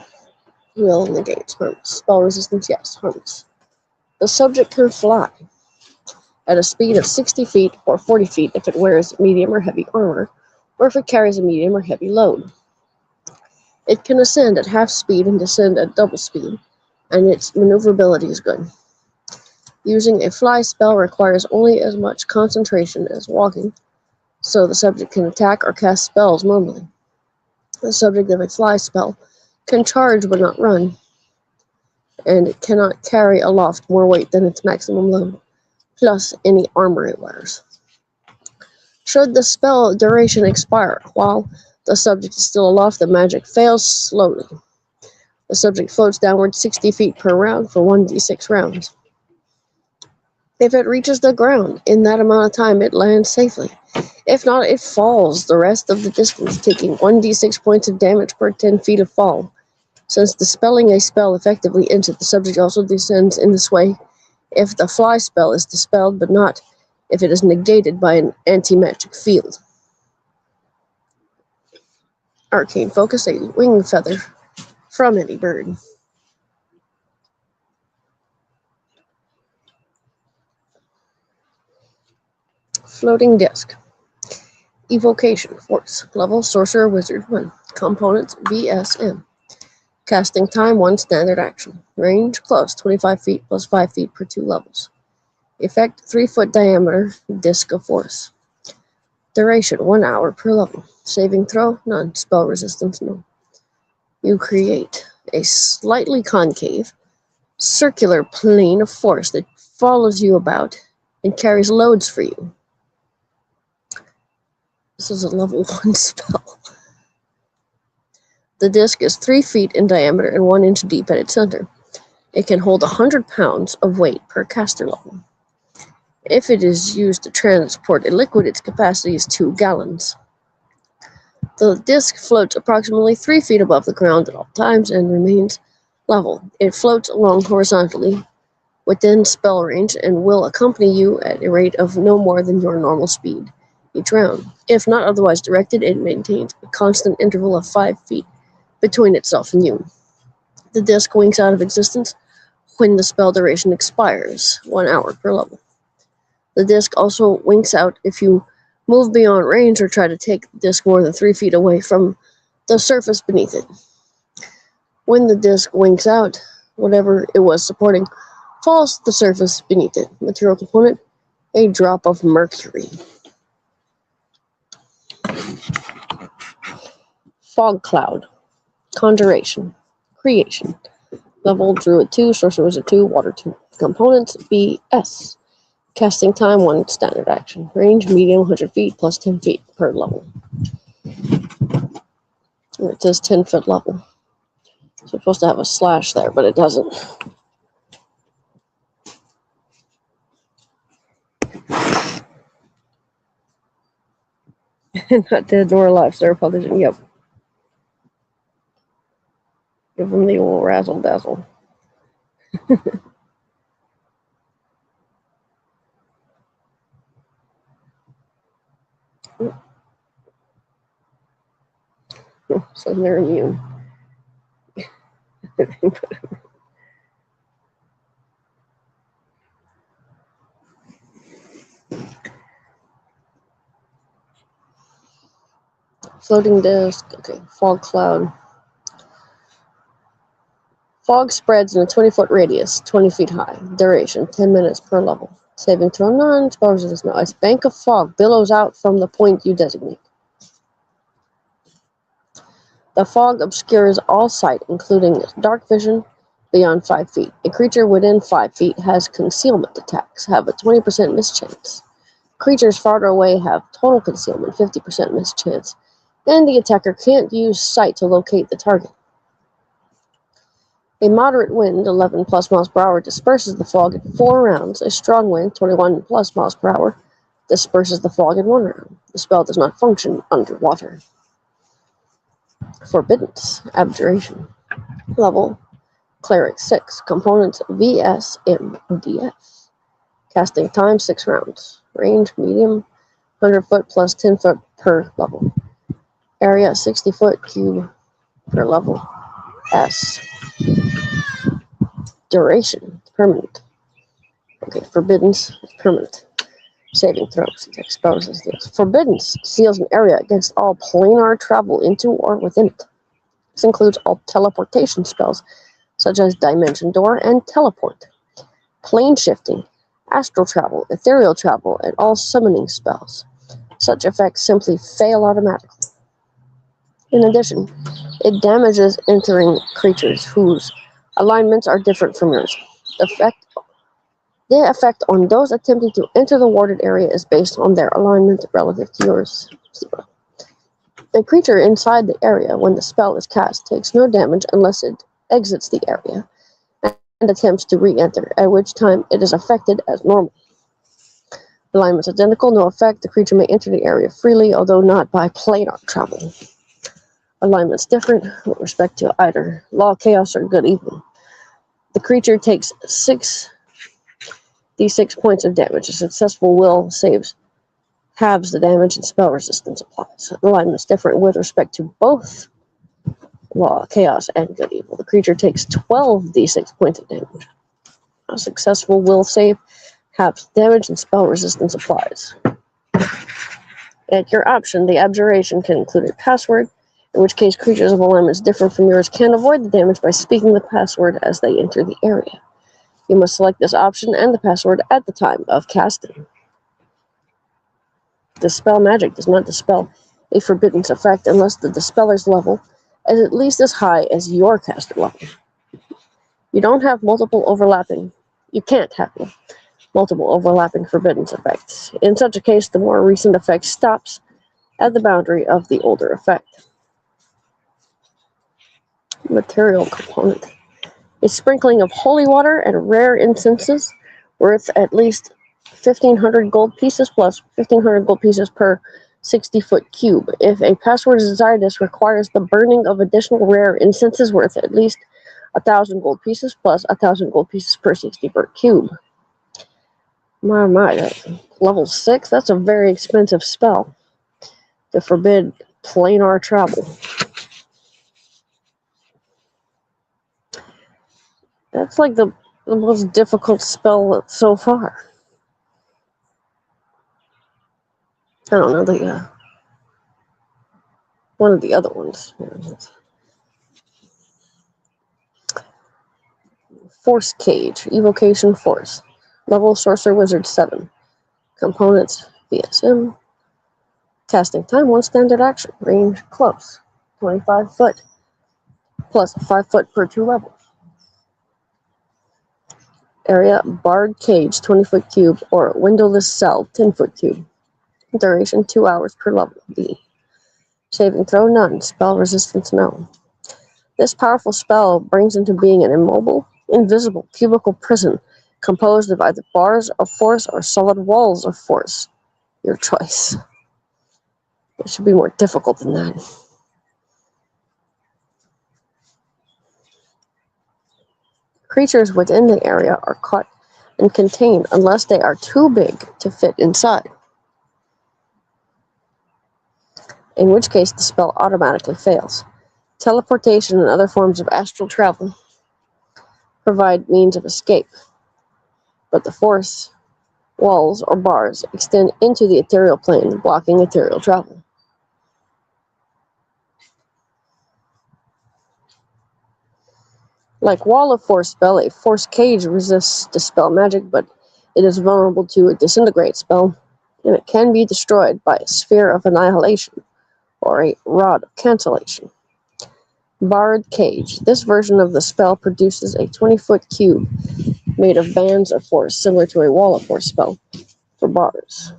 [SPEAKER 1] will negate. Harmless. Spell resistance, yes. Harmless. The subject can fly at a speed of 60 feet or 40 feet if it wears medium or heavy armor, or if it carries a medium or heavy load. It can ascend at half speed and descend at double speed, and its maneuverability is good. Using a fly spell requires only as much concentration as walking, so the subject can attack or cast spells normally. The subject of a fly spell can charge but not run, and it cannot carry aloft more weight than its maximum load, plus any armor it wears. Should the spell duration expire while the subject is still aloft, the magic fails slowly. The subject floats downward 60 feet per round for 1d6 rounds. If it reaches the ground in that amount of time, it lands safely. If not, it falls the rest of the distance, taking 1d6 points of damage per 10 feet of fall. Since dispelling a spell effectively ends it, the subject also descends in this way if the fly spell is dispelled, but not if it is negated by an anti-magic field. Arcane Focus, a wing feather from any bird. Floating disc. Evocation. Force. Level Sorcerer Wizard 1. Components VSM. Casting time 1 standard action. Range close 25 feet plus 5 feet per 2 levels. Effect 3-foot diameter disc of force. Duration 1 hour per level. Saving throw none. Spell resistance no. You create a slightly concave, circular plane of force that follows you about and carries loads for you. This is a level 1 spell. The disc is 3 feet in diameter and 1 inch deep at its center. It can hold 100 pounds of weight per caster level. If it is used to transport a liquid, its capacity is 2 gallons. The disc floats approximately 3 feet above the ground at all times and remains level. It floats along horizontally within spell range and will accompany you at a rate of no more than your normal speed each round. If not otherwise directed, it maintains a constant interval of 5 feet between itself and you. The disc winks out of existence when the spell duration expires, 1 hour per level. The disc also winks out if you move beyond range or try to take the disc more than 3 feet away from the surface beneath it. When the disc winks out, whatever it was supporting falls to the surface beneath it. Material component, a drop of mercury. Fog cloud. Conjuration. Creation. Level Druid 2, Sorcerer Wizard 2, Water 2. Components BS. Casting time 1 standard action. Range medium 100 feet plus 10 feet per level. It says 10 foot level. So it's supposed to have a slash there, but it doesn't. Not dead nor alive, sir. Publishing, yep. Give them the old razzle dazzle. So they're immune. Floating disc. Okay, fog cloud. Fog spreads in a 20-foot radius, 20 feet high. Duration 10 minutes per level. Saving throw none. Spell resistance no. A bank of fog billows out from the point you designate. The fog obscures all sight, including dark vision beyond 5 feet. A creature within 5 feet has concealment attacks, have a 20% miss chance. Creatures farther away have total concealment, 50% miss chance. And the attacker can't use sight to locate the target. A moderate wind, 11 plus miles per hour, disperses the fog in 4 rounds. A strong wind, 21 plus miles per hour, disperses the fog in 1 round. The spell does not function underwater. Forbiddance. Abjuration. Level Cleric 6. Components VSMDF. Casting time 6 rounds. Range medium 100 foot plus 10 foot per level. Area 60 foot cube per level. S. Duration permanent. Okay, forbiddance permanent. Saving throws. Exposes this. Forbiddance seals an area against all planar travel into or within it. This includes all teleportation spells, such as Dimension Door and Teleport, plane shifting, astral travel, ethereal travel, and all summoning spells. Such effects simply fail automatically. In addition, it damages entering creatures whose alignments are different from yours. The effect on those attempting to enter the warded area is based on their alignment relative to yours. The creature inside the area when the spell is cast takes no damage unless it exits the area and attempts to re-enter, at which time it is affected as normal. Alignments identical, no effect. The creature may enter the area freely, although not by planar travel. Alignments different with respect to either law, chaos, or good, evil. The creature takes 6d6 points of damage. A successful will saves halves the damage and spell resistance applies. Alignments different with respect to both law, chaos, and good, evil. The creature takes 12d6 points of damage. A successful will save halves the damage and spell resistance applies. At your option, the abjuration can include a password, in which case creatures of alignments different from yours can avoid the damage by speaking the password as they enter the area. You must select this option and the password at the time of casting. Dispel magic does not dispel a forbidden effect unless the dispeller's level is at least as high as your caster level. You can't have multiple overlapping forbidden effects. In such a case, the more recent effect stops at the boundary of the older effect. Material component. A sprinkling of holy water and rare incenses worth at least 1,500 gold pieces plus 1,500 gold pieces per 60-foot cube. If a password is desired, this requires the burning of additional rare incenses worth at least 1,000 gold pieces plus 1,000 gold pieces per 60-foot cube. My, level 6? That's a very expensive spell to forbid planar travel. That's like the most difficult spell so far. I don't know, one of the other ones. Force Cage, Evocation Force. Level Sorcerer Wizard 7. Components, VSM. Casting time, 1 standard action. Range, close. 25 foot. Plus 5 foot per 2 levels. Area, Barred Cage, 20-foot cube, or Windowless Cell, 10-foot cube. Duration, 2 hours per level. B. Saving throw, none. Spell resistance, no. This powerful spell brings into being an immobile, invisible cubical prison composed of either bars of force or solid walls of force. Your choice. It should be more difficult than that. Creatures within the area are caught and contained unless they are too big to fit inside, in which case the spell automatically fails. Teleportation and other forms of astral travel provide means of escape, but the force walls or bars extend into the ethereal plane, blocking ethereal travel. Like Wall of Force spell, a Force Cage resists dispel magic, but it is vulnerable to a Disintegrate spell, and it can be destroyed by a Sphere of Annihilation or a Rod of Cancellation. Barred Cage. This version of the spell produces a 20-foot cube made of bands of force, similar to a Wall of Force spell for bars.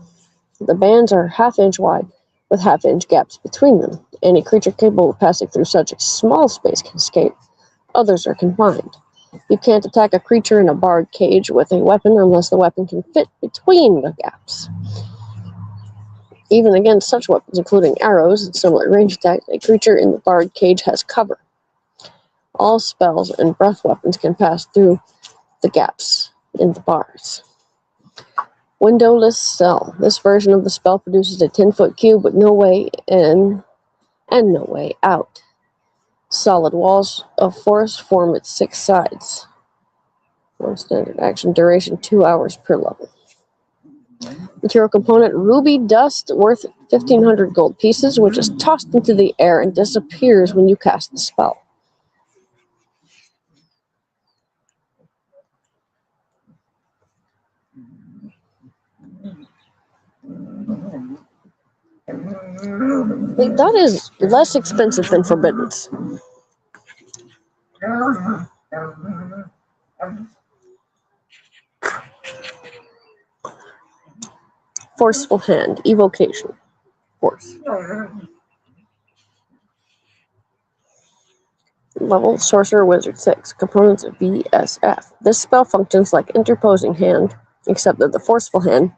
[SPEAKER 1] The bands are half-inch wide, with half-inch gaps between them. Any creature capable of passing through such a small space can escape. Others are confined. You can't attack a creature in a barred cage with a weapon unless the weapon can fit between the gaps. Even against such weapons, including arrows and similar range attacks, a creature in the barred cage has cover. All spells and breath weapons can pass through the gaps in the bars. Windowless Cell. This version of the spell produces a 10-foot cube with no way in and no way out. Solid walls of force form its 6 sides. 1 standard action, duration 2 hours per level. Material component, ruby dust worth 1,500 gold pieces, which is tossed into the air and disappears when you cast the spell. That is less expensive than Forbiddens. Forceful Hand, Evocation, Force. Level Sorcerer Wizard 6, components of VSF. This spell functions like Interposing Hand, except that the Forceful Hand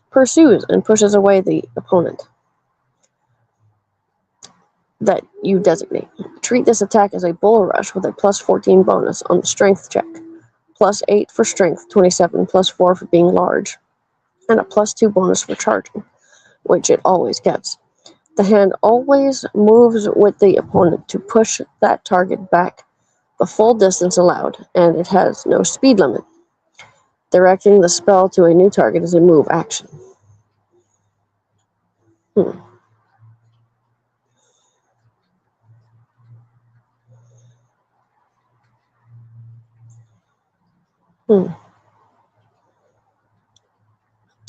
[SPEAKER 1] pursues and pushes away the opponent that you designate. Treat this attack as a bull rush with a plus 14 bonus on the strength check, plus 8 for strength, 27, plus 4 for being large, and a plus 2 bonus for charging, which it always gets. The hand always moves with the opponent to push that target back the full distance allowed, and it has no speed limit. Directing the spell to a new target is a move action. Hmm. Hmm.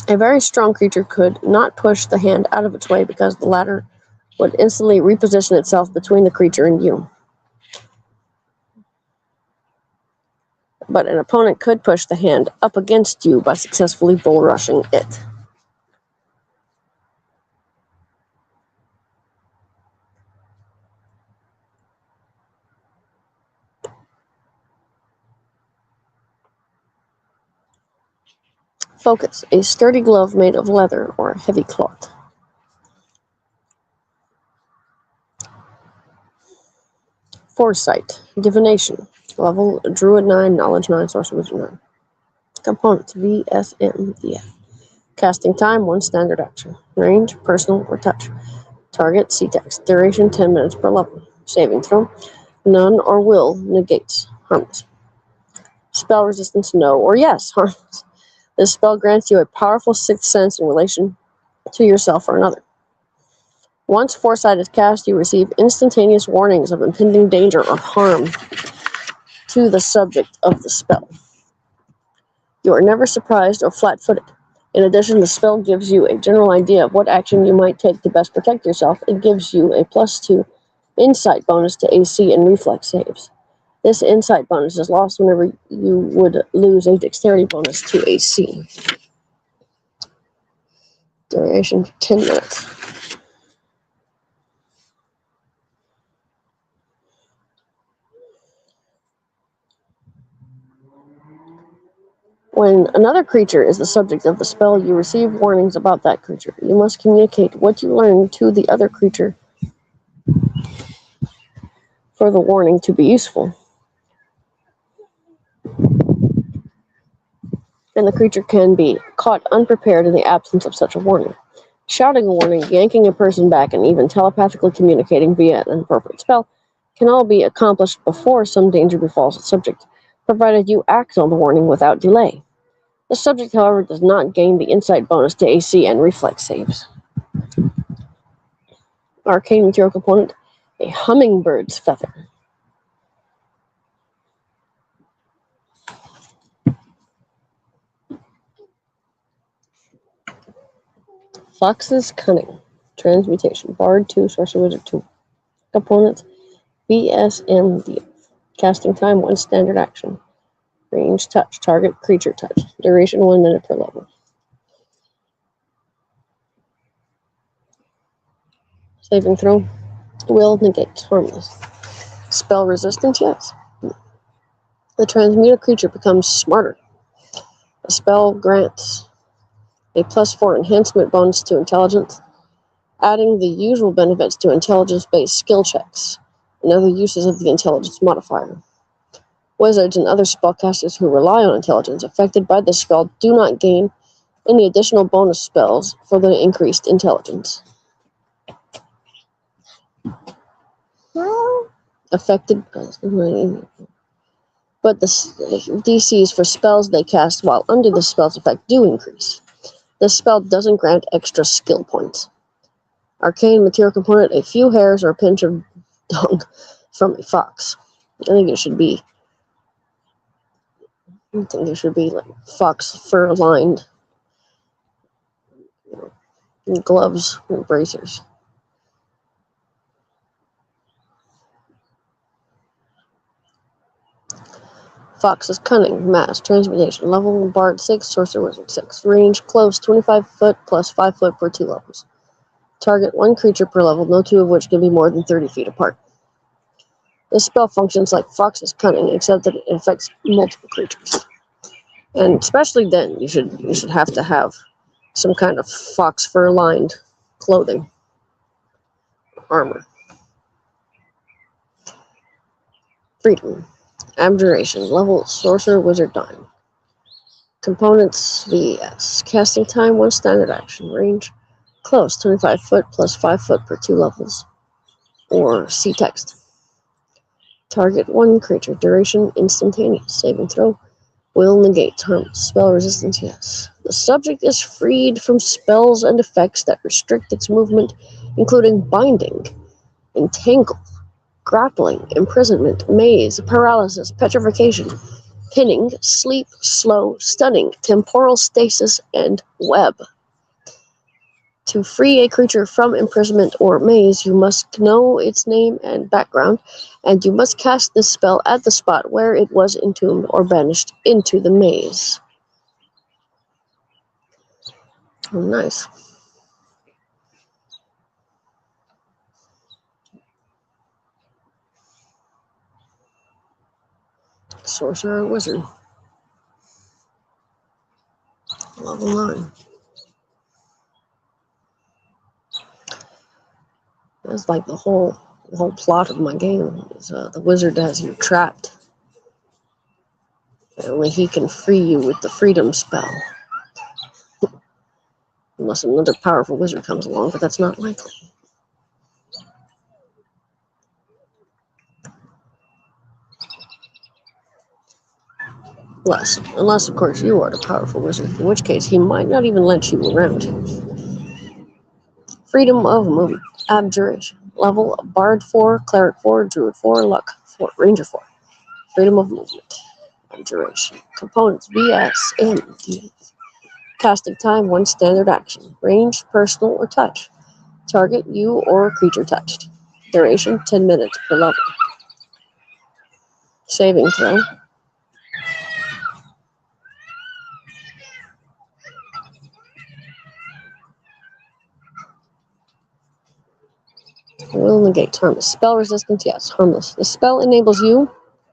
[SPEAKER 1] A very strong creature could not push the hand out of its way because the latter would instantly reposition itself between the creature and you. But an opponent could push the hand up against you by successfully bull rushing it. Focus, a sturdy glove made of leather or heavy cloth. Foresight, divination, level druid 9, knowledge 9, sorcerer wizard 9. Components VSM, Casting time 1 standard action. Range, personal or touch. Target, see text. Duration 10 minutes per level. Saving throw, none or will negates. Harmless. Spell resistance, no or yes. Harmless. This spell grants you a powerful sixth sense in relation to yourself or another. Once Foresight is cast, you receive instantaneous warnings of impending danger or harm to the subject of the spell. You are never surprised or flat-footed. In addition, the spell gives you a general idea of what action you might take to best protect yourself. It gives you a +2 insight bonus to AC and reflex saves. This insight bonus is lost whenever you would lose a dexterity bonus to AC. Duration 10 minutes. When another creature is the subject of the spell, you receive warnings about that creature. You must communicate what you learn to the other creature for the warning to be useful. And the creature can be caught unprepared in the absence of such a warning. Shouting a warning, yanking a person back, and even telepathically communicating via an appropriate spell can all be accomplished before some danger befalls the subject, provided you act on the warning without delay. The subject, however, does not gain the insight bonus to AC and reflex saves. Arcane material component, a hummingbird's feather. Fox's Cunning. Transmutation. Bard 2, Sorcerer Wizard 2. Components BSMD. Casting time 1 standard action. Range touch. Target creature touch. Duration 1 minute per level. Saving throw. Will negate. Harmless. Spell resistance, yes. The transmuted creature becomes smarter. The spell grants a +4 enhancement bonus to intelligence, adding the usual benefits to intelligence-based skill checks and other uses of the intelligence modifier. Wizards and other spellcasters who rely on intelligence affected by this spell do not gain any additional bonus spells for the increased intelligence. Affected, but the DCs for spells they cast while under the spell's effect do increase. This spell doesn't grant extra skill points. Arcane material component, a few hairs or a pinch of dung from a fox. I think it should be like fox fur lined gloves and bracers. Fox's Cunning, Mass, Transmutation, Level, Bard 6, Sorcerer Wizard 6. Range, close, 25 foot plus 5 foot for 2 levels. Target 1 creature per level, no 2 of which can be more than 30 feet apart. This spell functions like Fox's Cunning, except that it affects multiple creatures. And especially then, you should have to have some kind of fox fur lined clothing, armor. Freedom. Abjuration. Level Sorcerer Wizard 9. Components VS. Casting time 1 standard action. Range close 25 foot plus 5 foot per 2 levels. Or see text. Target 1 creature. Duration instantaneous. Saving throw. Will negate harmless. Spell resistance, yes. The subject is freed from spells and effects that restrict its movement, including binding, entangle, grappling, imprisonment, maze, paralysis, petrification, pinning, sleep, slow, stunning, temporal stasis, and web. To free a creature from imprisonment or maze, you must know its name and background, and you must cast this spell at the spot where it was entombed or banished into the maze. Oh, nice. Sorcerer Wizard. Level 9. That's like the whole plot of my game. Is, the wizard has you trapped. And only he can free you with the freedom spell. Unless another powerful wizard comes along, but that's not likely. Unless, of course, you are the powerful wizard, in which case he might not even let you around. Freedom of movement. Abjuration. Level Bard 4, Cleric 4, Druid 4, Luck 4, Ranger 4. Freedom of movement. Abjuration. Components VS and D. Casting time 1 standard action. Range, personal, or touch. Target you or creature touched. Duration 10 minutes per level. Saving throw. Will negate harmless. Spell resistance, yes, harmless. The spell enables you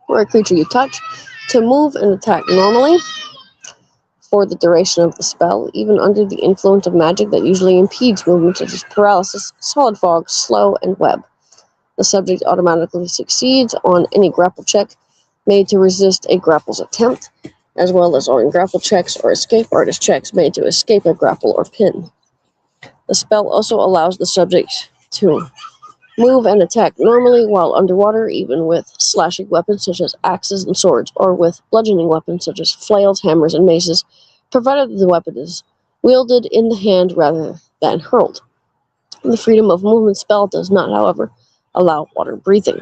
[SPEAKER 1] or a creature you touch to move and attack normally for the duration of the spell, even under the influence of magic that usually impedes movement, such as paralysis, solid fog, slow, and web. The subject automatically succeeds on any grapple check made to resist a grapple's attempt, as well as on grapple checks or escape artist checks made to escape a grapple or pin. The spell also allows the subject to move and attack normally while underwater, even with slashing weapons such as axes and swords, or with bludgeoning weapons such as flails, hammers, and maces, provided the weapon is wielded in the hand rather than hurled. The freedom of movement spell does not, however, allow water breathing.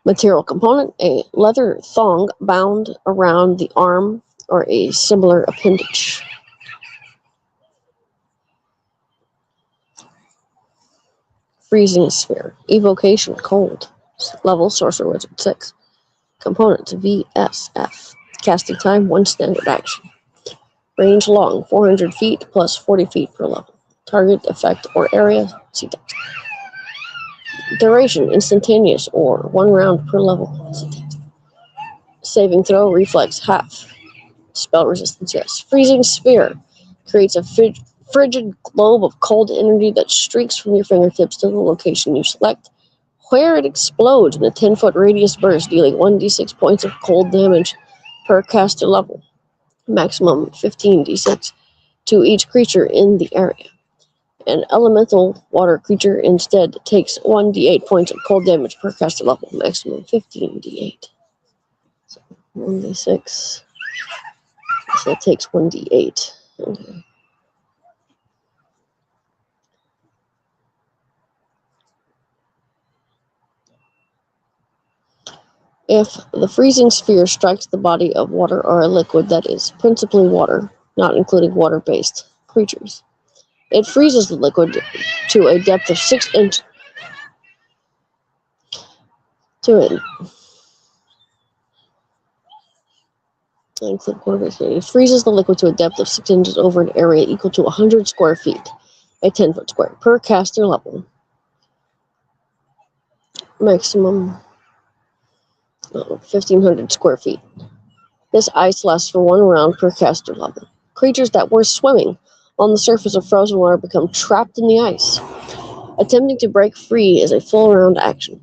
[SPEAKER 1] Material component: a leather thong bound around the arm or a similar appendage. Freezing sphere. Evocation cold. Level Sorcerer Wizard 6. Components VSF. Casting time 1 standard action. Range long 400 feet plus 40 feet per level. Target, effect, or area. See text. Duration instantaneous or 1 round per level. See text. Saving throw reflex half. Spell resistance, yes. Freezing sphere creates a frigid globe of cold energy that streaks from your fingertips to the location you select, where it explodes in a 10-foot radius burst, dealing 1d6 points of cold damage per caster level, maximum 15d6 to each creature in the area. An elemental water creature instead takes 1d8 points of cold damage per caster level, maximum 15d8. So 1d6. So that takes 1d8. Okay. If the freezing sphere strikes the body of water or a liquid that is principally water, not including water-based creatures, it freezes the liquid to a depth of 6 inches. It freezes the liquid to a depth of 6 inches over an area equal to 100 square feet, a 10-foot square, per caster level. Maximum 1,500 square feet. This ice lasts for 1 round per caster level. Creatures that were swimming on the surface of frozen water become trapped in the ice. Attempting to break free is a full round action.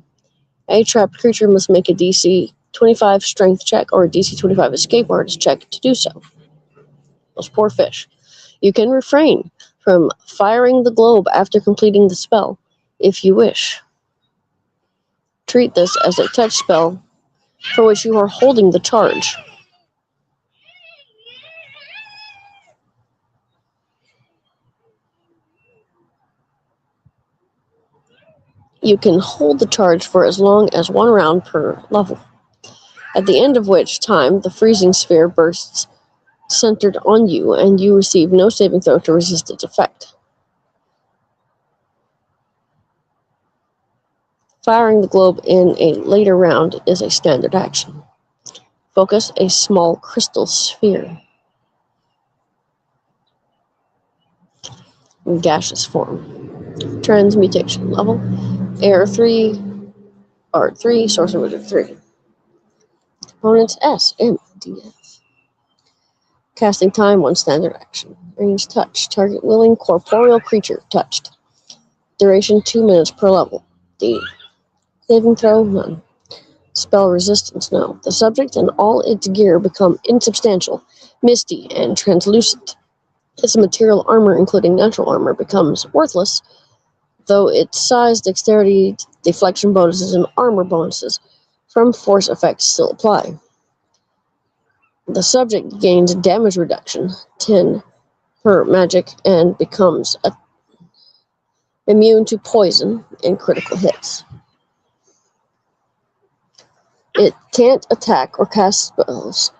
[SPEAKER 1] A trapped creature must make a DC 25 strength check or a DC 25 escape artist check to do so. Those poor fish. You can refrain from firing the globe after completing the spell, if you wish. Treat this as a touch spell for which you are holding the charge. You can hold the charge for as long as 1 round per level, at the end of which time the freezing sphere bursts centered on you and you receive no saving throw to resist its effect. Firing the globe in a later round is a standard action. Focus a small crystal sphere. In gaseous form. Transmutation level. Air 3, Art 3, Sorcerer 3. Components S, M, D, F. Casting time 1 standard action. Range touch. Target willing corporeal creature touched. Duration 2 minutes per level. D. Saving throw none. Spell resistance no. The subject and all its gear become insubstantial, misty, and translucent. Its material armor, including natural armor, becomes worthless, though its size, dexterity, deflection bonuses, and armor bonuses from force effects still apply. The subject gains damage reduction, 10 per magic, and becomes immune to poison and critical hits. It can't attack or cast spells.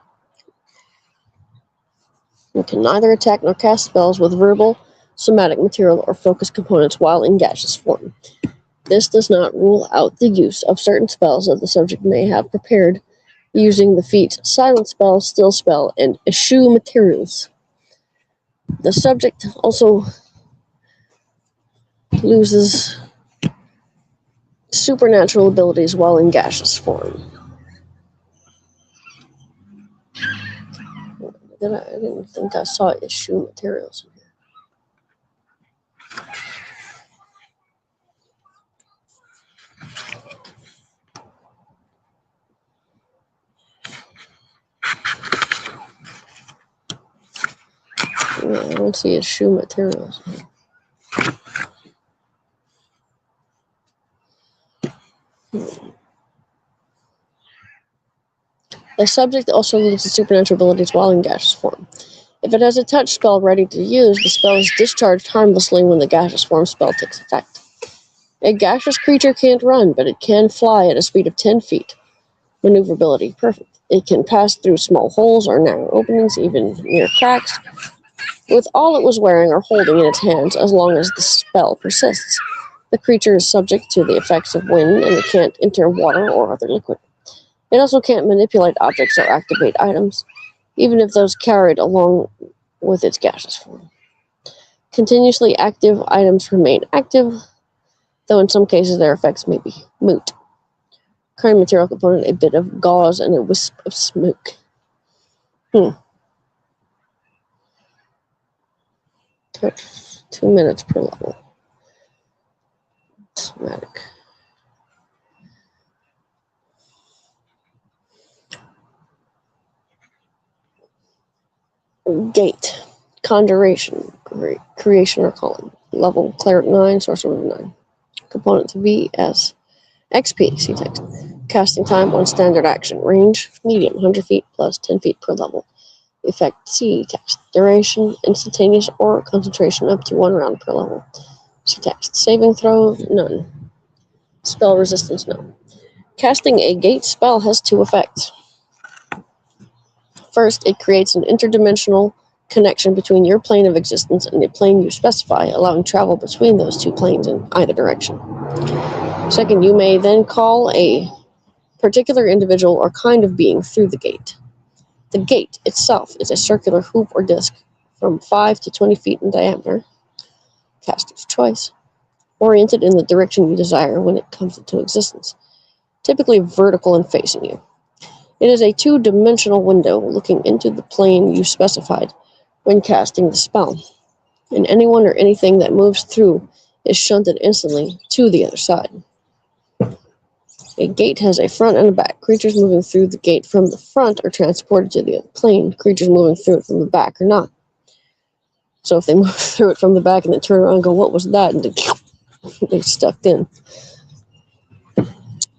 [SPEAKER 1] It can neither attack nor cast spells with verbal, somatic material, or focus components while in gaseous form. This does not rule out the use of certain spells that the subject may have prepared using the feats Silent Spell, Still Spell, and Eschew materials. The subject also loses supernatural abilities while in gaseous form. I didn't think I saw Eschew materials in here. Yeah, I don't see Eschew materials in here. The subject also loses supernatural abilities while in gaseous form. If it has a touch spell ready to use, the spell is discharged harmlessly when the gaseous form spell takes effect. A gaseous creature can't run, but it can fly at a speed of 10 feet. Maneuverability perfect. It can pass through small holes or narrow openings, even near cracks, with all it was wearing or holding in its hands as long as the spell persists. The creature is subject to the effects of wind, and it can't enter water or other liquid. It also can't manipulate objects or activate items, even if those carried along with its gaseous form. Continuously active items remain active, though in some cases their effects may be moot. Current material component, a bit of gauze and a wisp of smoke. 2 minutes per level. Somatic. Gate. Conjuration. Creation or calling. Level Cleric 9, Sorcerer 9. Components V, S, XP. See text. Casting time 1 standard action. Range medium, 100 feet plus 10 feet per level. Effect C text. Duration instantaneous or concentration up to 1 round per level. See text. Saving throw none. Spell resistance no. Casting a gate spell has 2 effects. First, it creates an interdimensional connection between your plane of existence and the plane you specify, allowing travel between those 2 planes in either direction. Second, you may then call a particular individual or kind of being through the gate. The gate itself is a circular hoop or disc from 5 to 20 feet in diameter, caster's choice, oriented in the direction you desire when it comes into existence, typically vertical and facing you. It is a 2-dimensional window looking into the plane you specified when casting the spell, and anyone or anything that moves through is shunted instantly to the other side. A gate has a front and a back. Creatures moving through the gate from the front are transported to the other plane. Creatures moving through it from the back are not. So if they move through it from the back and then turn around and go, what was that? And they're stuck in.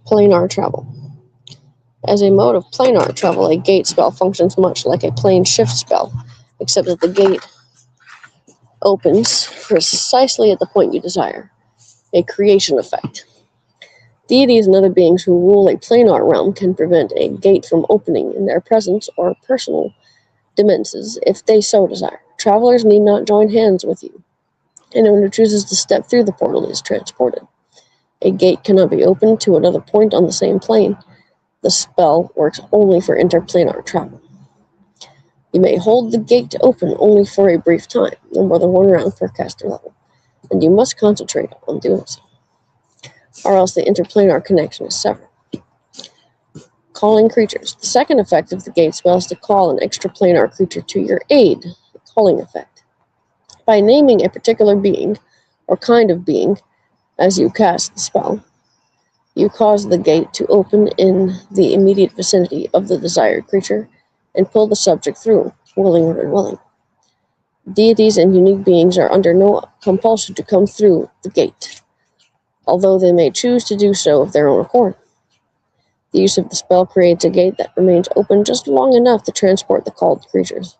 [SPEAKER 1] Planar travel. As a mode of planar travel, a gate spell functions much like a plane shift spell, except that the gate opens precisely at the point you desire, a creation effect. Deities and other beings who rule a planar realm can prevent a gate from opening in their presence or personal dimensions if they so desire. Travelers need not join hands with you. Anyone who chooses to step through the portal is transported. A gate cannot be opened to another point on the same plane. The spell works only for interplanar travel. You may hold the gate open only for a brief time, no more than one round per caster level, and you must concentrate on doing so, or else the interplanar connection is severed. Calling creatures. The second effect of the gate spell is to call an extraplanar creature to your aid, the calling effect. By naming a particular being, or kind of being, as you cast the spell, you cause the gate to open in the immediate vicinity of the desired creature and pull the subject through, willing or unwilling. Deities and unique beings are under no compulsion to come through the gate, although they may choose to do so of their own accord. The use of the spell creates a gate that remains open just long enough to transport the called creatures.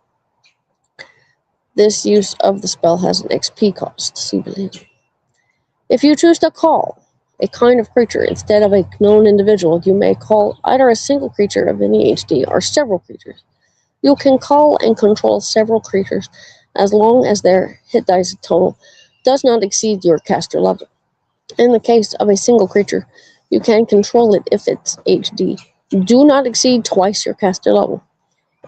[SPEAKER 1] This use of the spell has an XP cost, see below. If you choose to call a kind of creature instead of a known individual, you may call either a single creature of any HD or several creatures. You can call and control several creatures as long as their hit dice total does not exceed your caster level. In the case of a single creature, you can control it if its HD do not exceed twice your caster level.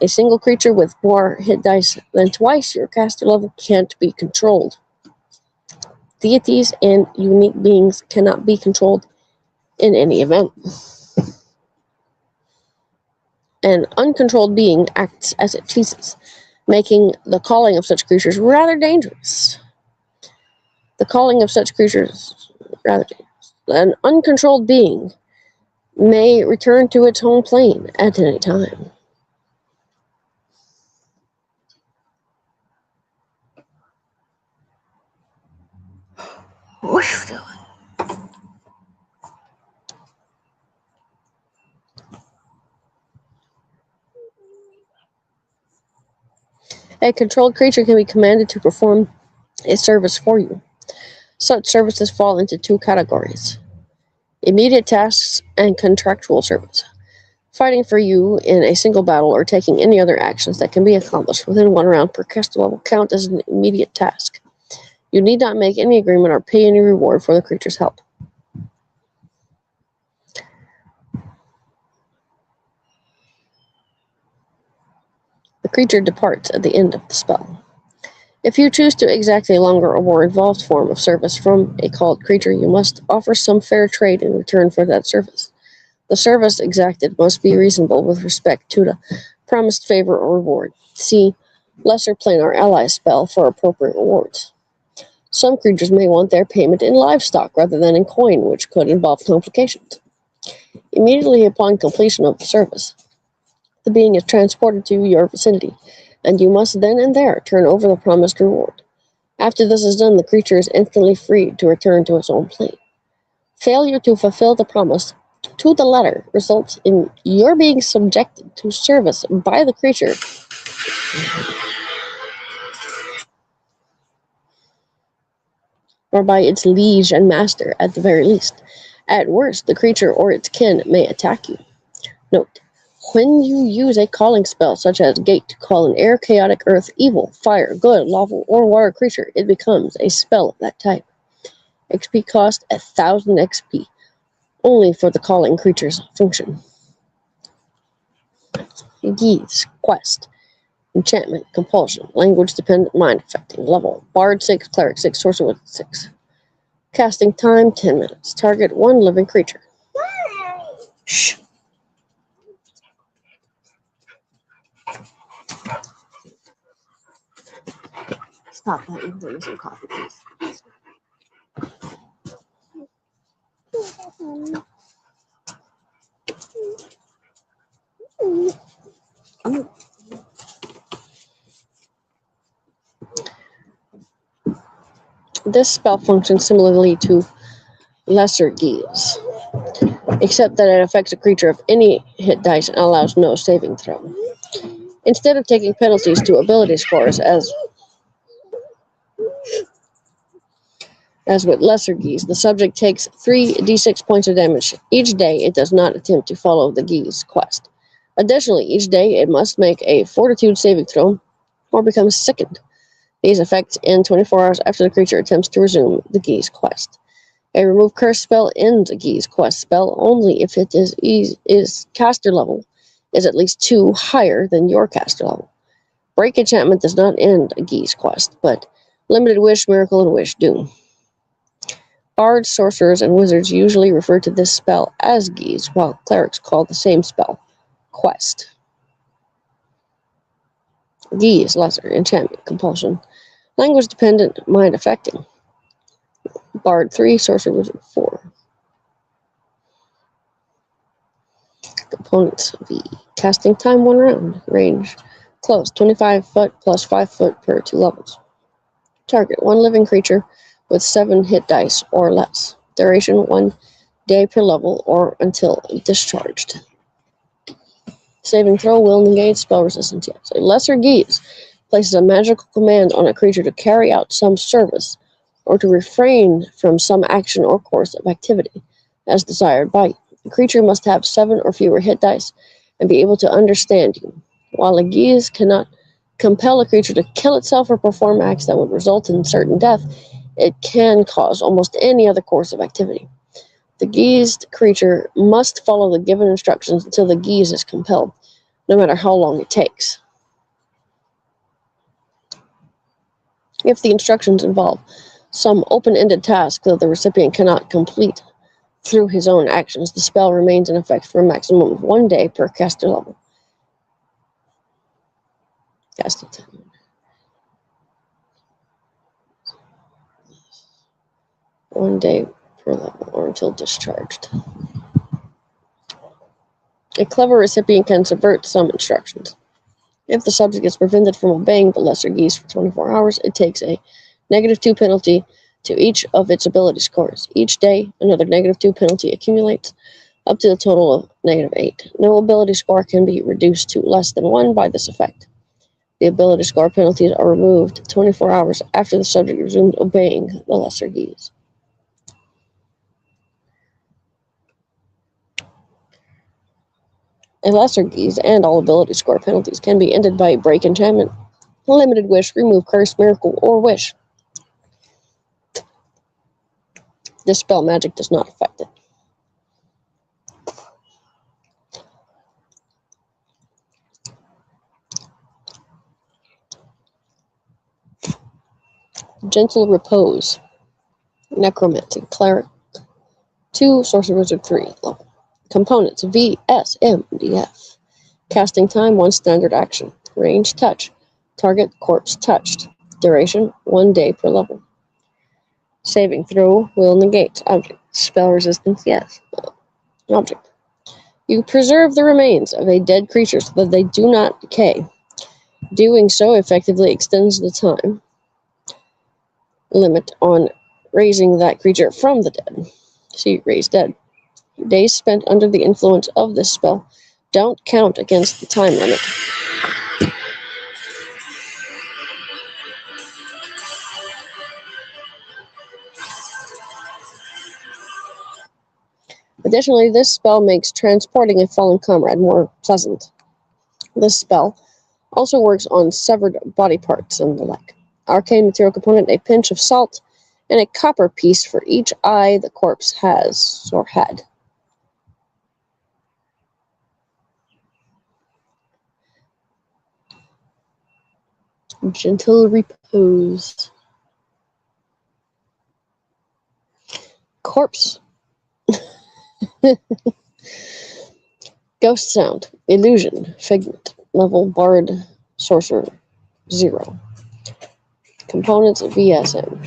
[SPEAKER 1] A single creature with more hit dice than twice your caster level can't be controlled. Deities and unique beings cannot be controlled in any event. An uncontrolled being acts as it pleases, making the calling of such creatures rather dangerous. The calling of such creatures rather dangerous. An uncontrolled being may return to its home plane at any time. What are you doing? A controlled creature can be commanded to perform a service for you. Such services fall into two categories: immediate tasks and contractual service. Fighting for you in a single battle or taking any other actions that can be accomplished within one round per caster level count as an immediate task. You need not make any agreement or pay any reward for the creature's help. The creature departs at the end of the spell. If you choose to exact a longer or more involved form of service from a called creature, you must offer some fair trade in return for that service. The service exacted must be reasonable with respect to the promised favor or reward. See Lesser Planar Ally spell for appropriate rewards. Some creatures may want their payment in livestock rather than in coin, which could involve complications. Immediately upon completion of the service, the being is transported to your vicinity, and you must then and there turn over the promised reward. After this is done, the creature is instantly freed to return to its own plane. Failure to fulfill the promise to the letter results in your being subjected to service by the creature or by its liege and master at the very least. At worst, the creature or its kin may attack you. Note: when you use a calling spell such as Gate to call an air, chaotic, earth, evil, fire, good, lawful, or water creature, it becomes a spell of that type. XP cost 1,000 XP, only for the calling creature's function. Geese, quest, enchantment, compulsion, language dependent, mind affecting, level, bard 6, cleric 6, sorcerer 6. Casting time 10 minutes. Target 1 living creature. Shh. Stop that and bring me some coffee, please. This spell functions similarly to lesser geese. except that it affects a creature of any hit dice and allows no saving throw. Instead of taking penalties to ability scores, as with lesser geese, the subject takes 3d6 points of damage each day it does not attempt to follow the geese quest. Additionally, each day it must make a fortitude saving throw or become sickened. These effects end 24 hours after the creature attempts to resume the geese quest. A remove curse spell ends a geese quest spell only if it is caster level is at least 2 higher than your caster level. Break enchantment does not end a geese quest, but limited wish, miracle, and wish do. Bards, sorcerers, and wizards usually refer to this spell as geese, while clerics call the same spell quest. Geese, lesser, enchantment, compulsion. Language dependent, mind affecting. Bard 3, sorcerer, wizard 4. Components V. Casting time 1 round. Range close 25 foot plus 5 foot per 2 levels. Target 1 living creature with 7 hit dice or less. Duration 1 day per level or until discharged. Saving throw will negate spell resistance. Yes. A lesser geese places a magical command on a creature to carry out some service or to refrain from some action or course of activity as desired by you. The creature must have 7 or fewer hit dice and be able to understand you. While a geese cannot compel a creature to kill itself or perform acts that would result in certain death, it can cause almost any other course of activity. The geesed creature must follow the given instructions until the geese is compelled, no matter how long it takes. If the instructions involve some open-ended task that the recipient cannot complete through his own actions, the spell remains in effect for a maximum of 1 day per caster level. Casting time. One day per level or until discharged. A clever recipient can subvert some instructions. If the subject is prevented from obeying the lesser geese for 24 hours, it takes a -2 penalty to each of its ability scores. Each day, another -2 penalty accumulates, up to the total of -8. No ability score can be reduced to less than 1 by this effect. The ability score penalties are removed 24 hours after the subject resumes obeying the lesser geese. A lesser geese and all ability score penalties can be ended by break enchantment, limited wish, remove curse, miracle, or wish. This spell magic does not affect it. Gentle repose. Necromantic cleric 2, sorcerer wizard 3 level. Components V, S, M, D, F. Casting time 1 standard action. Range touch. Target corpse touched. Duration 1 day per level. Saving throw will negate object. Spell resistance, yes. Object. You preserve the remains of a dead creature so that they do not decay. Doing so effectively extends the time limit on raising that creature from the dead. See, raise dead. Days spent under the influence of this spell don't count against the time limit. Additionally, this spell makes transporting a fallen comrade more pleasant. This spell also works on severed body parts and the like. Arcane material component, a pinch of salt, and a copper piece for each eye the corpse has or had. Gentle repose. Corpse. Ghost sound. Illusion. Figment. Level bard. Sorcerer. 0. Components VSM.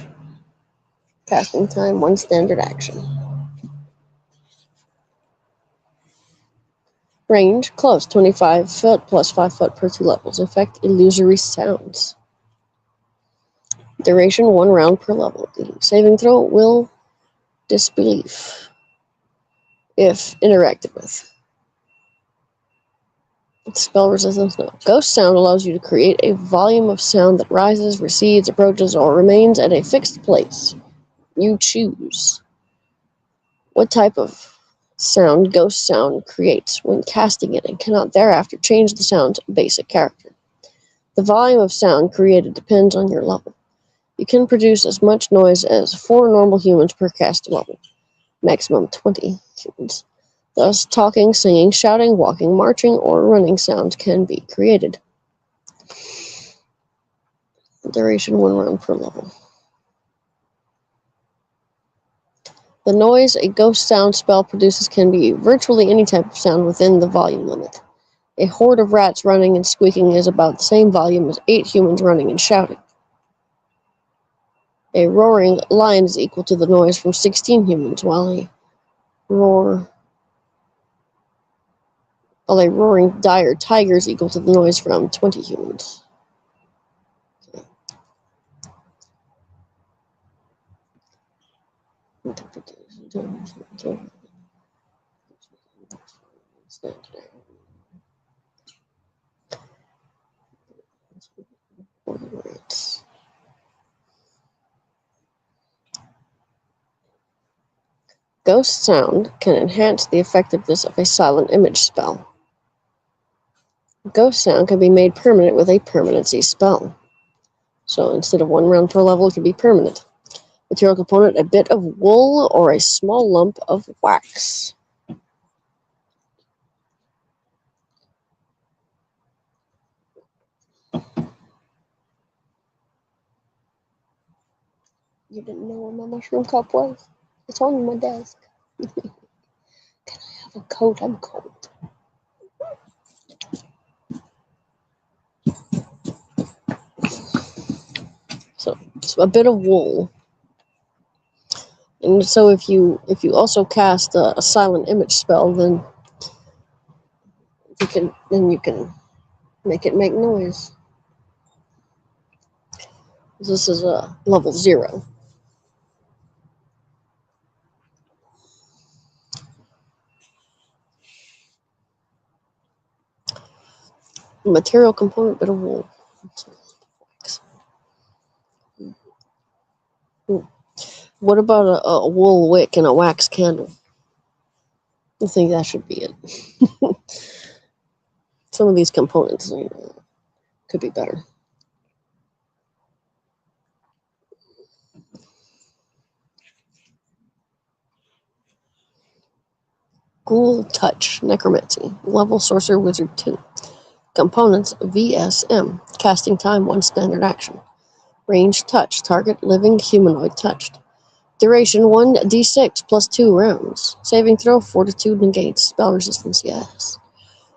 [SPEAKER 1] Casting time 1 standard action. Range close 25 foot plus 5 foot per 2 levels. Effect illusory sounds. Duration 1 round per level. The saving throw will disbelief. if interacted with. Spell resistance, no. Ghost sound allows you to create a volume of sound that rises, recedes, approaches, or remains at a fixed place. You choose what type of sound ghost sound creates when casting it and cannot thereafter change the sound's basic character. The volume of sound created depends on your level. You can produce as much noise as 4 normal humans per cast level, maximum 20 humans. Thus, talking, singing, shouting, walking, marching, or running sounds can be created. Duration 1 round per level. The noise a ghost sound spell produces can be virtually any type of sound within the volume limit. A horde of rats running and squeaking is about the same volume as 8 humans running and shouting. A roaring lion is equal to the noise from 16 humans, while a roaring dire tiger is equal to the noise from 20 humans. Ghost sound can enhance the effectiveness of a silent image spell. Ghost sound can be made permanent with a permanency spell. So instead of 1 round per level, it can be permanent. Material component, a bit of wool or a small lump of wax. You didn't know where my mushroom cup was? It's on my desk. Can I have a coat? I'm cold. So a bit of wool. And so if you also cast a silent image spell, then you can make it make noise. This is a level 0. Material component, bit of wool. What about a wool wick and a wax candle? I think that should be it. Some of these components could be better. Ghoul Touch, Necromancy, Level Sorcerer Wizard 2. Components, VSM, Casting Time 1 standard action. Range Touch, target living humanoid touched. Duration 1d6 plus 2 rounds. Saving throw, Fortitude negates, spell resistance, yes.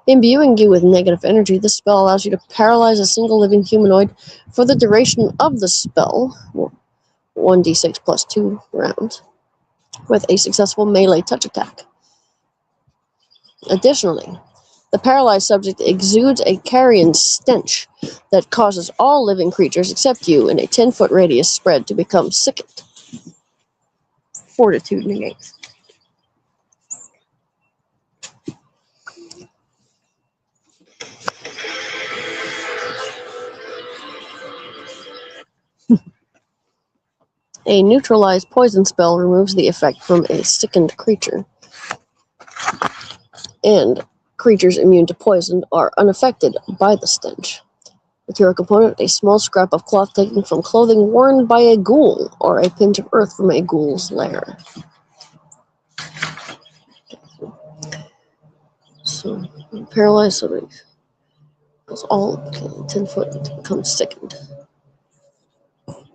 [SPEAKER 1] Imbuing you with negative energy, this spell allows you to paralyze a single living humanoid for the duration of the spell, 1d6 plus 2 rounds, with a successful melee touch attack. Additionally, the paralyzed subject exudes a carrion stench that causes all living creatures except you in a 10-foot radius spread to become sickened. Fortitude negates. A neutralized poison spell removes the effect from a sickened creature, and creatures immune to poison are unaffected by the stench. Material component, a small scrap of cloth taken from clothing worn by a ghoul, or a pinch of earth from a ghoul's lair. So, paralyzed somebody goes all 10 foot to become sickened.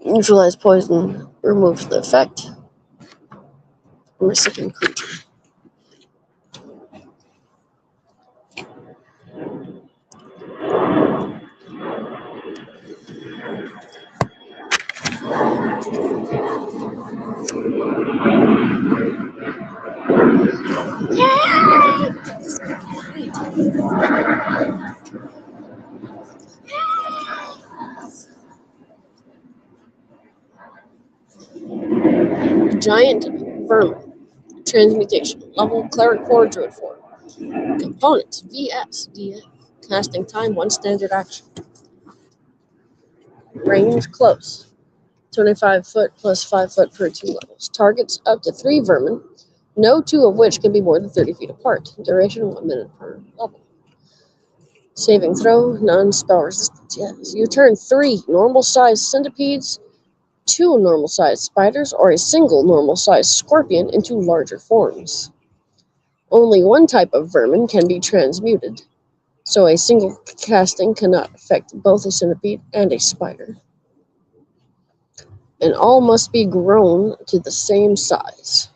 [SPEAKER 1] Neutralized poison removes the effect from a sickened creature. Giant vermin. Transmutation. Level Cleric 4, Druid 4. Components VS, DF. Casting time 1 standard action. Range close. 25 foot plus 5 foot per 2 levels. Targets up to 3 vermin, no 2 of which can be more than 30 feet apart. Duration 1 minute per level. Saving throw, non-spell resistance. Yes. You turn 3 normal-sized centipedes, 2 normal-sized spiders, or a single normal-sized scorpion into larger forms. Only 1 type of vermin can be transmuted, so a single casting cannot affect both a centipede and a spider. And all must be grown to the same size.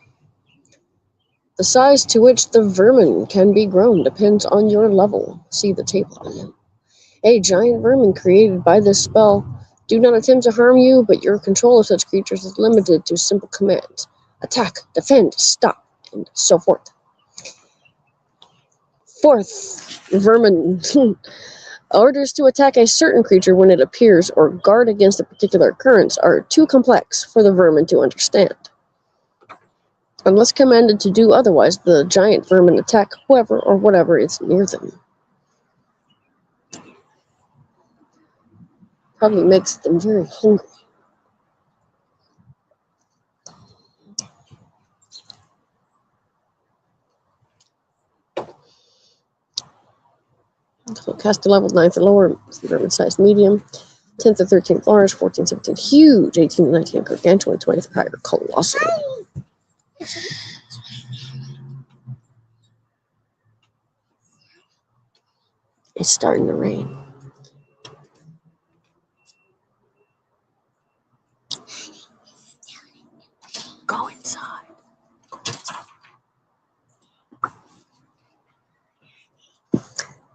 [SPEAKER 1] The size to which the vermin can be grown depends on your level. See the table. A giant vermin created by this spell do not attempt to harm you, but your control of such creatures is limited to simple commands. Attack, defend, stop, and so forth. 4th, vermin. Orders to attack a certain creature when it appears or guard against a particular occurrence are too complex for the vermin to understand. Unless commanded to do otherwise, the giant vermin attack whoever or whatever is near them. Probably makes them very hungry. So cast to level 9th or lower, vermin size medium, 10th or 13th large, 14th, 17th huge, 18th to 19th gargantuan, 20th higher colossal. It's starting to rain. Go inside.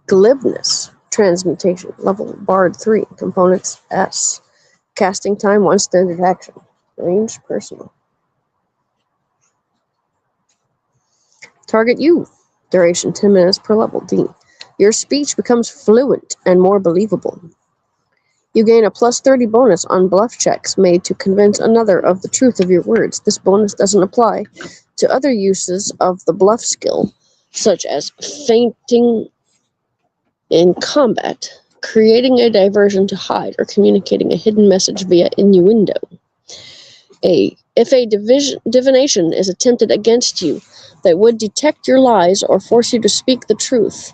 [SPEAKER 1] Glibness. Transmutation. Level Bard 3. Components S. Casting time 1 standard action. Range personal. Target you. Duration 10 minutes per level D. Your speech becomes fluent and more believable. You gain a plus 30 bonus on bluff checks made to convince another of the truth of your words. This bonus doesn't apply to other uses of the bluff skill, such as feinting in combat, creating a diversion to hide, or communicating a hidden message via innuendo. If a divination is attempted against you that would detect your lies or force you to speak the truth,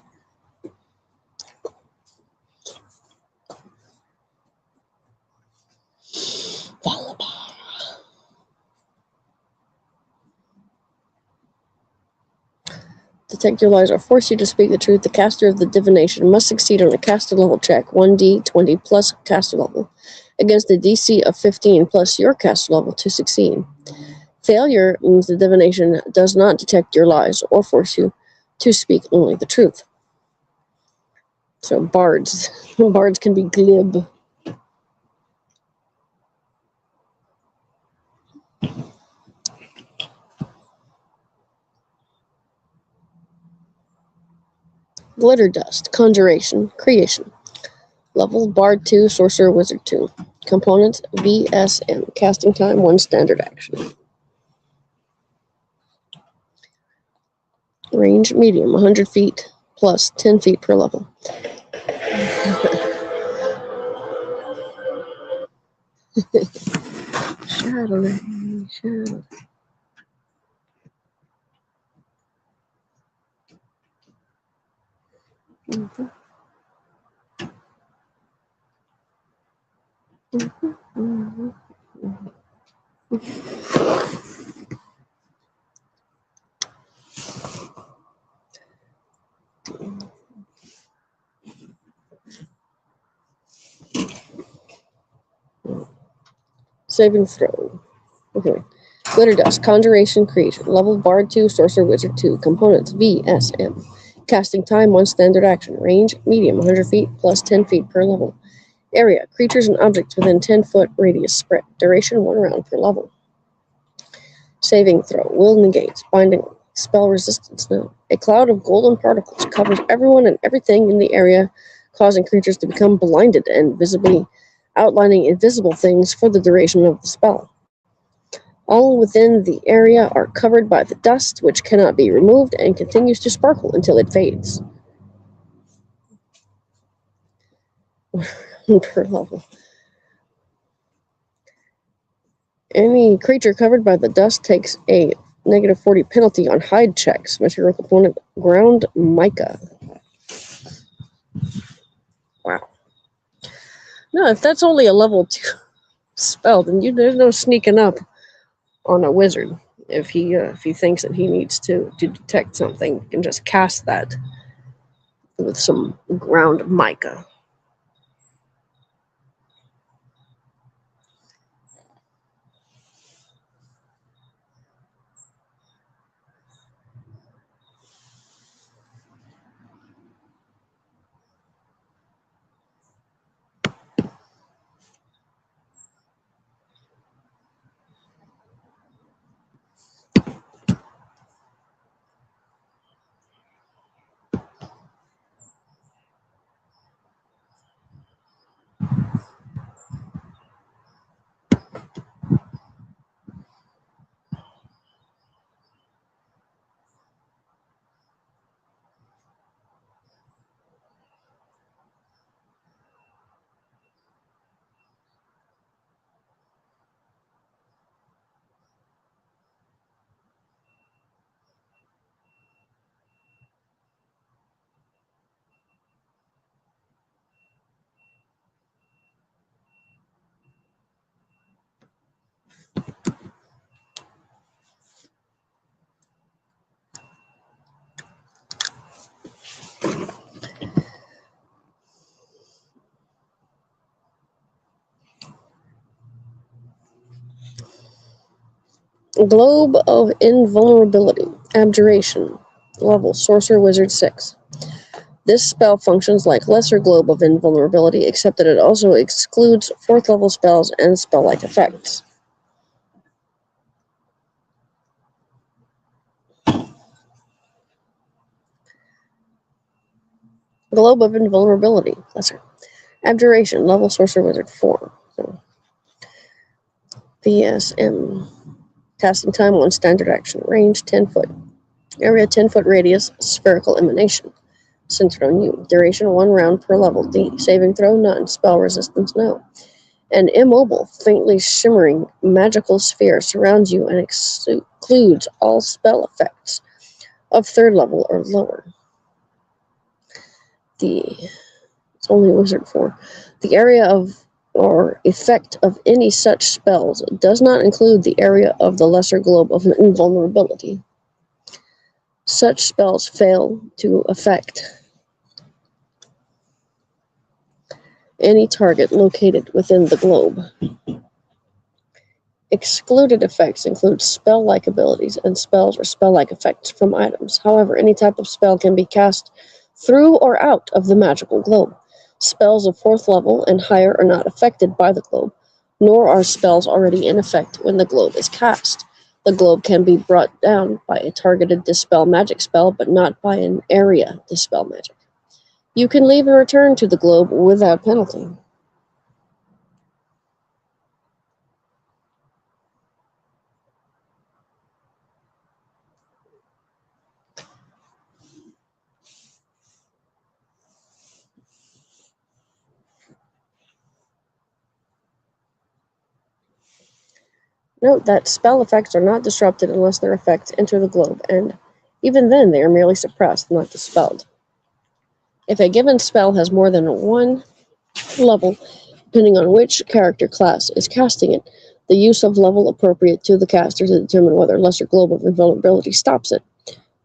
[SPEAKER 1] the caster of the divination must succeed on a caster level check, 1d20 plus caster level, against a DC of 15 plus your caster level to succeed. Failure means the divination does not detect your lies or force you to speak only the truth. So bards can be glib. Glitter dust, conjuration, creation. Level Bard 2, Sorcerer Wizard 2. Components VSM. Casting time 1 standard action. Range medium, 100 feet plus 10 feet per level. Shadow. Saving throw. Okay. Glitter dust, conjuration, creation. Level Bard 2, Sorcerer Wizard 2. Components VSM. Casting time 1 standard action. Range medium, 100 feet plus 10 feet per level. Area, creatures and objects within 10-foot radius spread. Duration 1 round per level. Saving throw. Will negates. Binding. Spell resistance. No. A cloud of golden particles covers everyone and everything in the area, causing creatures to become blinded and visibly outlining invisible things for the duration of the spell. All within the area are covered by the dust, which cannot be removed and continues to sparkle until it fades. Per level. Any creature covered by the dust takes a -40 penalty on hide checks. Material component ground mica. Wow. No, if that's only a level 2 spell, then there's no sneaking up on a wizard. If he thinks that he needs to detect something, he can just cast that with some ground mica. Globe of Invulnerability. Abjuration. Level Sorcerer Wizard 6. This spell functions like Lesser Globe of Invulnerability, except that it also excludes 4th level spells and spell-like effects. Globe of Invulnerability. Lesser. Abjuration. Level Sorcerer Wizard 4. So, VSM. Casting time on standard action. Range 10 foot. Area 10 foot radius. Spherical emanation. Centered on you. Duration 1 round per level. D. Saving throw none. Spell resistance no. An immobile, faintly shimmering magical sphere surrounds you and excludes all spell effects of 3rd level or lower. It's only Wizard 4. The area of or effect of any such spells does not include the area of the Lesser Globe of Invulnerability. Such spells fail to affect any target located within the globe. Excluded effects include spell-like abilities and spells or spell-like effects from items. However, any type of spell can be cast through or out of the magical globe. Spells of 4th level and higher are not affected by the globe, nor are spells already in effect when the globe is cast. The globe can be brought down by a targeted Dispel Magic spell, but not by an area Dispel Magic. You can leave and return to the globe without penalty. Note that spell effects are not disrupted unless their effects enter the globe, and even then they are merely suppressed, not dispelled. If a given spell has more than 1 level, depending on which character class is casting it, the use of level appropriate to the caster to determine whether Lesser Globe of Invulnerability stops it.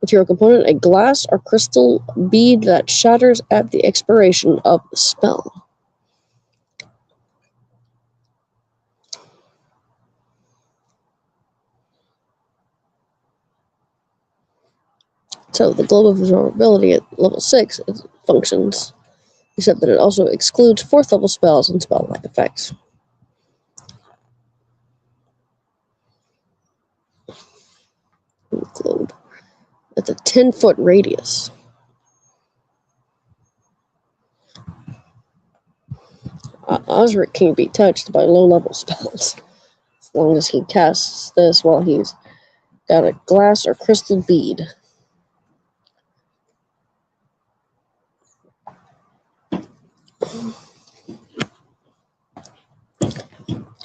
[SPEAKER 1] Material component: a glass or crystal bead that shatters at the expiration of the spell. So the Globe of Invulnerability at level 6 functions, except that it also excludes 4th level spells and spell-like effects. Globe. At a 10-foot radius. Osric can't be touched by low-level spells. long as he casts this while he's got a glass or crystal bead.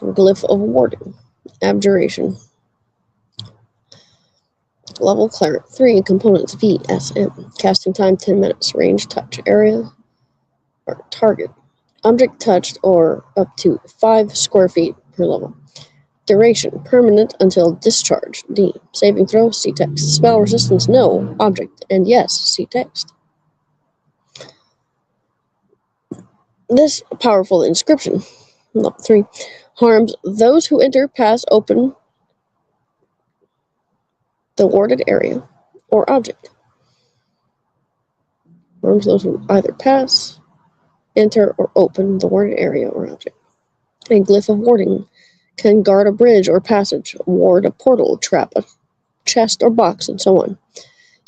[SPEAKER 1] Glyph of Warding. Abjuration. Level Cleric 3. Components VSM. Casting time 10 minutes. Range touch. Area or target. Object touched or up to 5 square feet per level. Duration. Permanent until discharge. D. Saving throw. See text. Spell resistance. No. Object. And yes. See text. This powerful inscription, level 3, harms those who enter, pass, open the warded area or object. Harms those who either pass, enter, or open the warded area or object. A glyph of warding can guard a bridge or passage, ward a portal, trap a chest or box, and so on.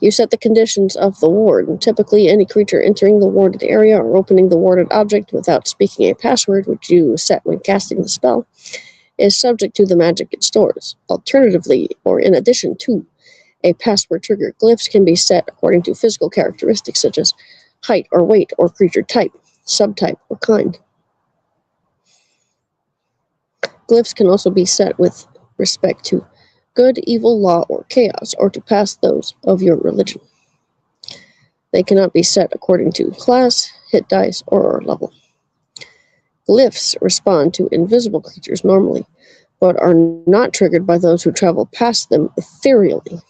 [SPEAKER 1] You set the conditions of the ward, and typically any creature entering the warded area or opening the warded object without speaking a password, which you set when casting the spell, is subject to the magic it stores. Alternatively, or in addition to a password trigger, glyphs can be set according to physical characteristics such as height or weight or creature type, subtype, or kind. Glyphs can also be set with respect to good, evil, law, or chaos, or to pass those of your religion. They cannot be set according to class, hit dice, or level. Glyphs respond to invisible creatures normally, but are not triggered by those who travel past them ethereally.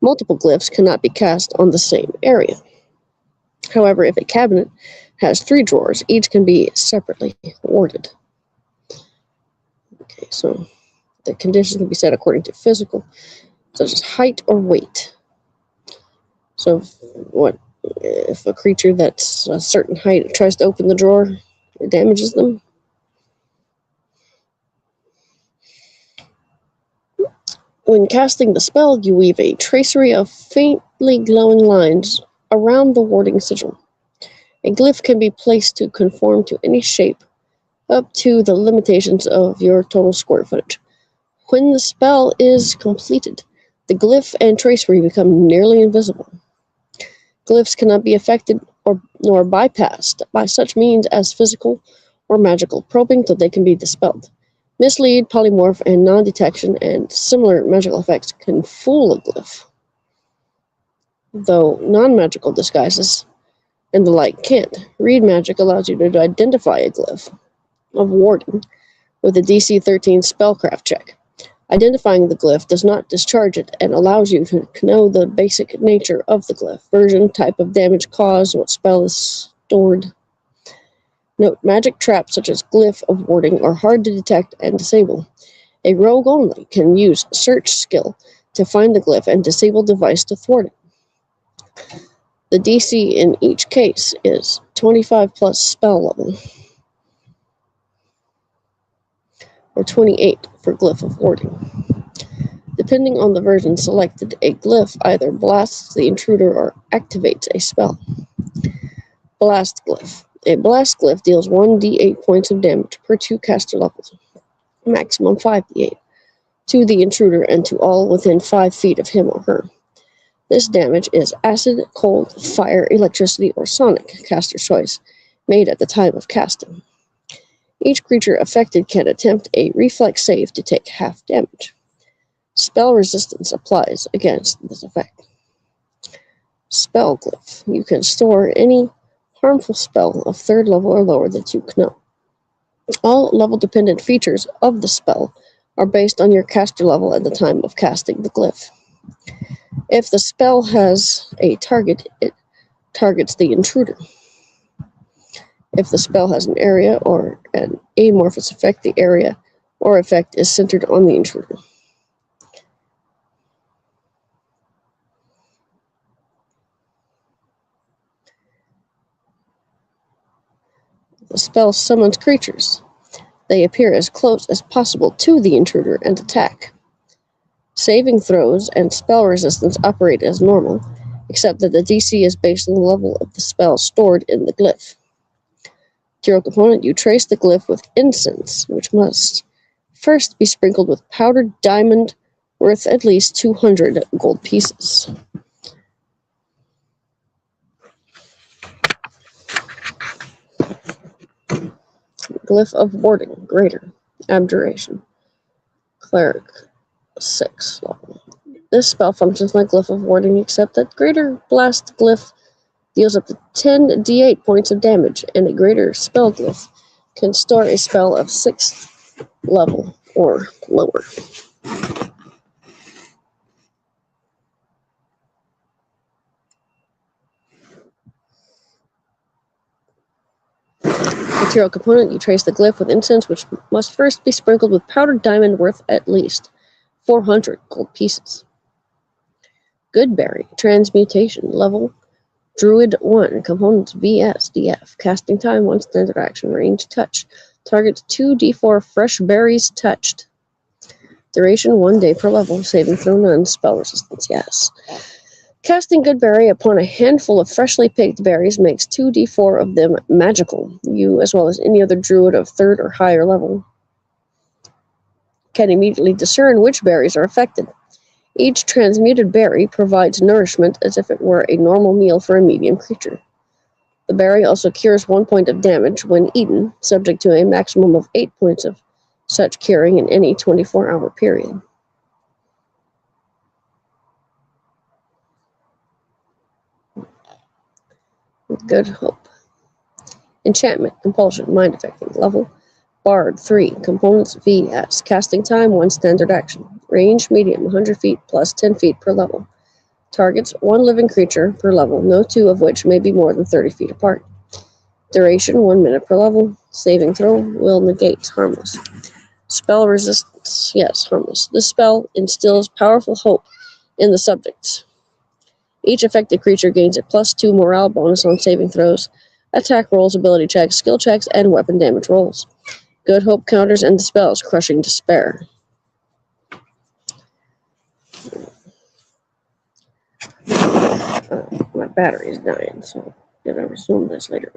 [SPEAKER 1] Multiple glyphs cannot be cast on the same area. However, if a cabinet has 3 drawers, each can be separately warded. Okay, so the conditions can be set according to physical, such as height or weight. So if a creature that's a certain height tries to open the drawer, it damages them? When casting the spell, you weave a tracery of faintly glowing lines around the warding sigil. A glyph can be placed to conform to any shape up to the limitations of your total square footage. When the spell is completed, the glyph and tracery become nearly invisible. Glyphs cannot be affected nor bypassed by such means as physical or magical probing, so they can be dispelled. Mislead, polymorph, and non-detection and similar magical effects can fool a glyph, though non-magical disguises and the like can't. Read magic allows you to identify a glyph of warding with a DC 13 spellcraft check. Identifying the glyph does not discharge it and allows you to know the basic nature of the glyph, version, type of damage caused, what spell is stored. Note, magic traps such as glyph of warding are hard to detect and disable. A rogue only can use search skill to find the glyph and disable device to thwart it. The DC in each case is 25 plus spell level, or 28 for glyph of warding. Depending on the version selected, a glyph either blasts the intruder or activates a spell. Blast glyph. A blast glyph deals 1d8 points of damage per 2 caster levels, maximum 5d8, to the intruder and to all within 5 feet of him or her. This damage is acid, cold, fire, electricity, or sonic, caster's choice, made at the time of casting. Each creature affected can attempt a reflex save to take half damage. Spell resistance applies against this effect. Spell glyph. You can store any harmful spell of 3rd level or lower that you know. All level-dependent features of the spell are based on your caster level at the time of casting the glyph. If the spell has a target, it targets the intruder. If the spell has an area or an amorphous effect, the area or effect is centered on the intruder. The spell summons creatures. They appear as close as possible to the intruder and attack. Saving throws and spell resistance operate as normal, except that the DC is based on the level of the spell stored in the glyph. To your component, you trace the glyph with incense, which must first be sprinkled with powdered diamond worth at least 200 gold pieces. Glyph of Warding, Greater, Abjuration, Cleric, 6 level. This spell functions like Glyph of Warding, except that Greater Blast Glyph deals up to 10 d8 points of damage, and a Greater Spell Glyph can store a spell of 6th level or lower. Material component, you trace the glyph with incense, which must first be sprinkled with powdered diamond worth at least 400 gold pieces. Goodberry, transmutation, level, Druid 1, components VS, DF, casting time 1 standard action, range touch, targets 2d4 fresh berries touched. Duration 1 day per level, saving throw none, spell resistance, yes. Casting Goodberry upon a handful of freshly picked berries makes 2d4 of them magical. You, as well as any other druid of 3rd or higher level, can immediately discern which berries are affected. Each transmuted berry provides nourishment as if it were a normal meal for a medium creature. The berry also cures 1 point of damage when eaten, subject to a maximum of 8 points of such curing in any 24-hour period. Good Hope. Enchantment, Compulsion, Mind Affecting, level, Bard 3, components VS, casting time 1 standard action, range medium 100 feet plus 10 feet per level, targets 1 living creature per level, no 2 of which may be more than 30 feet apart, duration 1 minute per level, saving throw will negate, harmless. Spell resistance, yes, harmless. This spell instills powerful hope in the subject. Each affected creature gains a +2 morale bonus on saving throws, attack rolls, ability checks, skill checks, and weapon damage rolls. Good Hope counters and dispels Crushing Despair. My battery is dying, so I'm gonna resume this later.